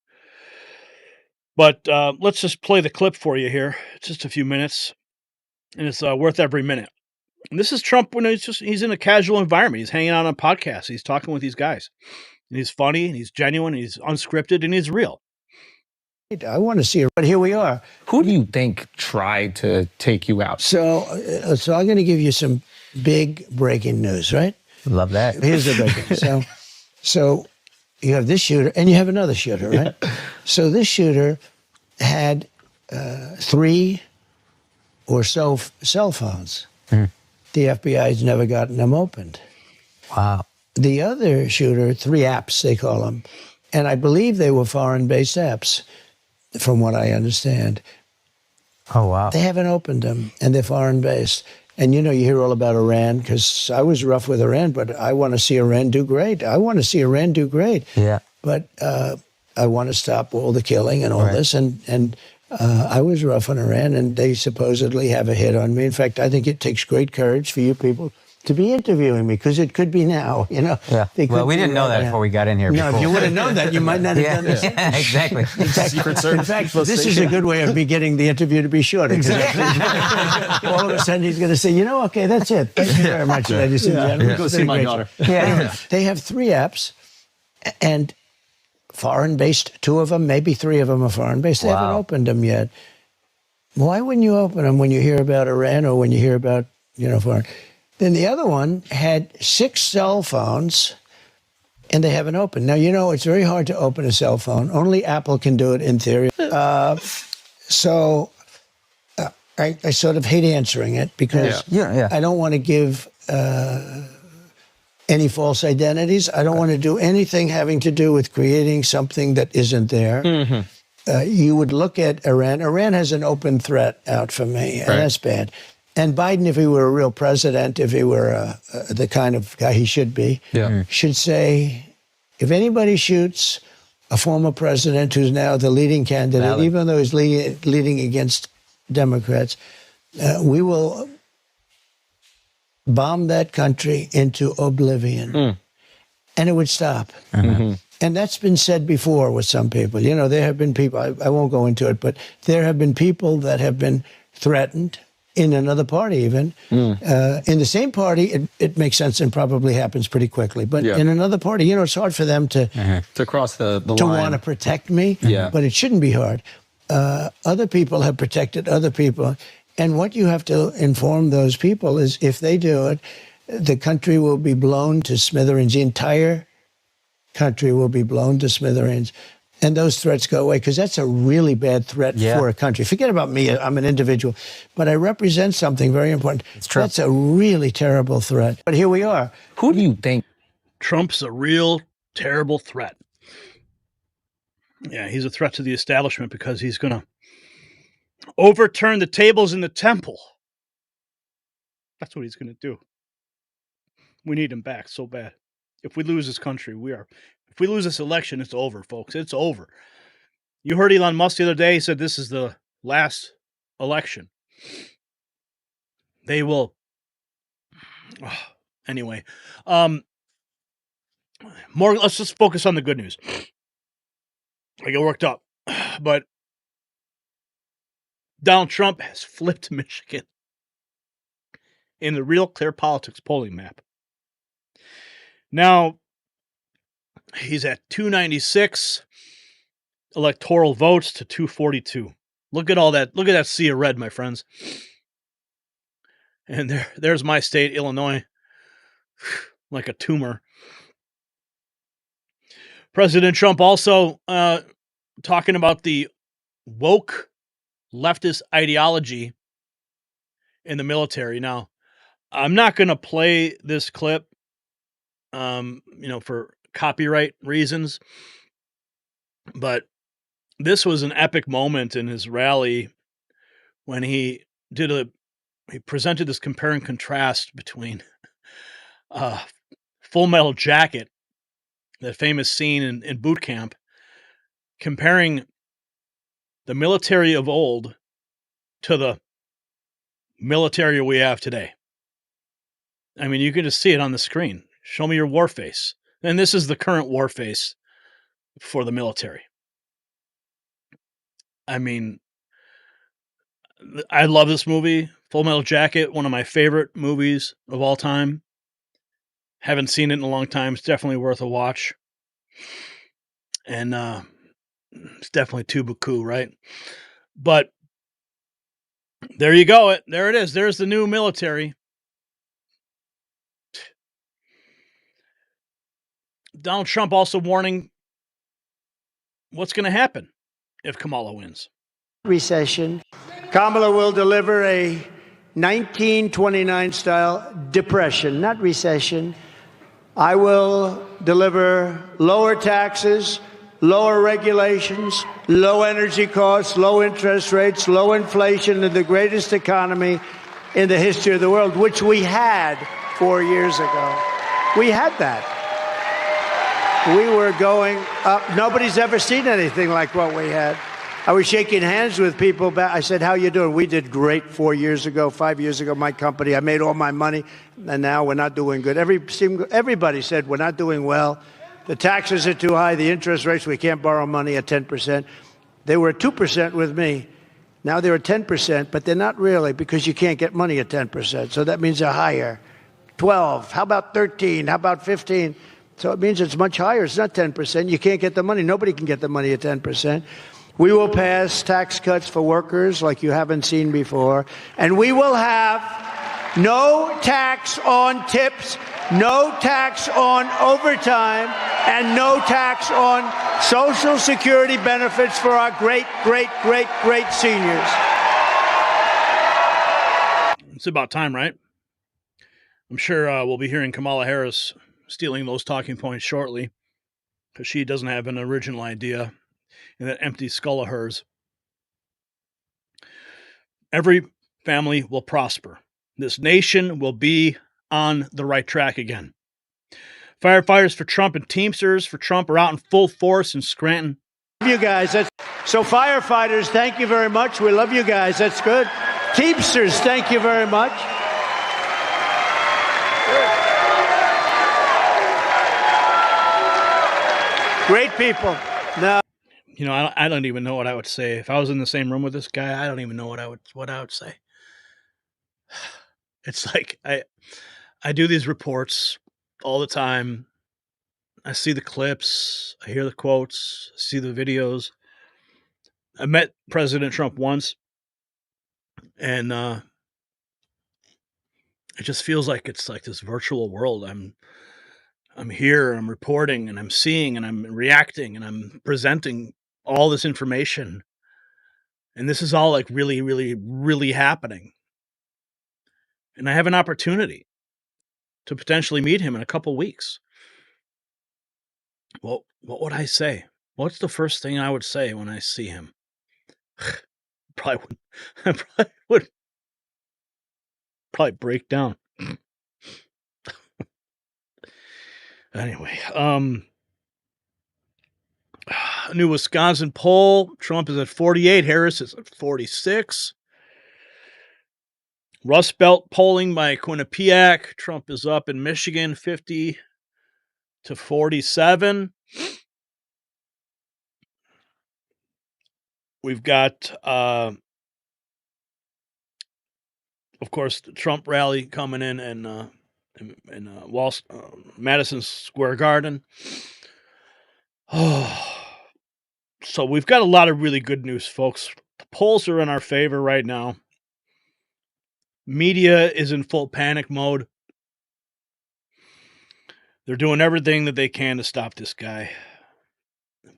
But let's just play the clip for you here. It's just a few minutes, and it's worth every minute. And this is Trump when he's in a casual environment. He's hanging out on podcasts. He's talking with these guys. And he's funny, and he's genuine, and he's unscripted, and he's real. I want to see her, but here we are. Who do you think tried to take you out? So I'm going to give you some big breaking news, right? Love that. Here's the breaking news. So you have this shooter, and you have another shooter, right? Yeah. So this shooter had 3 or so cell phones. The FBI's never gotten them opened. Wow. The other shooter, 3 apps, they call them. And I believe they were foreign-based apps, from what I understand. Oh, wow. They haven't opened them, and they're foreign-based. And, you hear all about Iran, because I was rough with Iran, but I want to see Iran do great. I want to see Iran do great. Yeah. But I want to stop all the killing and all this. And I was rough on Iran, and they supposedly have a hit on me. In fact, I think it takes great courage for you people to be interviewing me, because it could be now, Yeah. Well, we didn't know that before we got in here. No, if you would have known that, you might not have done this. Yeah, exactly. In fact, this is a good way of me getting the interview to be shorter. All of a sudden, he's going to say, okay, that's it. Thank you very much, ladies and gentlemen. Go see my daughter. They have 3 apps, and foreign-based, 2 of them, maybe 3 of them are foreign-based. They haven't opened them yet. Why wouldn't you open them when you hear about Iran or when you hear about, foreign? Then the other one had 6 cell phones, and they haven't opened. Now, it's very hard to open a cell phone. Only Apple can do it in theory. So I sort of hate answering it, because I don't want to give any false identities. I don't want to do anything having to do with creating something that isn't there. You would look at Iran. Iran has an open threat out for me, and that's bad. And Biden, if he were a real president, if he were the kind of guy he should be, should say, if anybody shoots a former president who's now the leading candidate, even though he's leading against Democrats, we will bomb that country into oblivion. And it would stop. And that's been said before with some people. There have been people, I won't go into it, but there have been people that have been threatened in another party even. In the same party, it makes sense and probably happens pretty quickly. But in another party, it's hard for them to cross the line. To want to protect me, but it shouldn't be hard. Other people have protected other people. And what you have to inform those people is, if they do it, the country will be blown to smithereens. The entire country will be blown to smithereens. and those threats go away, because that's a really bad threat for a country. Forget about me. I'm an individual, but I represent something very important. It's true. That's a really terrible threat. But here we are. Who do you think? Trump's a real terrible threat. Yeah, he's a threat to the establishment because he's going to overturn the tables in the temple. That's what he's going to do. We need him back so bad. If we lose this country, if we lose this election, it's over, folks. It's over. You heard Elon Musk the other day. He said this is the last election. They will. Anyway, let's just focus on the good news. I get worked up, but Donald Trump has flipped Michigan in the Real Clear Politics polling map. Now, he's at 296 electoral votes to 242. Look at all that. Look at that sea of red, my friends. And there's my state, Illinois, like a tumor. President Trump also talking about the woke leftist ideology in the military. Now, I'm not going to play this clip, for copyright reasons, but this was an epic moment in his rally when he presented this compare and contrast between Full Metal Jacket, that famous scene in boot camp, comparing the military of old to the military we have today. I mean, you can just see it on the screen. Show me your war face. And this is the current war face for the military. I mean, I love this movie, Full Metal Jacket, one of my favorite movies of all time. Haven't seen it in a long time. It's definitely worth a watch. And it's definitely Tubuku, right? But there you go. There it is. There's the new military. Donald Trump also warning what's going to happen if Kamala wins. Recession. Kamala will deliver a 1929 style depression, not recession. I will deliver lower taxes, lower regulations, low energy costs, low interest rates, low inflation, and the greatest economy in the history of the world, which we had 4 years ago. We had that. We were going up. Nobody's ever seen anything like what we had. I was shaking hands with people. I said, how you doing? We did great 4 years ago, 5 years ago, my company. I made all my money, and now we're not doing good. Everybody said we're not doing well. The taxes are too high. The interest rates, we can't borrow money at 10%. They were at 2% with me. Now they're at 10%, but they're not really, because you can't get money at 10%. So that means they're higher. 12. How about 13? How about 15? So it means it's much higher. It's not 10%. You can't get the money. Nobody can get the money at 10%. We will pass tax cuts for workers like you haven't seen before. And we will have no tax on tips, no tax on overtime, and no tax on Social Security benefits for our great, great, great, great seniors. It's about time, right? I'm sure we'll be hearing Kamala Harris stealing those talking points shortly, because she doesn't have an original idea in that empty skull of hers. Every family will prosper. This nation will be on the right track again. Firefighters for Trump and Teamsters for Trump are out in full force in Scranton. Love you guys. So firefighters, thank you very much. We love you guys. That's good. Teamsters, thank you very much. Great people. Now, I don't even know what I would say if I was in the same room with this guy. I don't even know what I would say. It's like I do these reports all the time. I see the clips, I hear the quotes, I see the videos. I met President Trump once, and it just feels like it's like this virtual world. I'm here, I'm reporting, and I'm seeing, and I'm reacting, and I'm presenting all this information. And this is all like really, really, really happening. And I have an opportunity to potentially meet him in a couple weeks. Well, what would I say? What's the first thing I would say when I see him? Probably would break down. Anyway, new Wisconsin poll. Trump is at 48. Harris is at 46. Rust Belt polling by Quinnipiac. Trump is up in Michigan, 50 to 47. We've got, of course, the Trump rally coming in Madison Square Garden. Oh, so we've got a lot of really good news, folks. The polls are in our favor right now. Media is in full panic mode. They're doing everything that they can to stop this guy.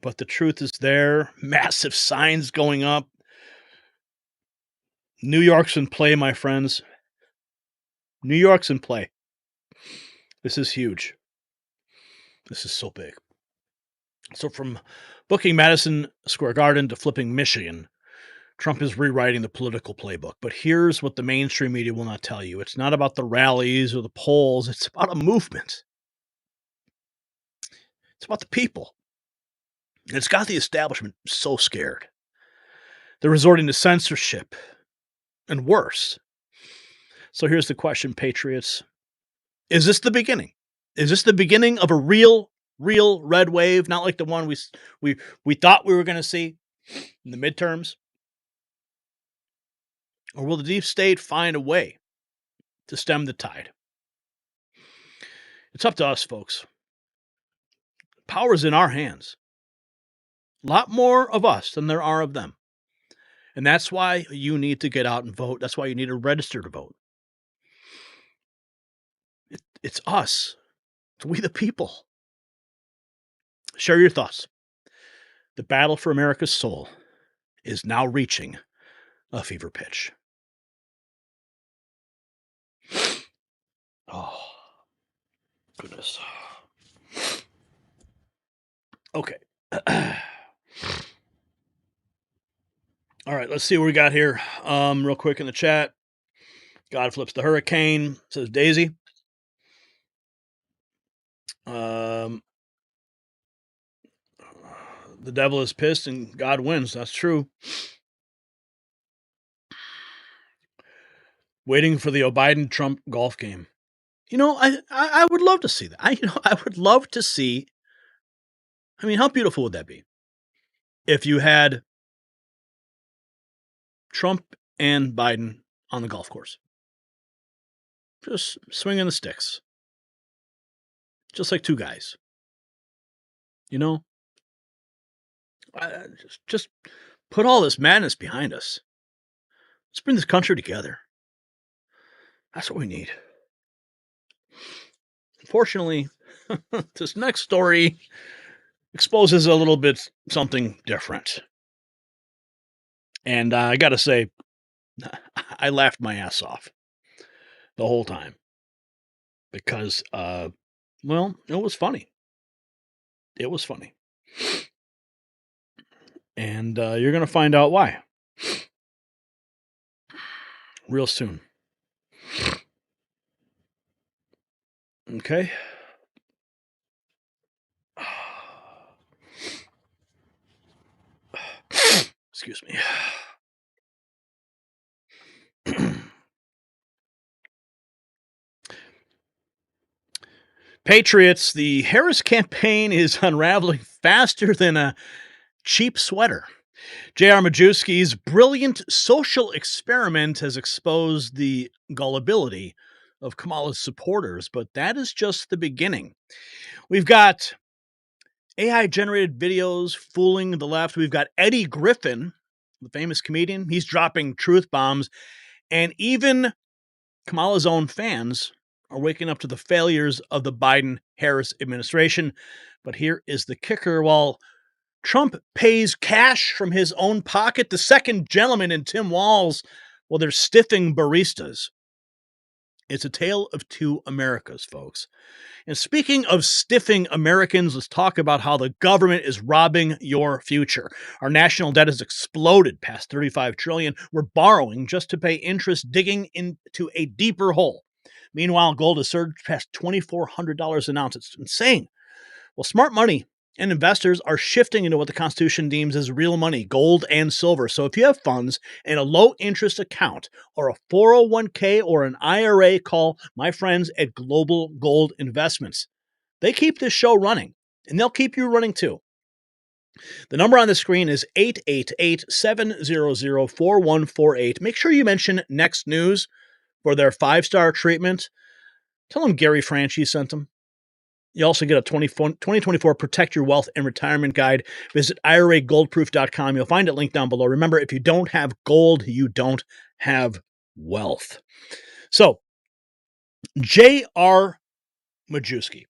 But the truth is there. Massive signs going up. New York's in play, my friends. New York's in play. This is huge. This is so big. So from booking Madison Square Garden to flipping Michigan, Trump is rewriting the political playbook. But here's what the mainstream media will not tell you. It's not about the rallies or the polls. It's about a movement. It's about the people. And it's got the establishment so scared. They're resorting to censorship and worse. So here's the question, patriots. Is this the beginning? Is this the beginning of a real red wave, not like the one we thought we were going to see in the midterms? Or will the deep state find a way to stem the tide? It's up to us, folks. Power's in our hands. A lot more of us than there are of them. And that's why you need to get out and vote. That's why you need to register to vote. It's us. It's we the people. Share your thoughts. The battle for America's soul is now reaching a fever pitch. Oh, goodness. Okay. All right, let's see what we got here. Real quick in the chat. God flips the hurricane, says Daisy. The devil is pissed and God wins. That's true. Waiting for the Biden-Trump golf game. You know, I would love to see that. I would love to see. I mean, how beautiful would that be if you had Trump and Biden on the golf course, just swinging the sticks, just like two guys. You know, just put all this madness behind us. Let's bring this country together. That's what we need. Unfortunately, this next story exposes a little bit something different. And I got to say, I laughed my ass off the whole time because, well, it was funny. It was funny. And you're going to find out why real soon. Okay. Excuse me. Patriots, the Harris campaign is unraveling faster than a cheap sweater. J.R. Majewski's brilliant social experiment has exposed the gullibility of Kamala's supporters, but that is just the beginning. We've got AI-generated videos fooling the left. We've got Eddie Griffin, the famous comedian. He's dropping truth bombs, and even Kamala's own fans are waking up to the failures of the Biden-Harris administration. But here is the kicker. While Trump pays cash from his own pocket, the second gentleman and Tim Walz, well, they're stiffing baristas. It's a tale of two Americas, folks. And speaking of stiffing Americans, let's talk about how the government is robbing your future. Our national debt has exploded past $35 trillion. We're borrowing just to pay interest, digging into a deeper hole. Meanwhile, gold has surged past $2,400 an ounce. It's insane. Well, smart money and investors are shifting into what the Constitution deems as real money, gold and silver. So if you have funds in a low-interest account or a 401k or an IRA, call my friends at Global Gold Investments. They keep this show running, and they'll keep you running too. The number on the screen is 888-700-4148. Make sure you mention Next News for their 5-star treatment. Tell them Gary Franchi sent them. You also get a 2024 Protect Your Wealth and Retirement Guide. Visit IRAGoldproof.com. You'll find it linked down below. Remember, if you don't have gold, you don't have wealth. So, J.R. Majewski.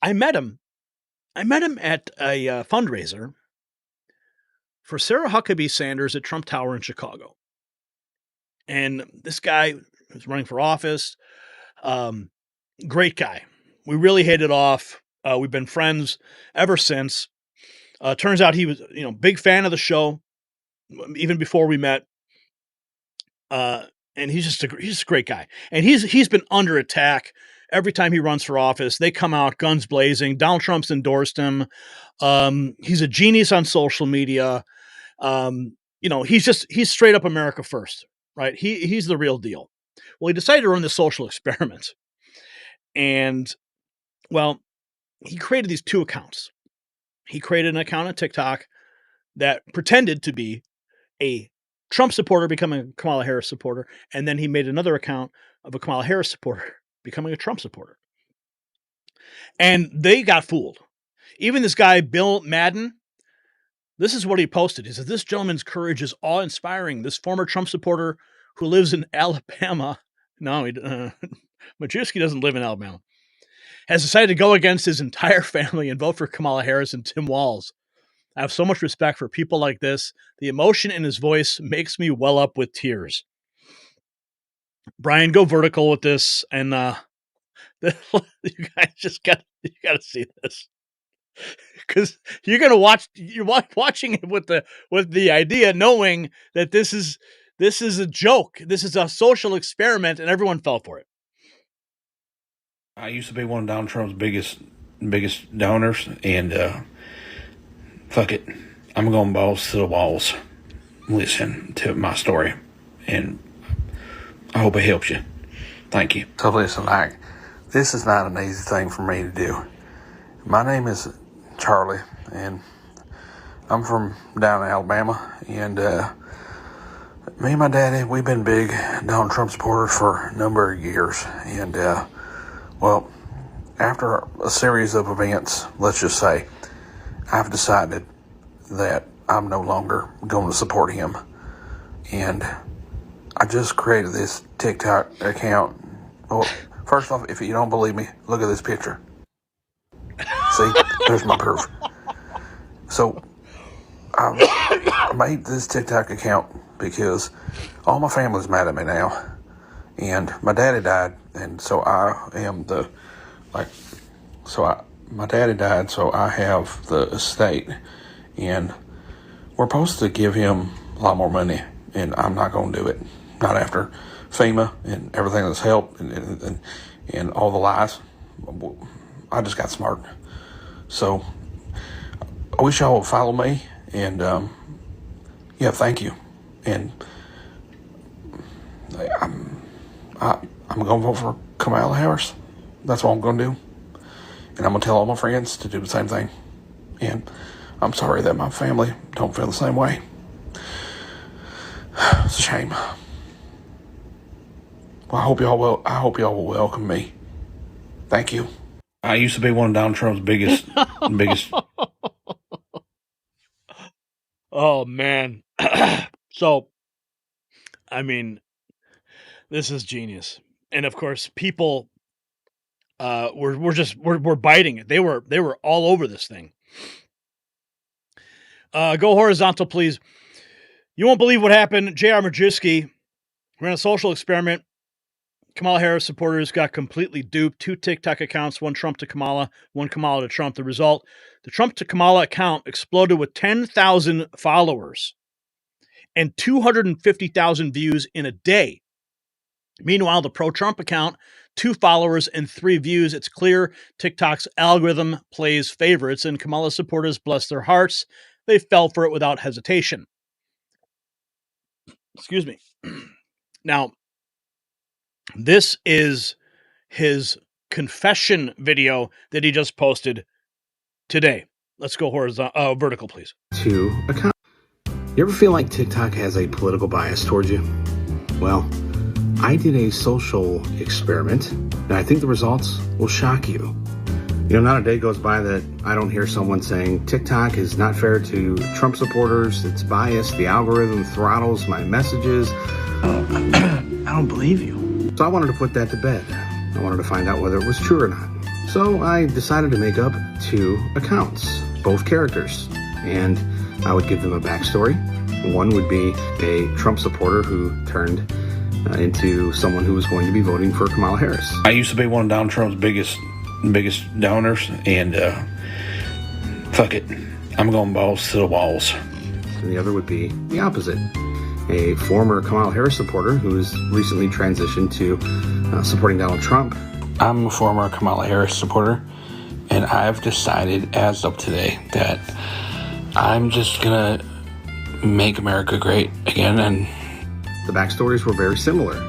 I met him at a fundraiser for Sarah Huckabee Sanders at Trump Tower in Chicago. And this guy was running for office. Great guy. We really hit it off. We've been friends ever since. Turns out he was, big fan of the show, even before we met. And he's just a great guy. And he's been under attack every time he runs for office. They come out guns blazing. Donald Trump's endorsed him. He's a genius on social media. He's straight up America first, right? He's the real deal. Well, he decided to run this social experiment. And, well, he created these 2 accounts. He created an account on TikTok that pretended to be a Trump supporter becoming a Kamala Harris supporter. And then he made another account of a Kamala Harris supporter becoming a Trump supporter. And they got fooled. Even this guy, Bill Madden, this is what he posted. He says, "This gentleman's courage is awe-inspiring. This former Trump supporter who lives in Alabama," no, Majewski doesn't live in Alabama, "has decided to go against his entire family and vote for Kamala Harris and Tim Walz. I have so much respect for people like this. The emotion in his voice makes me well up with tears." Brian, go vertical with this, and you guys just got to see this, because you're watching it with the idea, knowing that this is a joke, this is a social experiment, and everyone fell for it. I used to be one of Donald Trump's biggest donors, and fuck it, I'm going balls to the walls. Listen to my story, and I hope it helps you. Thank you. So listen, this is not an easy thing for me to do. My name is Charlie, and I'm from down in Alabama, and me and my daddy, we've been big Donald Trump supporters for a number of years, and well, after a series of events, let's just say, I've decided that I'm no longer going to support him. And I just created this TikTok account. Well, first off, if you don't believe me, look at this picture. See, there's my proof. So I made this TikTok account because all my family's mad at me now. And my daddy died, and so I am my daddy died, so I have the estate, and we're supposed to give him a lot more money, and I'm not going to do it. Not after FEMA and everything that's helped and all the lies. I just got smart. So I wish y'all would follow me, and thank you. And I'm going to vote for Kamala Harris. That's what I'm going to do. And I'm going to tell all my friends to do the same thing. And I'm sorry that my family don't feel the same way. It's a shame. Well, I hope y'all will welcome me. Thank you. I used to be one of Donald Trump's biggest. Oh, man. So, I mean, this is genius. And of course, people were biting it. They were all over this thing. Go horizontal, please. You won't believe what happened. J.R. Majewski ran a social experiment. Kamala Harris supporters got completely duped. 2 TikTok accounts, one Trump to Kamala, one Kamala to Trump. The result, the Trump to Kamala account exploded with 10,000 followers and 250,000 views in a day. Meanwhile, the pro-Trump account, 2 followers and 3 views. It's clear TikTok's algorithm plays favorites, and Kamala supporters, bless their hearts, they fell for it without hesitation. Excuse me. Now, this is his confession video that he just posted today. Let's go vertical, please. To account. You ever feel like TikTok has a political bias towards you? Well, I did a social experiment, and I think the results will shock you. You know, not a day goes by that I don't hear someone saying, TikTok is not fair to Trump supporters, it's biased, the algorithm throttles my messages. I don't believe you. So I wanted to put that to bed. I wanted to find out whether it was true or not. So I decided to make up 2 accounts, both characters, and I would give them a backstory. One would be a Trump supporter who turned into someone who was going to be voting for Kamala Harris. I used to be one of Donald Trump's biggest donors, and fuck it, I'm going balls to the walls. And the other would be the opposite. A former Kamala Harris supporter who has recently transitioned to supporting Donald Trump. I'm a former Kamala Harris supporter, and I've decided as of today that I'm just gonna make America great again. And the backstories were very similar.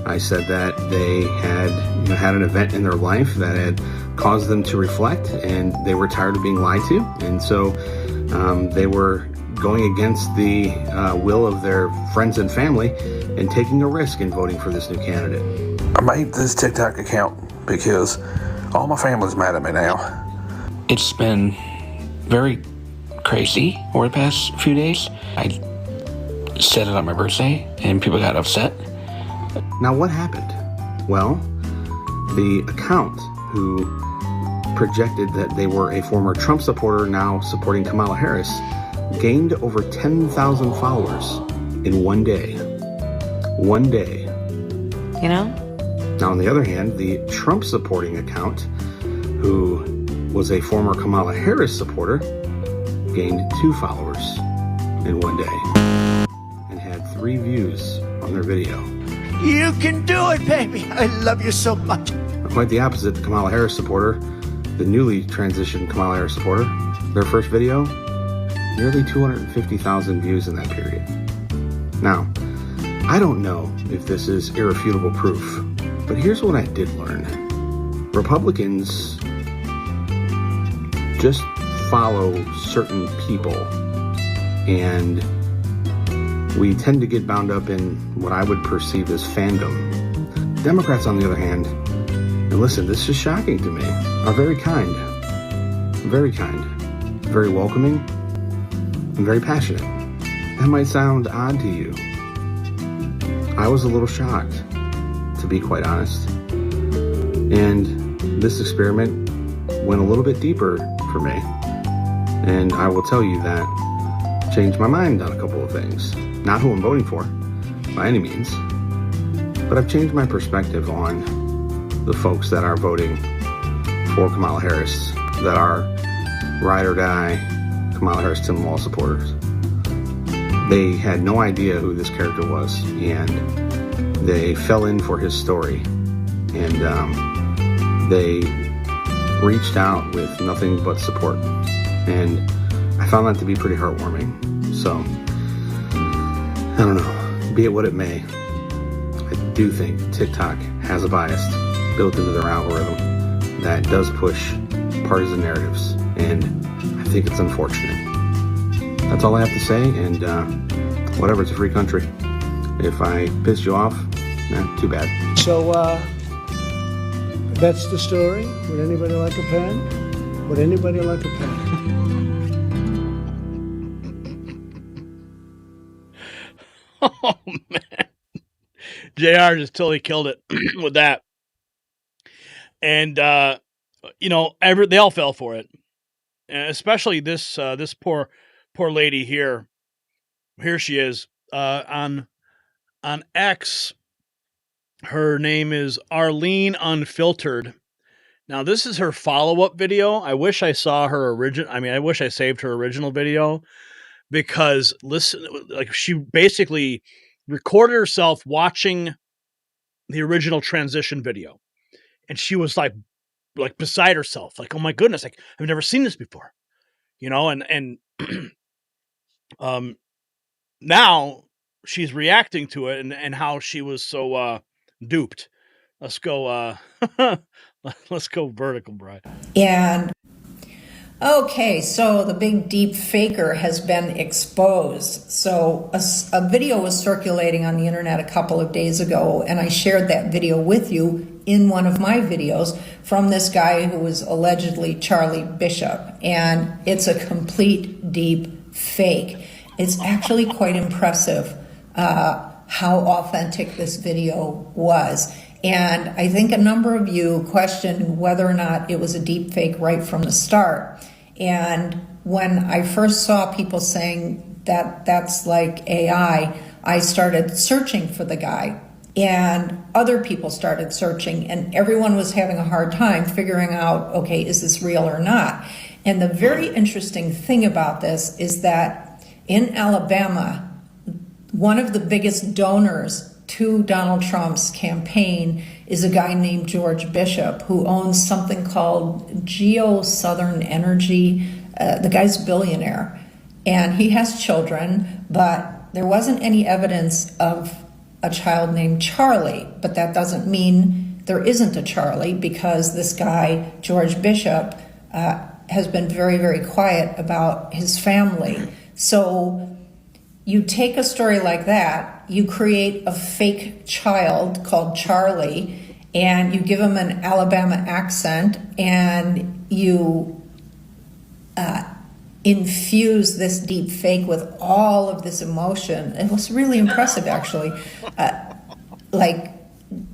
I said that they had an event in their life that had caused them to reflect, and they were tired of being lied to, and so they were going against the will of their friends and family and taking a risk in voting for this new candidate. I made this TikTok account because all my family's mad at me now. It's been very crazy over the past few days. I said it on my birthday and people got upset. Now what happened? Well, the account who projected that they were a former Trump supporter now supporting Kamala Harris gained over 10,000 followers in one day. One day. You know? Now, on the other hand, the Trump supporting account, who was a former Kamala Harris supporter, gained 2 followers in one day and had 3 views on their video. You can do it, baby. I love you so much. Quite the opposite, the Kamala Harris supporter, the newly transitioned Kamala Harris supporter, their first video, nearly 250,000 views in that period. Now, I don't know if this is irrefutable proof, but here's what I did learn. Republicans just follow certain people, and we tend to get bound up in what I would perceive as fandom. Democrats, on the other hand, and listen, this is shocking to me, are very kind, very welcoming, and very passionate. That might sound odd to you. I was a little shocked, to be quite honest. And this experiment went a little bit deeper for me. And I will tell you that changed my mind on a couple of things. Not who I'm voting for, by any means, but I've changed my perspective on the folks that are voting for Kamala Harris, that are ride or die Kamala Harris Tim Walz supporters. They had no idea who this character was, and they fell in for his story, and they reached out with nothing but support, and I found that to be pretty heartwarming. So, I don't know, be it what it may, I do think TikTok has a bias built into their algorithm that does push partisan narratives, and I think it's unfortunate. That's all I have to say, and whatever, it's a free country. If I pissed you off, too bad. So, that's the story. Would anybody like a pen? Would anybody like a pen? Oh, man. JR just totally killed it with that. And, they all fell for it. And especially this poor lady here. Here she is, on X. Her name is Arlene Unfiltered. Now, this is her follow-up video. I wish I saw her I wish I saved her original video, because listen, like, she basically recorded herself watching the original transition video, and she was like beside herself, like, oh my goodness, like, I've never seen this before, and now she's reacting to it, and how she was so duped. Let's go let's go vertical, Bride. And okay, so the big deep faker has been exposed. So a video was circulating on the internet a couple of days ago, and I shared that video with you in one of my videos from this guy who was allegedly Charlie Bishop. And it's a complete deep fake. It's actually quite impressive how authentic this video was. And I think a number of you questioned whether or not it was a deep fake right from the start. And when I first saw people saying that that's like AI, I started searching for the guy, and other people started searching, and everyone was having a hard time figuring out, okay, is this real or not? And the very interesting thing about this is that in Alabama, one of the biggest donors to Donald Trump's campaign is a guy named George Bishop, who owns something called Geo Southern Energy. The guy's a billionaire, and he has children, but there wasn't any evidence of a child named Charlie. But that doesn't mean there isn't a Charlie, because this guy, George Bishop, has been very, very quiet about his family. So you take a story like that, you create a fake child called Charlie, and you give him an Alabama accent, and you infuse this deep fake with all of this emotion. It was really impressive, actually. Like,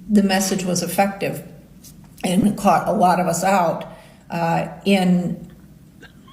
the message was effective, and it caught a lot of us out in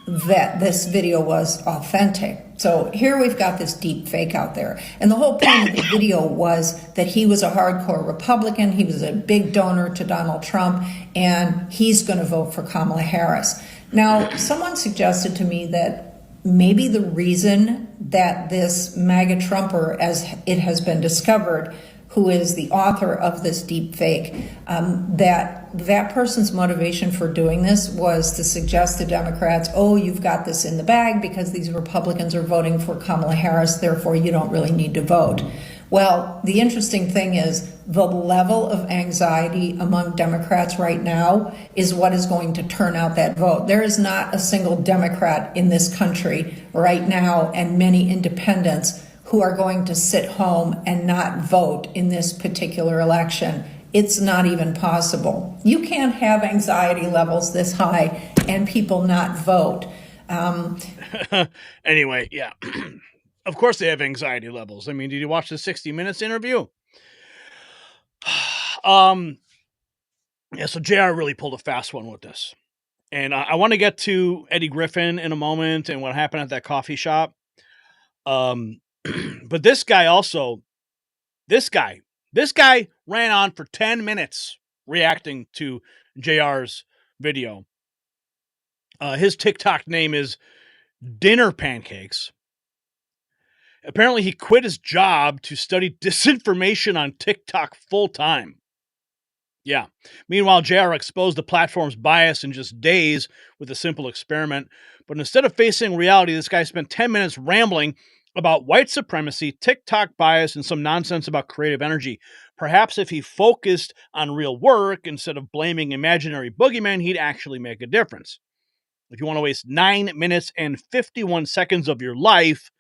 that this video was authentic. So here we've got this deep fake out there. And the whole point of the video was that he was a hardcore Republican, he was a big donor to Donald Trump, and he's going to vote for Kamala Harris. Now, someone suggested to me that maybe the reason that this MAGA Trumper, as it has been discovered, who is the author of this deep fake, that person's motivation for doing this was to suggest to Democrats, oh, you've got this in the bag because these Republicans are voting for Kamala Harris, therefore you don't really need to vote. Well, the interesting thing is the level of anxiety among Democrats right now is what is going to turn out that vote. There is not a single Democrat in this country right now, and many independents, who are going to sit home and not vote in this particular election. It's not even possible. You can't have anxiety levels this high and people not vote. Anyway, yeah. Of course they have anxiety levels. I mean, did you watch the 60 Minutes interview? Yeah, so JR really pulled a fast one with this. And I want to get to Eddie Griffin in a moment and what happened at that coffee shop. But this guy ran on for 10 minutes reacting to JR's video. His TikTok name is Dinner Pancakes. Apparently he quit his job to study disinformation on TikTok full time. Yeah. Meanwhile, JR exposed the platform's bias in just days with a simple experiment. But instead of facing reality, this guy spent 10 minutes rambling about white supremacy, TikTok bias, and some nonsense about creative energy. Perhaps if he focused on real work instead of blaming imaginary boogeymen, he'd actually make a difference. If you want to waste 9 minutes and 51 seconds of your life,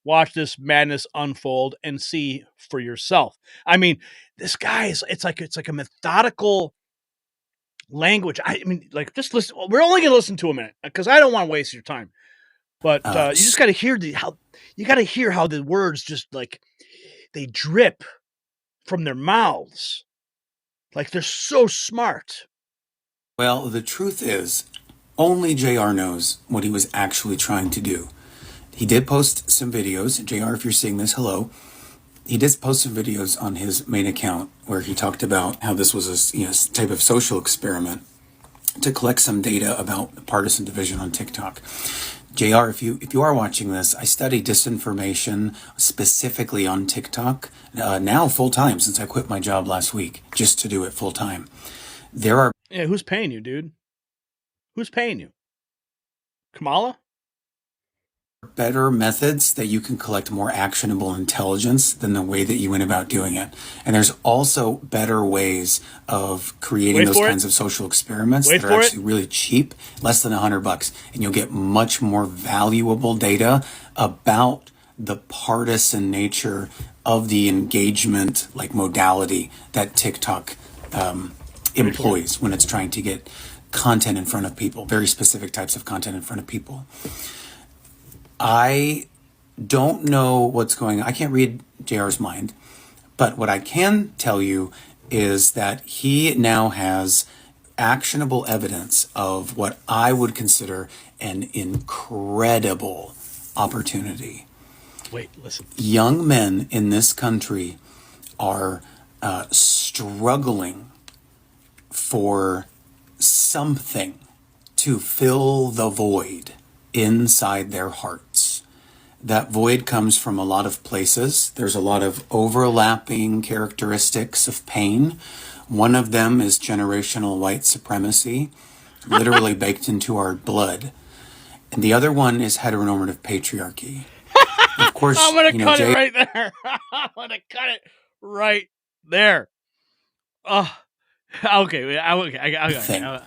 watch this madness unfold and see for yourself. I mean, this guy it's like a methodical language. I mean, like, just listen. We're only going to listen to a minute because I don't want to waste your time. But you just got to hear how the words just, like, they drip from their mouths. Like they're so smart. Well, the truth is, only JR knows what he was actually trying to do. He did post some videos. JR, if you're seeing this, hello. He did post some videos on his main account where he talked about how this was a type of social experiment to collect some data about partisan division on TikTok. JR, if you are watching this, I study disinformation specifically on TikTok now full time since I quit my job last week just to do it full time. Yeah, who's paying you, dude? Who's paying you? Kamala? Better methods that you can collect more actionable intelligence than the way that you went about doing it. And there's also better ways of creating those kinds of social experiments that are actually really cheap, less than $100, and you'll get much more valuable data about the partisan nature of the engagement like modality that TikTok employs when it's trying to get content in front of people, very specific types of content in front of people. I don't know what's going on. I can't read JR's mind, but what I can tell you is that he now has actionable evidence of what I would consider an incredible opportunity. Wait, listen. Young men in this country are struggling for something to fill the void inside their hearts. That void comes from a lot of places. There's a lot of overlapping characteristics of pain. One of them is generational white supremacy, literally baked into our blood. And the other one is heteronormative patriarchy. Of course, I'm going to cut it right there. I'm going to cut it right there. Okay. Okay.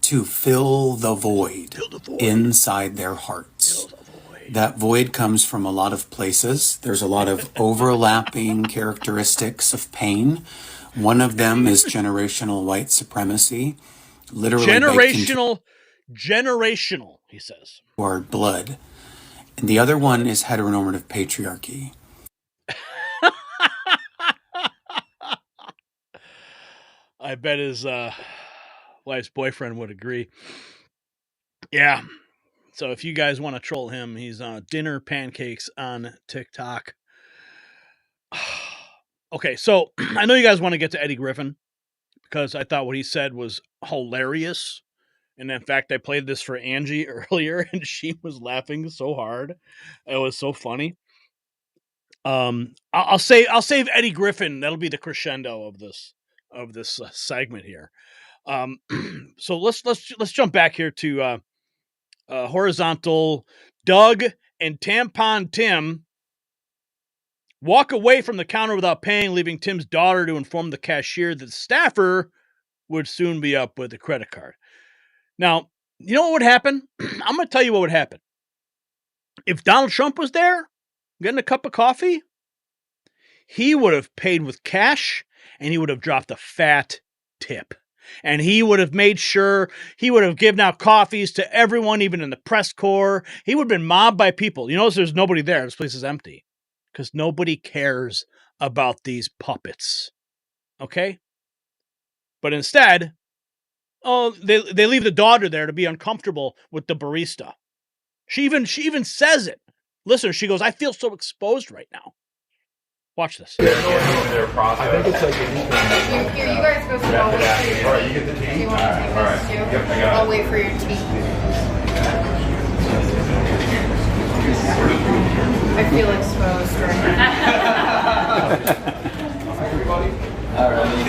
To fill the void inside their hearts. That void comes from a lot of places. There's a lot of overlapping characteristics of pain. One of them is generational white supremacy. Literally generational, he says. Our blood. And the other one is heteronormative patriarchy. I bet his wife's boyfriend would agree. Yeah. So if you guys want to troll him, he's dinner pancakes on TikTok. Okay, so I know you guys want to get to Eddie Griffin because I thought what he said was hilarious. And in fact, I played this for Angie earlier and she was laughing so hard. It was so funny. I'll save Eddie Griffin. That'll be the crescendo of this segment here. So let's jump back here to horizontal. Doug and Tampon Tim walk away from the counter without paying, leaving Tim's daughter to inform the cashier that the staffer would soon be up with the credit card. Now, you know what would happen? I'm going to tell you what would happen. If Donald Trump was there, getting a cup of coffee, he would have paid with cash and he would have dropped a fat tip. And he would have made sure he would have given out coffees to everyone, even in the press corps. He would have been mobbed by people. You notice there's nobody there. This place is empty because nobody cares about these puppets. Okay? But instead, they leave the daughter there to be uncomfortable with the barista. She even says it. Listen, she goes, I feel so exposed right now. Watch this. I think it's like Here, you guys go through. I'll wait for your tea. You get the tea? Do you want to take this too? Yep, I got it. I'll wait for your tea. I feel exposed right now.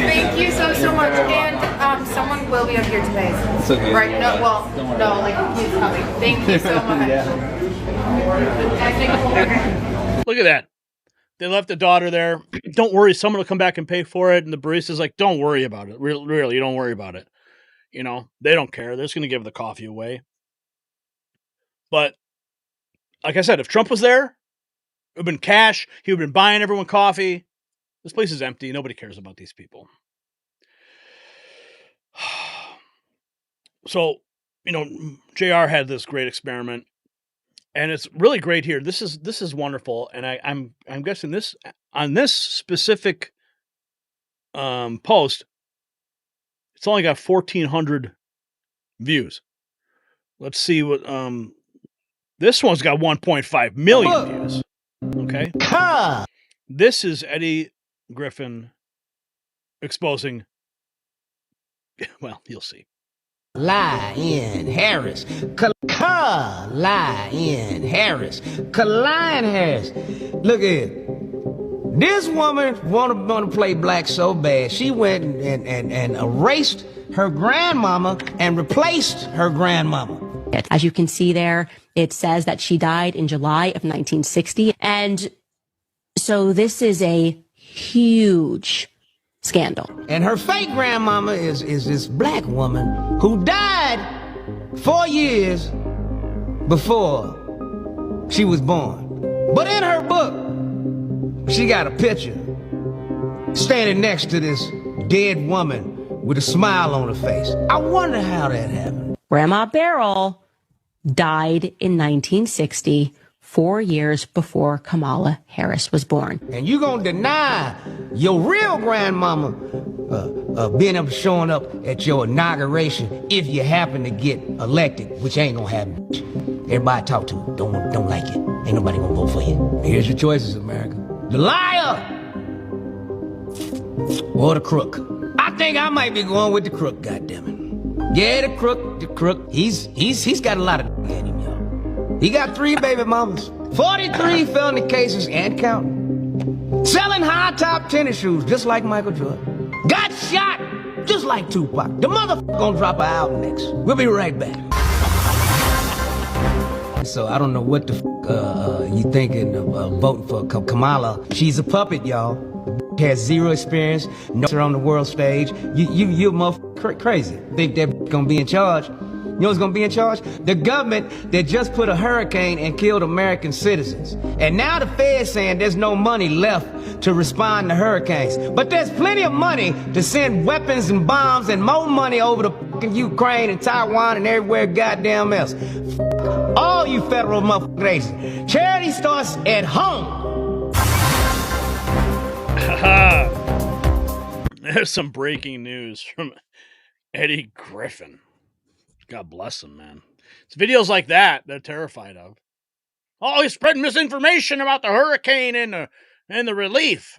Thank you so much. And someone will be up here today. It's okay. Right? No, well, no, like he's coming. Thank you so much. Look at that. They left the daughter there. Don't worry, someone will come back and pay for it. And the barista's like, don't worry about it. Really, don't worry about it. You know, they don't care. They're just going to give the coffee away. But like I said, if Trump was there, it would have been cash. He would have been buying everyone coffee. This place is empty. Nobody cares about these people. So, you know, JR had this great experiment. And it's really great here. This is wonderful, and I'm guessing this on this specific post, it's only got 1,400 views. Let's see what this one's got 1.5 million views. Okay. This is Eddie Griffin exposing. Well, you'll see. Lion Harris. Lion Harris. Lion Harris. Look at it. This woman want to play black so bad, she went and erased her grandmama and replaced her grandmama. As you can see there, it says that she died in July of 1960. And so this is a huge scandal. And her fake grandmama is this black woman who died 4 years before she was born. But in her book, she got a picture standing next to this dead woman with a smile on her face. I wonder how that happened. Grandma Beryl died in 1960, 4 years before Kamala Harris was born. And you gonna deny your real grandmama showing up at your inauguration if you happen to get elected, which ain't gonna happen. Everybody I talk to don't like it. Ain't nobody gonna vote for you. Here's your choices, America. The liar or the crook. I think I might be going with the crook, goddammit. Yeah, the crook. He's got a lot of in him, y'all. He got 3 baby mamas, 43 felony cases and counting. Selling high-top tennis shoes just like Michael Jordan. Got shot just like Tupac. The motherfucker gonna drop an album next. We'll be right back. So I don't know what the you thinking of voting for Kamala. She's a puppet, y'all. Has 0 experience, no her on the world stage. You motherfucker crazy. Think that gonna be in charge. You know what's gonna be in charge? The government that just put a hurricane and killed American citizens. And now the Fed's saying there's no money left to respond to hurricanes. But there's plenty of money to send weapons and bombs and more money over to fucking Ukraine and Taiwan and everywhere goddamn else. All you federal motherfuckers. Charity starts at home. There's some breaking news from Eddie Griffin. God bless him, man. It's videos like that they're terrified of. Oh, he's spreading misinformation about the hurricane and the relief.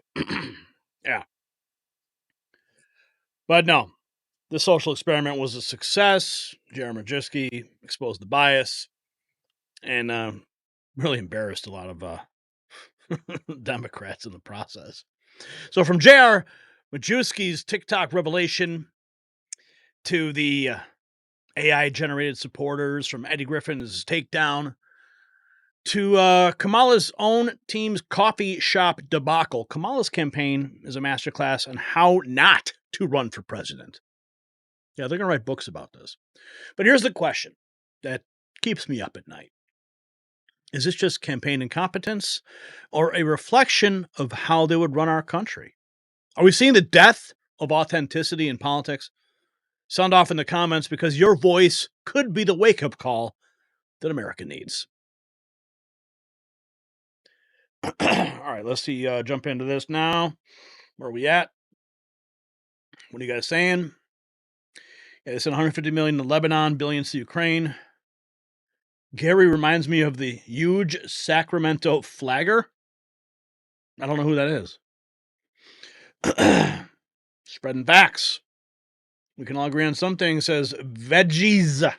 Yeah. But no, the social experiment was a success. Jeremy Majewski exposed the bias and really embarrassed a lot of Democrats in the process. So from J.R. Majewski's TikTok revelation to the AI-generated supporters, from Eddie Griffin's takedown to Kamala's own team's coffee shop debacle, Kamala's campaign is a masterclass on how not to run for president. Yeah, they're going to write books about this. But here's the question that keeps me up at night. Is this just campaign incompetence or a reflection of how they would run our country? Are we seeing the death of authenticity in politics? Sound off in the comments, because your voice could be the wake-up call that America needs. All right, let's see. Jump into this now. Where are we at? What are you guys saying? Yeah, they sent $150 million to Lebanon, billions to Ukraine. Gary reminds me of the huge Sacramento flagger. I don't know who that is. Spreading facts. We can all agree on some things, says Veggies.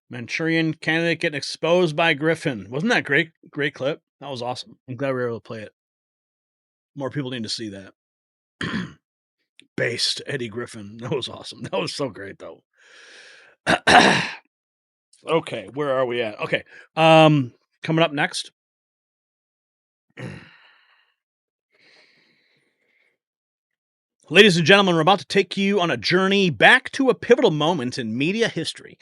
Manchurian candidate getting exposed by Griffin. Wasn't that great? Great clip. That was awesome. I'm glad we were able to play it. More people need to see that. Based Eddie Griffin. That was awesome. That was so great, though. Okay, where are we at? Okay. Coming up next. Ladies and gentlemen, we're about to take you on a journey back to a pivotal moment in media history.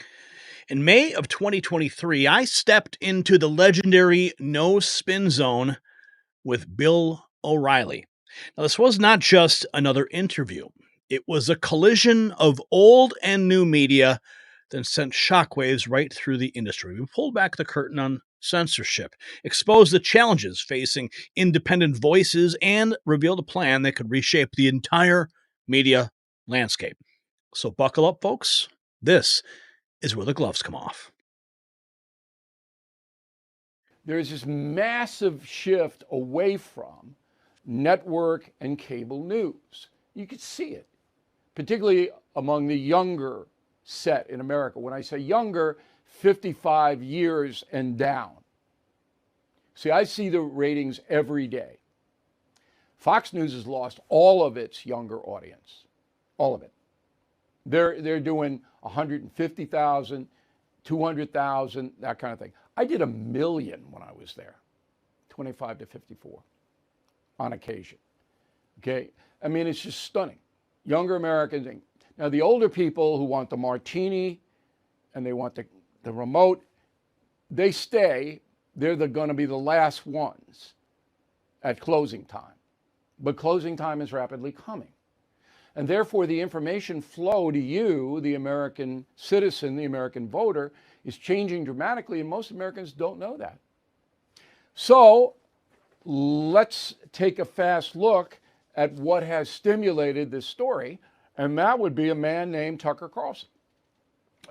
In May of 2023, I stepped into the legendary No Spin Zone with Bill O'Reilly. Now, this was not just another interview. It was a collision of old and new media that sent shockwaves right through the industry. We pulled back the curtain on censorship, expose the challenges facing independent voices, and revealed a plan that could reshape the entire media landscape. So buckle up, folks. This is where the gloves come off. There's this massive shift away from network and cable news. You could see it, particularly among the younger set in America. When I say younger, 55 years and down. See, I see the ratings every day. Fox News has lost all of its younger audience, all of it. They're doing 150,000, 200,000, that kind of thing. I did 1 million when I was there, 25 to 54 on occasion. Okay, I mean, it's just stunning. Younger Americans. Now, the older people who want the martini and they want the remote, they stay. They're going to be the last ones at closing time. But closing time is rapidly coming. And therefore, the information flow to you, the American citizen, the American voter, is changing dramatically, and most Americans don't know that. So let's take a fast look at what has stimulated this story, and that would be a man named Tucker Carlson.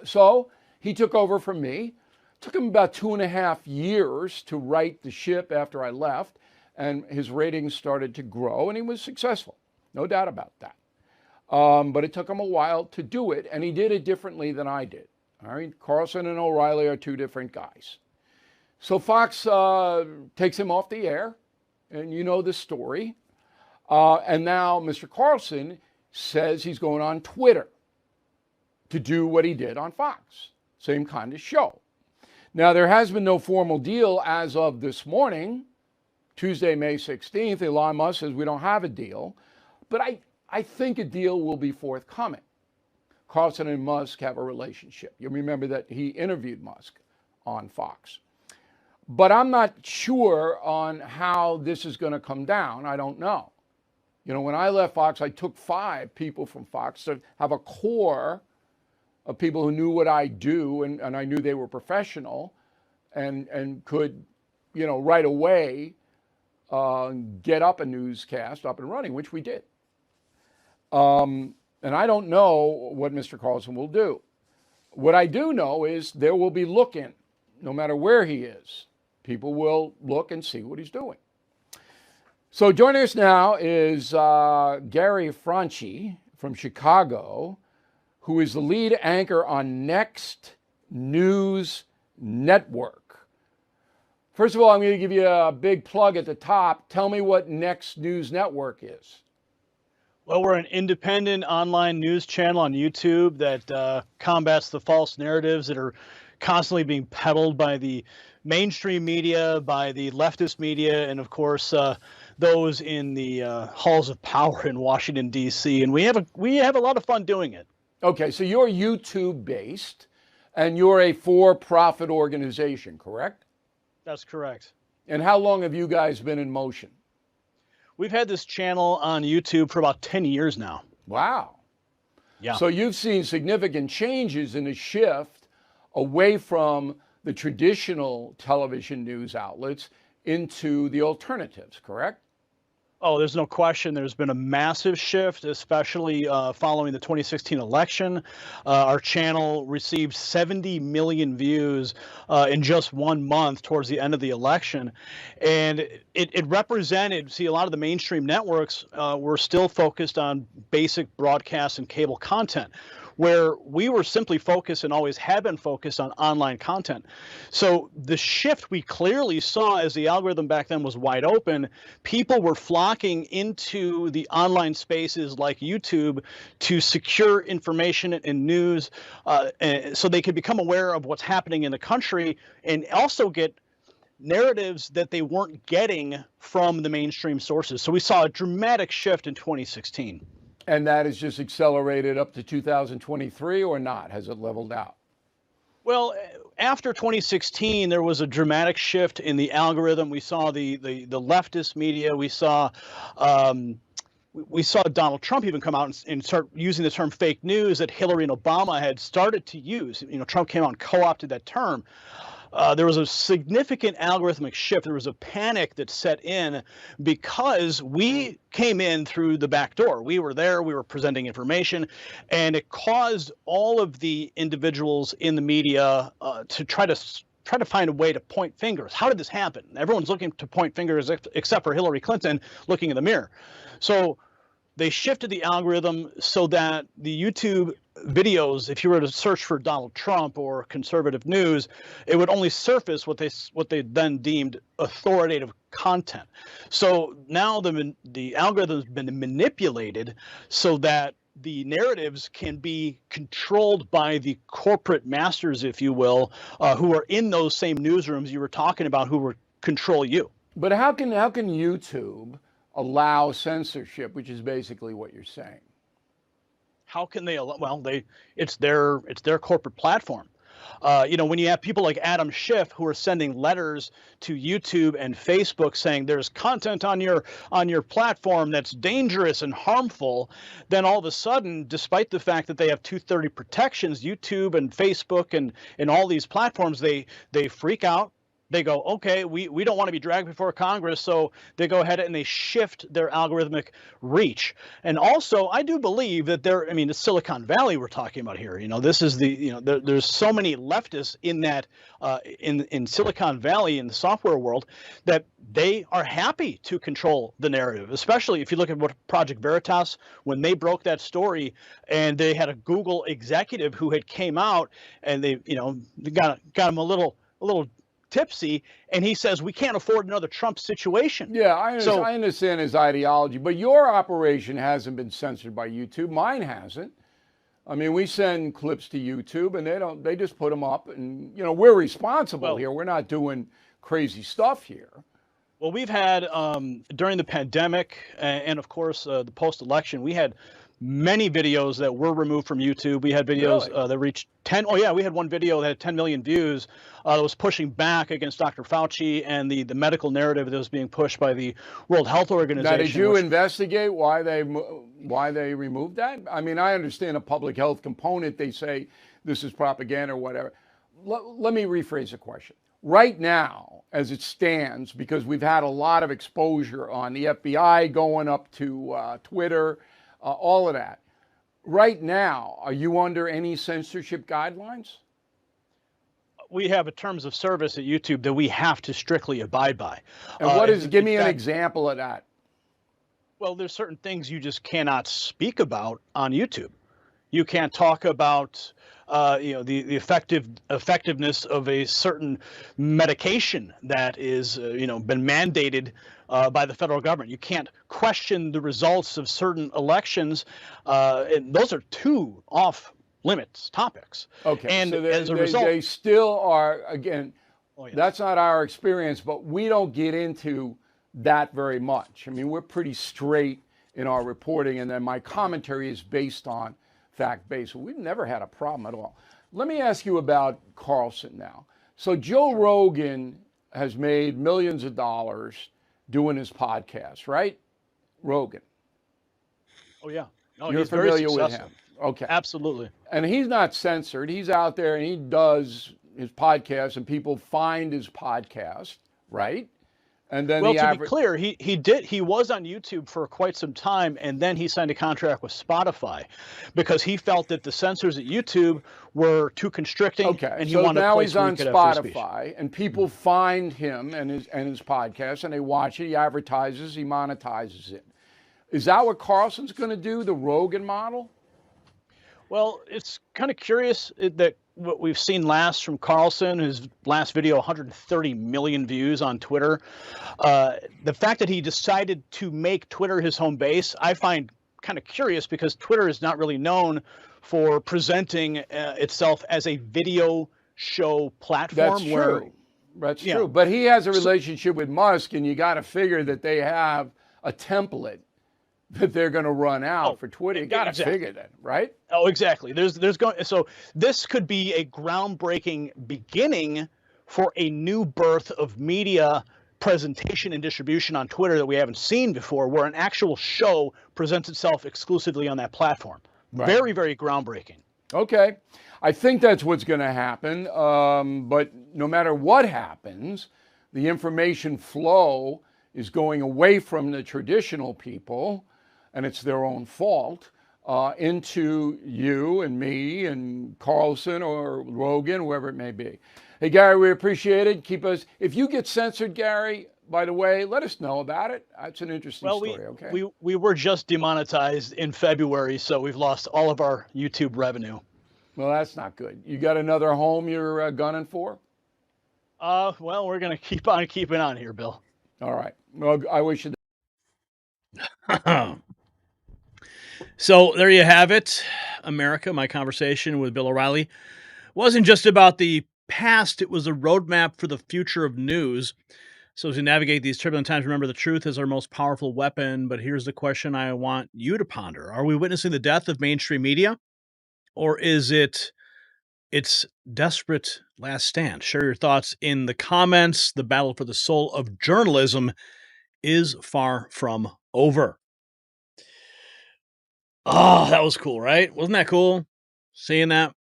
So he took over from me. It took him about 2.5 years to right the ship after I left, and his ratings started to grow, and he was successful. No doubt about that. But it took him a while to do it, and he did it differently than I did. All right, Carlson and O'Reilly are two different guys. So Fox takes him off the air, and you know the story. And now Mr. Carlson says he's going on Twitter to do what he did on Fox. Same kind of show. Now, there has been no formal deal as of this morning, Tuesday, May 16th. Elon Musk says we don't have a deal. But I think a deal will be forthcoming. Carlson and Musk have a relationship. You remember that he interviewed Musk on Fox. But I'm not sure on how this is going to come down. I don't know. You know, when I left Fox, I took 5 people from Fox to have a core of people who knew what I do, and I knew they were professional and could, you know, right away get up a newscast up and running, which we did. And I don't know what Mr. Carlson will do. What I do know is there will be looking, no matter where he is. People will look and see what he's doing. So joining us now is Gary Franchi from Chicago, who is the lead anchor on Next News Network. First of all, I'm going to give you a big plug at the top. Tell me what Next News Network is. Well, we're an independent online news channel on YouTube that combats the false narratives that are constantly being peddled by the mainstream media, by the leftist media, and of course those in the halls of power in Washington, D.C. And we have a lot of fun doing it. Okay, so you're YouTube based, and you're a for-profit organization, correct? That's correct. And how long have you guys been in motion? We've had this channel on YouTube for about 10 years now. Wow. Yeah. So you've seen significant changes in the shift away from the traditional television news outlets into the alternatives, correct? Oh, there's no question. There's been a massive shift, especially following the 2016 election. Our channel received 70 million views in just 1 month towards the end of the election. And it represented, see, a lot of the mainstream networks were still focused on basic broadcast and cable content, where we were simply focused and always have been focused on online content. So the shift we clearly saw as the algorithm back then was wide open, people were flocking into the online spaces like YouTube to secure information and news so they could become aware of what's happening in the country and also get narratives that they weren't getting from the mainstream sources. So we saw a dramatic shift in 2016. And that has just accelerated up to 2023 or not? Has it leveled out? Well, after 2016, there was a dramatic shift in the algorithm. We saw the leftist media. We saw Donald Trump even come out and start using the term fake news that Hillary and Obama had started to use. You know, Trump came out and co-opted that term. there was a significant algorithmic shift. There was a panic that set in because we came in through the back door. We were there, we were presenting information, and it caused all of the individuals in the media to try to find a way to point fingers. How did this happen? Everyone's looking to point fingers except for Hillary Clinton looking in the mirror. So they shifted the algorithm so that the YouTube videos, if you were to search for Donald Trump or conservative news, it would only surface what they then deemed authoritative content. So now the algorithm has been manipulated so that the narratives can be controlled by the corporate masters, if you will, who are in those same newsrooms you were talking about, who will control you. But how can YouTube allow censorship, which is basically what you're saying? How can they allow? Well, it's their corporate platform. When you have people like Adam Schiff who are sending letters to YouTube and Facebook saying there's content on your platform that's dangerous and harmful, then all of a sudden, despite the fact that they have 230 protections, YouTube and Facebook and all these platforms, they freak out. They go, okay, we don't want to be dragged before Congress, so they go ahead and they shift their algorithmic reach. And also, I do believe that the Silicon Valley we're talking about here. This is there's so many leftists in that in Silicon Valley in the software world that they are happy to control the narrative. Especially if you look at what Project Veritas, when they broke that story, and they had a Google executive who had came out and they got him a little tipsy, and he says we can't afford another Trump situation. Yeah, I understand his ideology, but your operation hasn't been censored by YouTube. Mine hasn't. I mean, we send clips to YouTube, and they just put them up, and we're responsible here. We're not doing crazy stuff here. Well, we've had during the pandemic and of course the post-election, we had many videos that were removed from YouTube. We had videos that reached 10. Oh yeah, we had one video that had 10 million views that was pushing back against Dr. Fauci and the medical narrative that was being pushed by the World Health Organization. Now, did you investigate why they removed that? I mean, I understand a public health component. They say this is propaganda or whatever. Let me rephrase the question. Right now, as it stands, because we've had a lot of exposure on the FBI going up to Twitter, all of that. Right now, are you under any censorship guidelines? We have a terms of service at YouTube that we have to strictly abide by. And give me an example of that. Well, there's certain things you just cannot speak about on YouTube. You can't talk about the effectiveness of a certain medication that is been mandated by the federal government. You can't question the results of certain elections, and those are two off-limits topics. Okay, and so as a result, they still are. Again, that's not our experience, but we don't get into that very much. I mean, we're pretty straight in our reporting, and then my commentary is based on fact-based. We've never had a problem at all. Let me ask you about Carlson now. So Joe Rogan has made millions of dollars doing his podcast, right? Rogan. Oh yeah. No, You're he's very familiar with successful. him. Okay. Absolutely. And he's not censored. He's out there and he does his podcast, and people find his podcast, right? And then to be clear, he was on YouTube for quite some time, and then he signed a contract with Spotify because he felt that the censors at YouTube were too constricting. Okay, and he so wanted now a place he's where on he could have free speech. Spotify, and people find him and his podcast, and they watch it. He advertises, he monetizes it. Is that what Carlson's going to do? The Rogan model? Well, it's kind of curious that what we've seen last from Carlson, his last video, 130 million views on Twitter. The fact that he decided to make Twitter his home base, I find kind of curious because Twitter is not really known for presenting itself as a video show platform. That's true. But he has a relationship with Musk, and you got to figure that they have a template that they're going to run out for Twitter. You got to figure that, right? Oh, exactly. So this could be a groundbreaking beginning for a new birth of media presentation and distribution on Twitter that we haven't seen before, where an actual show presents itself exclusively on that platform. Right. Very, very groundbreaking. Okay. I think that's what's going to happen. But no matter what happens, the information flow is going away from the traditional people, and it's their own fault, into you and me and Carlson or Rogan, whoever it may be. Hey, Gary, we appreciate it. Keep us. If you get censored, Gary, by the way, let us know about it. That's an interesting story, okay? We were just demonetized in February, so we've lost all of our YouTube revenue. Well, that's not good. You got another home you're gunning for? Well, we're going to keep on keeping on here, Bill. All right. Well, I wish you So there you have it, America. My conversation with Bill O'Reilly wasn't just about the past. It was a roadmap for the future of news. So as we navigate these turbulent times, remember the truth is our most powerful weapon. But here's the question I want you to ponder. Are we witnessing the death of mainstream media? Or is it its desperate last stand? Share your thoughts in the comments. The battle for the soul of journalism is far from over. Oh, that was cool, right? Wasn't that cool? Seeing that?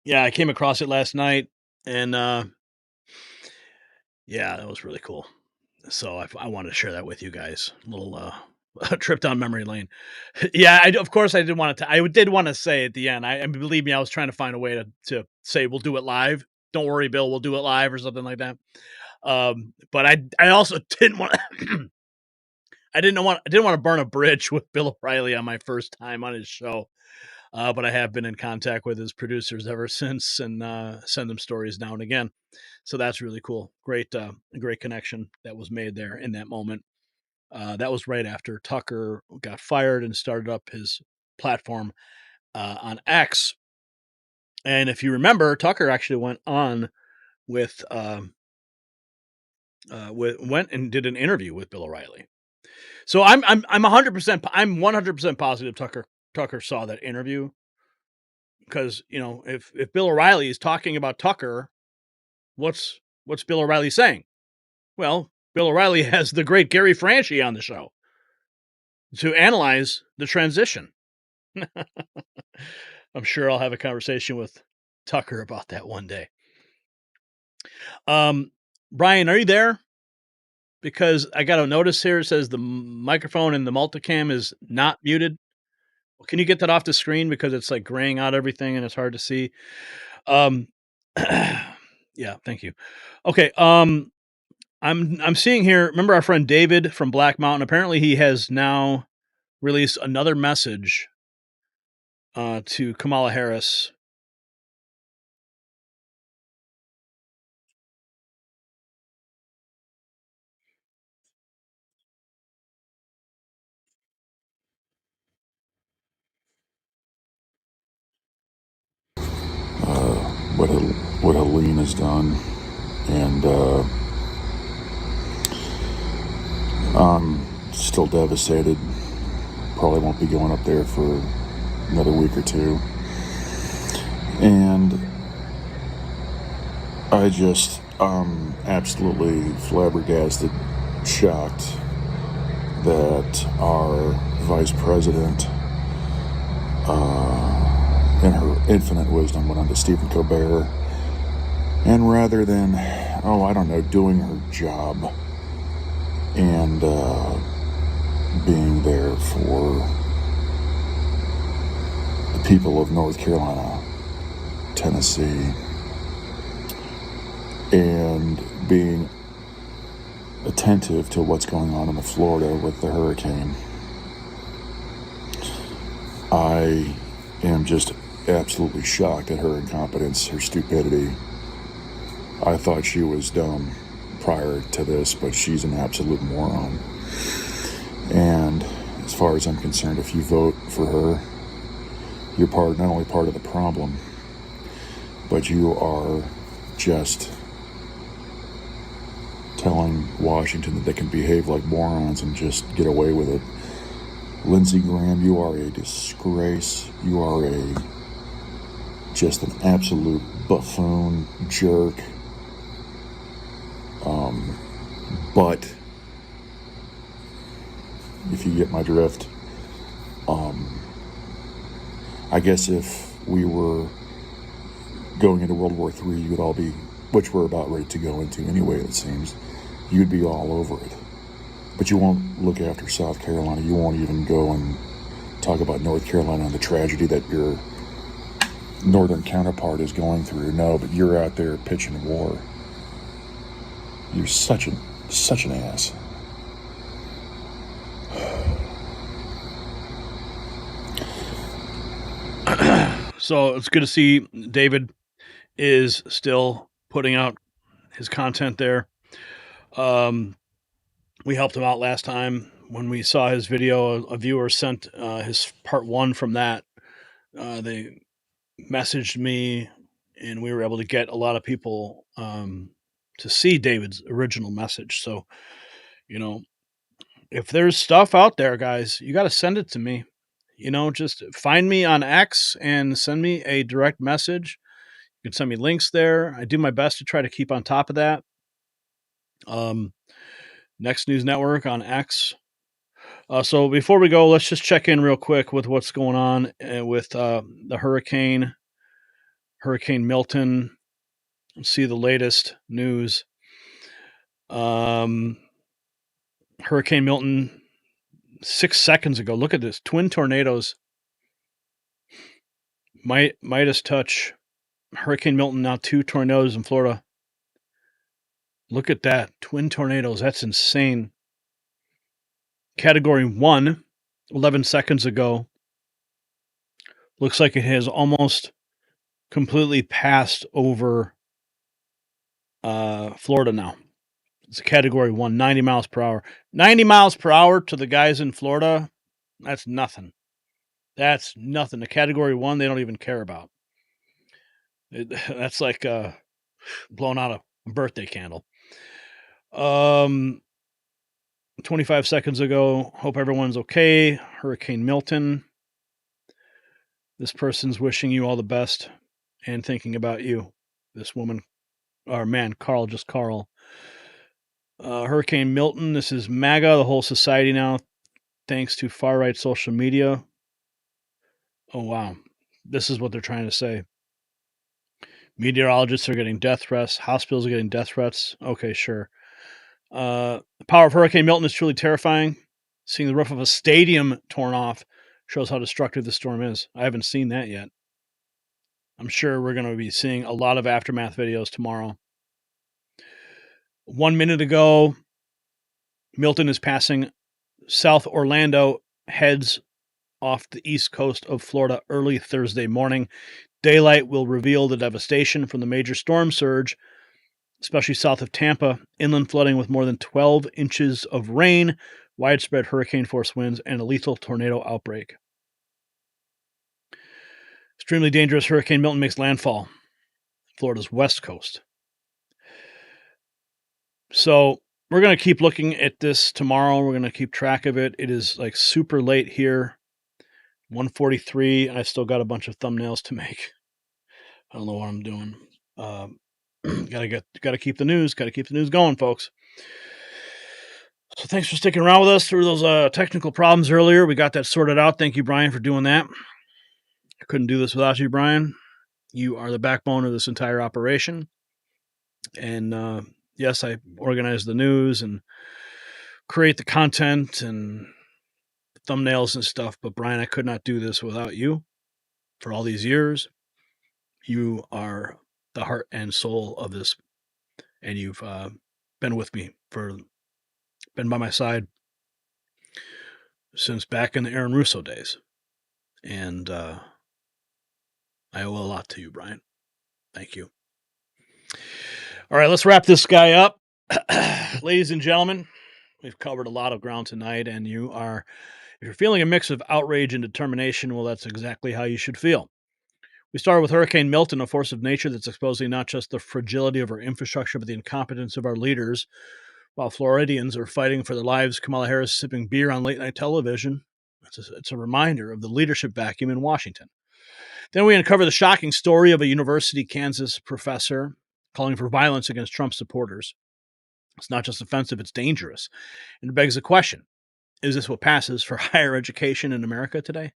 Yeah, I came across it last night, and yeah, that was really cool. So I wanted to share that with you guys. A little trip down memory lane. Yeah, of course I did want to. I did want to say at the end. I believe me, I was trying to find a way to say we'll do it live. Don't worry, Bill, we'll do it live or something like that. But I also didn't want. I didn't want to burn a bridge with Bill O'Reilly on my first time on his show. But I have been in contact with his producers ever since, and send them stories now and again. So that's really cool. Great connection that was made there in that moment. That was right after Tucker got fired and started up his platform on X. And if you remember, Tucker actually went on went and did an interview with Bill O'Reilly. So I'm 100% positive Tucker saw that interview, because if Bill O'Reilly is talking about Tucker, what's Bill O'Reilly saying? Well, Bill O'Reilly has the great Gary Franchi on the show to analyze the transition. I'm sure I'll have a conversation with Tucker about that one day. Brian, are you there? Because I got a notice here. It says the microphone in the multicam is not muted. Can you get that off the screen, because it's like graying out everything and it's hard to see? Yeah, thank you. Okay. I'm seeing here. Remember our friend David from Black Mountain? Apparently, he has now released another message to Kamala Harris. What Helene has done, and I'm still devastated. Probably won't be going up there for another week or two, and I just absolutely flabbergasted, shocked that our vice president, in her infinite wisdom, went on to Stephen Colbert, and rather than, doing her job and being there for the people of North Carolina, Tennessee, and being attentive to what's going on in the Florida with the hurricane, I am just absolutely shocked at her incompetence, her stupidity. I thought she was dumb prior to this, but she's an absolute moron. And as far as I'm concerned, if you vote for her, you're not only part of the problem, but you are just telling Washington that they can behave like morons and just get away with it. Lindsey Graham, you are a disgrace. You are just an absolute buffoon, jerk. But if you get my drift, I guess if we were going into World War III, you would all be, which we're about ready to go into anyway, it seems, you'd be all over it. But you won't look after South Carolina. You won't even go and talk about North Carolina and the tragedy that your northern counterpart is going through. No, but you're out there pitching war. You're such an ass. So it's good to see David is still putting out his content there. We helped him out last time when we saw his video. A viewer sent his part 1 from that. They messaged me, and we were able to get a lot of people to see David's original message. So, if there's stuff out there, guys, you got to send it to me. Just find me on X and send me a direct message. You can send me links there. I do my best to try to keep on top of that. Next News Network on X. So before we go, let's just check in real quick with what's going on with the Hurricane Milton. See the latest news. Hurricane Milton, 6 seconds ago. Look at this. Twin tornadoes. Midas touch. Hurricane Milton, now 2 tornadoes in Florida. Look at that. Twin tornadoes. That's insane. Category 1, 11 seconds ago. Looks like it has almost completely passed over Florida now. It's a category 1, 90 miles per hour. 90 miles per hour to the guys in Florida, that's nothing. That's nothing. The category 1, they don't even care about. That's like blowing out a birthday candle. 25 seconds ago, hope everyone's okay. Hurricane Milton. This person's wishing you all the best and thinking about you. This woman, or man, Carl. Hurricane Milton, this is MAGA, the whole society now, thanks to far-right social media. Oh, wow. This is what they're trying to say. Meteorologists are getting death threats. Hospitals are getting death threats. Okay, sure. The power of Hurricane Milton is truly terrifying. Seeing the roof of a stadium torn off shows how destructive the storm is. I haven't seen that yet. I'm sure we're going to be seeing a lot of aftermath videos tomorrow. 1 minute ago, Milton is passing South Orlando, heads off the east coast of Florida early Thursday morning. Daylight will reveal the devastation from the major storm surge, especially south of Tampa. Inland flooding with more than 12 inches of rain, widespread hurricane force winds, and a lethal tornado outbreak. Extremely dangerous Hurricane Milton makes landfall, Florida's west coast. So we're going to keep looking at this tomorrow. We're going to keep track of it. It is like super late here, 1:43, and I still got a bunch of thumbnails to make. I don't know what I'm doing. Gotta keep the news going, folks. So thanks for sticking around with us through those technical problems earlier. We got that sorted out. Thank you, Brian, for doing that. I couldn't do this without you, Brian. You are the backbone of this entire operation. And yes, I organize the news and create the content and thumbnails and stuff. But Brian, I could not do this without you for all these years. You are the heart and soul of this, and you've been with me been by my side since back in the Aaron Russo days. And I owe a lot to you, Brian. Thank you. All right, let's wrap this guy up. Ladies and gentlemen, we've covered a lot of ground tonight, and if you're feeling a mix of outrage and determination, well, that's exactly how you should feel. We started with Hurricane Milton, a force of nature that's exposing not just the fragility of our infrastructure, but the incompetence of our leaders. While Floridians are fighting for their lives, Kamala Harris sipping beer on late-night television. It's a reminder of the leadership vacuum in Washington. Then we uncover the shocking story of a University Kansas professor calling for violence against Trump supporters. It's not just offensive, it's dangerous. And it begs the question, is this what passes for higher education in America today?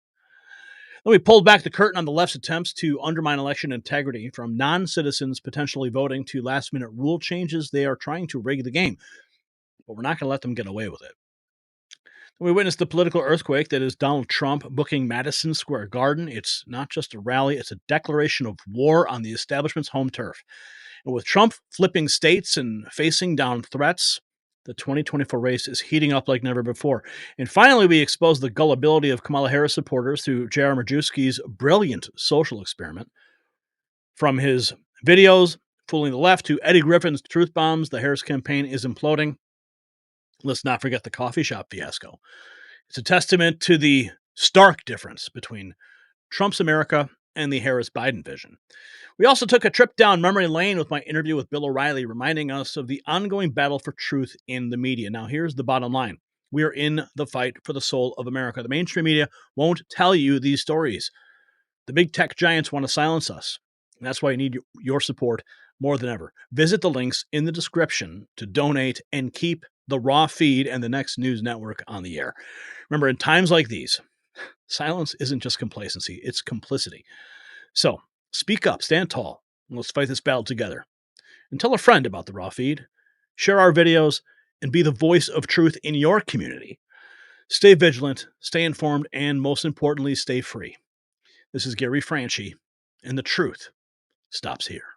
Then we pulled back the curtain on the left's attempts to undermine election integrity, from non-citizens potentially voting to last-minute rule changes. They are trying to rig the game, but we're not going to let them get away with it. We witnessed the political earthquake that is Donald Trump booking Madison Square Garden. It's not just a rally, it's a declaration of war on the establishment's home turf. And with Trump flipping states and facing down threats, the 2024 race is heating up like never before. And finally, we exposed the gullibility of Kamala Harris supporters through J.R. Majewski's brilliant social experiment. From his videos fooling the left to Eddie Griffin's truth bombs, the Harris campaign is imploding. Let's not forget the coffee shop fiasco. It's a testament to the stark difference between Trump's America and the Harris-Biden vision. We also took a trip down memory lane with my interview with Bill O'Reilly, reminding us of the ongoing battle for truth in the media. Now, here's the bottom line. We are in the fight for the soul of America. The mainstream media won't tell you these stories. The big tech giants want to silence us. And that's why you need your support more than ever. Visit the links in the description to donate and keep the Raw feed and the Next News Network on the air. Remember, in times like these, silence isn't just complacency, it's complicity. So, speak up, stand tall, and let's fight this battle together. And tell a friend about the Raw feed, share our videos, and be the voice of truth in your community. Stay vigilant, stay informed, and most importantly, stay free. This is Gary Franchi, and the truth stops here.